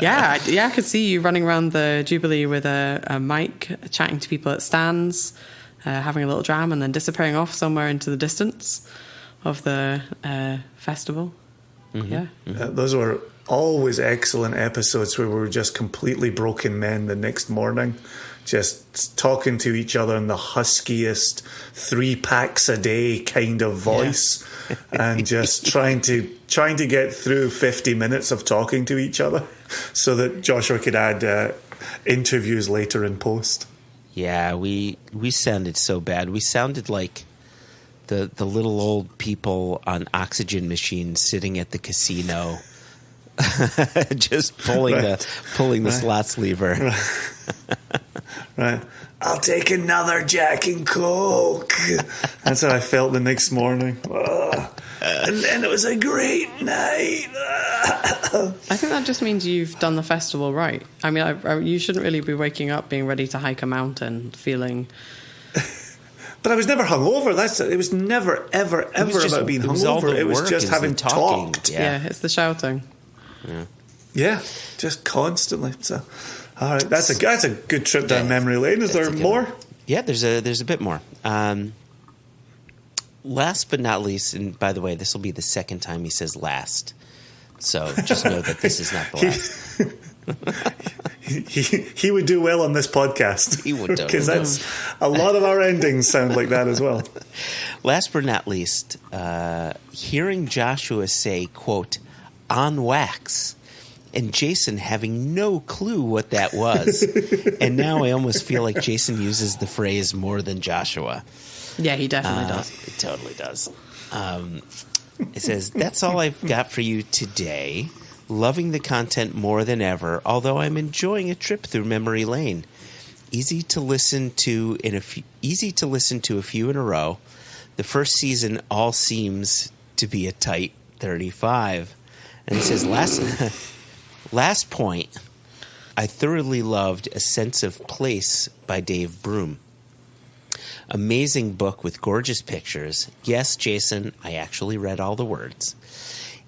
Yeah, I could see you running around the Jubilee with a mic, chatting to people at stands, having a little dram, and then disappearing off somewhere into the distance of the festival. Mm-hmm. Yeah. Those were always excellent episodes where we were just completely broken men the next morning, just talking to each other in the huskiest 3 packs a day kind of voice, and just trying to get through 50 minutes of talking to each other so that Joshua could add interviews later in post. Yeah, we sounded so bad. We sounded like the little old people on oxygen machines sitting at the casino, just pulling the slots lever. Right. I'll take another Jack and Coke. That's how I felt the next morning. And then it was a great night. I think that just means you've done the festival right. I mean, you shouldn't really be waking up being ready to hike a mountain feeling... But I was never hungover. It was never, ever about being hungover. It was just having talked. Yeah, it's the shouting. Yeah, just constantly. So, all right, that's a good trip down memory lane. Is there more? Yeah, there's a bit more. Last but not least, and by the way, this will be the second time he says last. So just know that this is not the last. He would do well on this podcast. He would, because that's a lot of our endings sound like that as well. Last but not least, hearing Joshua say, quote, "on wax," and Jason having no clue what that was. And now I almost feel like Jason uses the phrase more than Joshua. Yeah, he definitely does. He totally does. It says, "That's all I've got for you today. Loving the content more than ever, although I'm enjoying a trip through memory lane. Easy to listen to a few in a row. The first season all seems to be a tight 35. And it says, last point, I thoroughly loved A Sense of Place by Dave Broom. Amazing book with gorgeous pictures. Yes, Jason, I actually read all the words.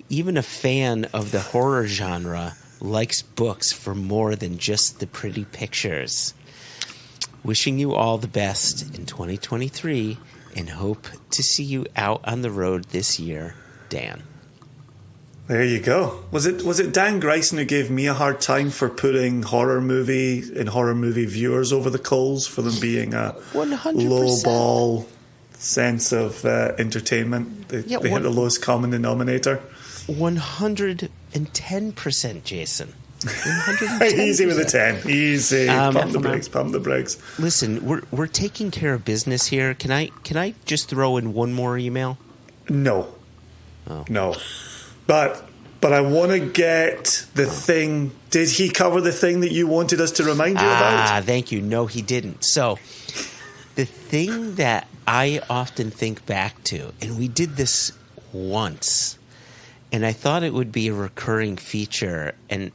Even a fan of the horror genre likes books for more than just the pretty pictures. Wishing you all the best in 2023 and hope to see you out on the road this year, Dan. There you go. Was it Dan Grayson who gave me a hard time for putting horror movie viewers over the coals for them being a 100%. low ball sense of entertainment? They hit the lowest common denominator. 110%, Jason. 110%. Easy with a 10. Easy. Pump the brakes. Listen, we're taking care of business here. Can I just throw in one more email? No. Oh. No. But I want to get the thing. Did he cover the thing that you wanted us to remind you about? Thank you. No, he didn't. So the thing that I often think back to, and we did this once, and I thought it would be a recurring feature, and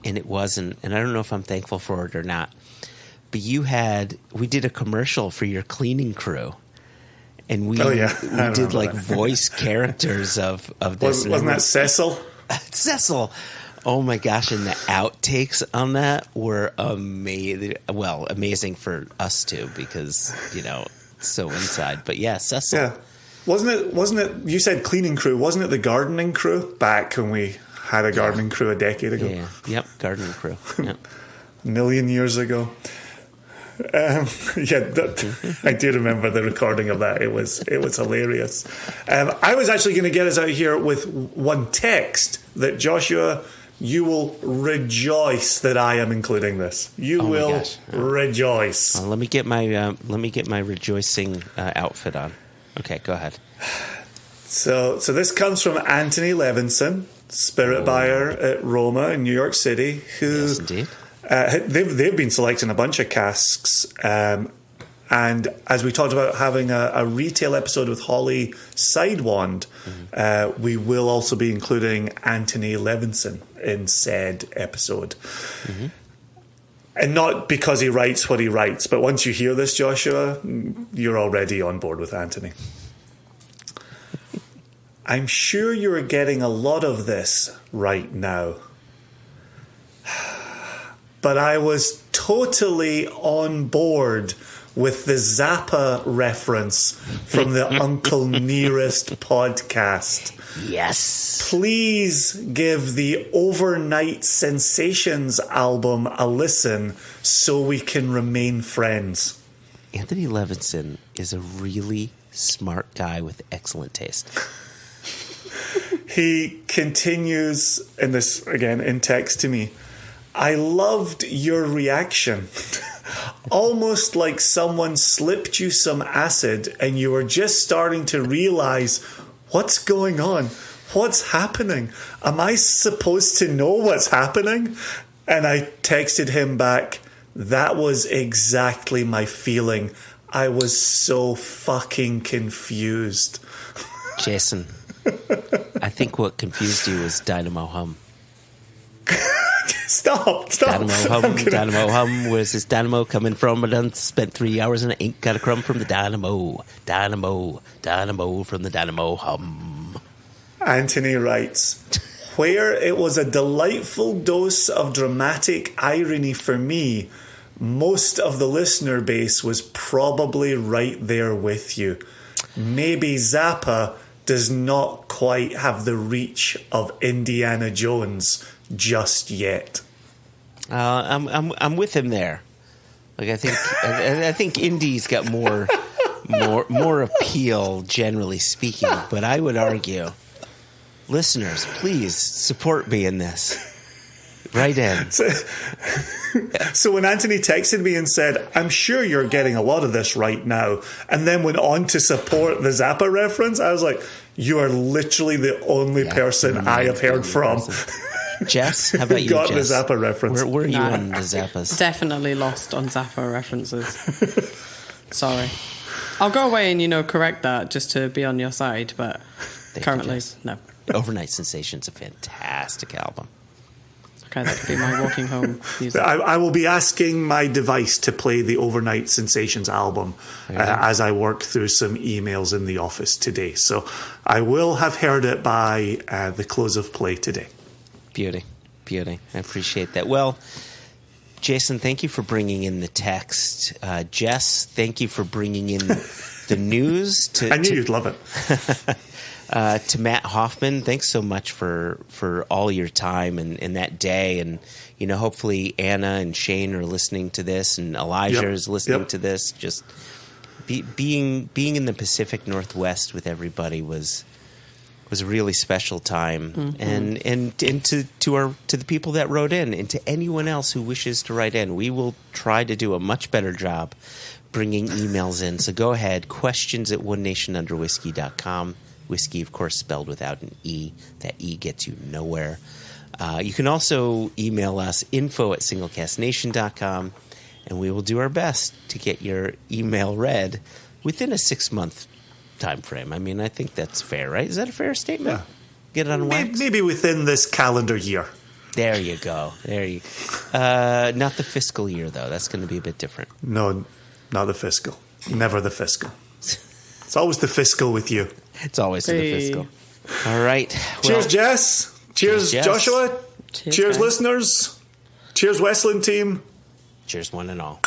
it wasn't, and I don't know if I'm thankful for it or not. But we did a commercial for your cleaning crew. And we did like voice characters of this. Wasn't that Cecil? Cecil. Oh my gosh. And the outtakes on that were amazing. Well, amazing for us too, because, so inside. But yeah, Cecil. Yeah. Wasn't it, you said cleaning crew, wasn't it the gardening crew back when we had a gardening crew a decade ago? Yeah. Yep. Gardening crew. Yep. A million years ago. I do remember the recording of that. It was hilarious. I was actually going to get us out here with one text that Joshua, you will rejoice that I am including this. You will rejoice. Let me get my rejoicing outfit on. Okay, go ahead. So this comes from Anthony Levinson, spirit buyer at Roma in New York City, who. Yes, indeed. They've been selecting a bunch of casks, and as we talked about having a retail episode with Holly Sidewand, we will also be including Anthony Levinson in said episode. Mm-hmm. And not because he writes what he writes, but once you hear this, Joshua, you're already on board with Anthony. I'm sure you're getting a lot of this right now. But I was totally on board with the Zappa reference from the Uncle Nearest podcast. Yes. Please give the Overnight Sensations album a listen so we can remain friends. Anthony Levinson is a really smart guy with excellent taste. He continues in this, again, in text to me. I loved your reaction. Almost like someone slipped you some acid and you were just starting to realize what's going on? What's happening? Am I supposed to know what's happening? And I texted him back, that was exactly my feeling. I was so fucking confused. Jason, I think what confused you was Dynamo Hum. Stop. Dynamo Hum. Where's this dynamo coming from? I done spent 3 hours and I ain't got a crumb from the dynamo from the Dynamo Hum. Anthony writes, where it was a delightful dose of dramatic irony for me, most of the listener base was probably right there with you. Maybe Zappa does not quite have the reach of Indiana Jones just yet. I'm with him there. Like I think Indy's got more appeal, generally speaking. But I would argue, listeners, please support me in this. Right in. So when Anthony texted me and said, I'm sure you're getting a lot of this right now, and then went on to support the Zappa reference, I was like, you are literally the only person I have heard from. Jess, how about you, got Jess? the Zappa reference. Where are you on the Zappas? Definitely lost on Zappa references. Sorry. I'll go away and, correct that just to be on your side, but currently, no. Overnight Sensations are fantastic. fantastic album. Okay, that could be my walking home music. I will be asking my device to play the Overnight Sensations album as I work through some emails in the office today. So I will have heard it by the close of play today. Beauty. I appreciate that. Well, Jason, thank you for bringing in the text. Jess, thank you for bringing in the news. I knew you'd love it. To Matt Hofmann, thanks so much for all your time and that day. And, hopefully Anna and Shane are listening to this, and Elijah is listening to this. Just being in the Pacific Northwest with everybody was a really special time. Mm-hmm. And to the people that wrote in, and to anyone else who wishes to write in, we will try to do a much better job bringing emails in. So go ahead, questions@onenationunderwhiskey.com. Whiskey, of course, spelled without an E. That E gets you nowhere. You can also email us, info@singlecastnation.com, and we will do our best to get your email read within a 6-month time frame. I mean, I think that's fair, right? Is that a fair statement? Yeah. Get it on wax? Maybe within this calendar year. There you go. Not the fiscal year, though. That's going to be a bit different. No, not the fiscal. Never the fiscal. It's always the fiscal with you. It's always in the fiscal. All right. Cheers, Jess. Cheers, Jess. Joshua. Cheers, Cheers, guys. listeners. Cheers, Westland team. Cheers, one and all.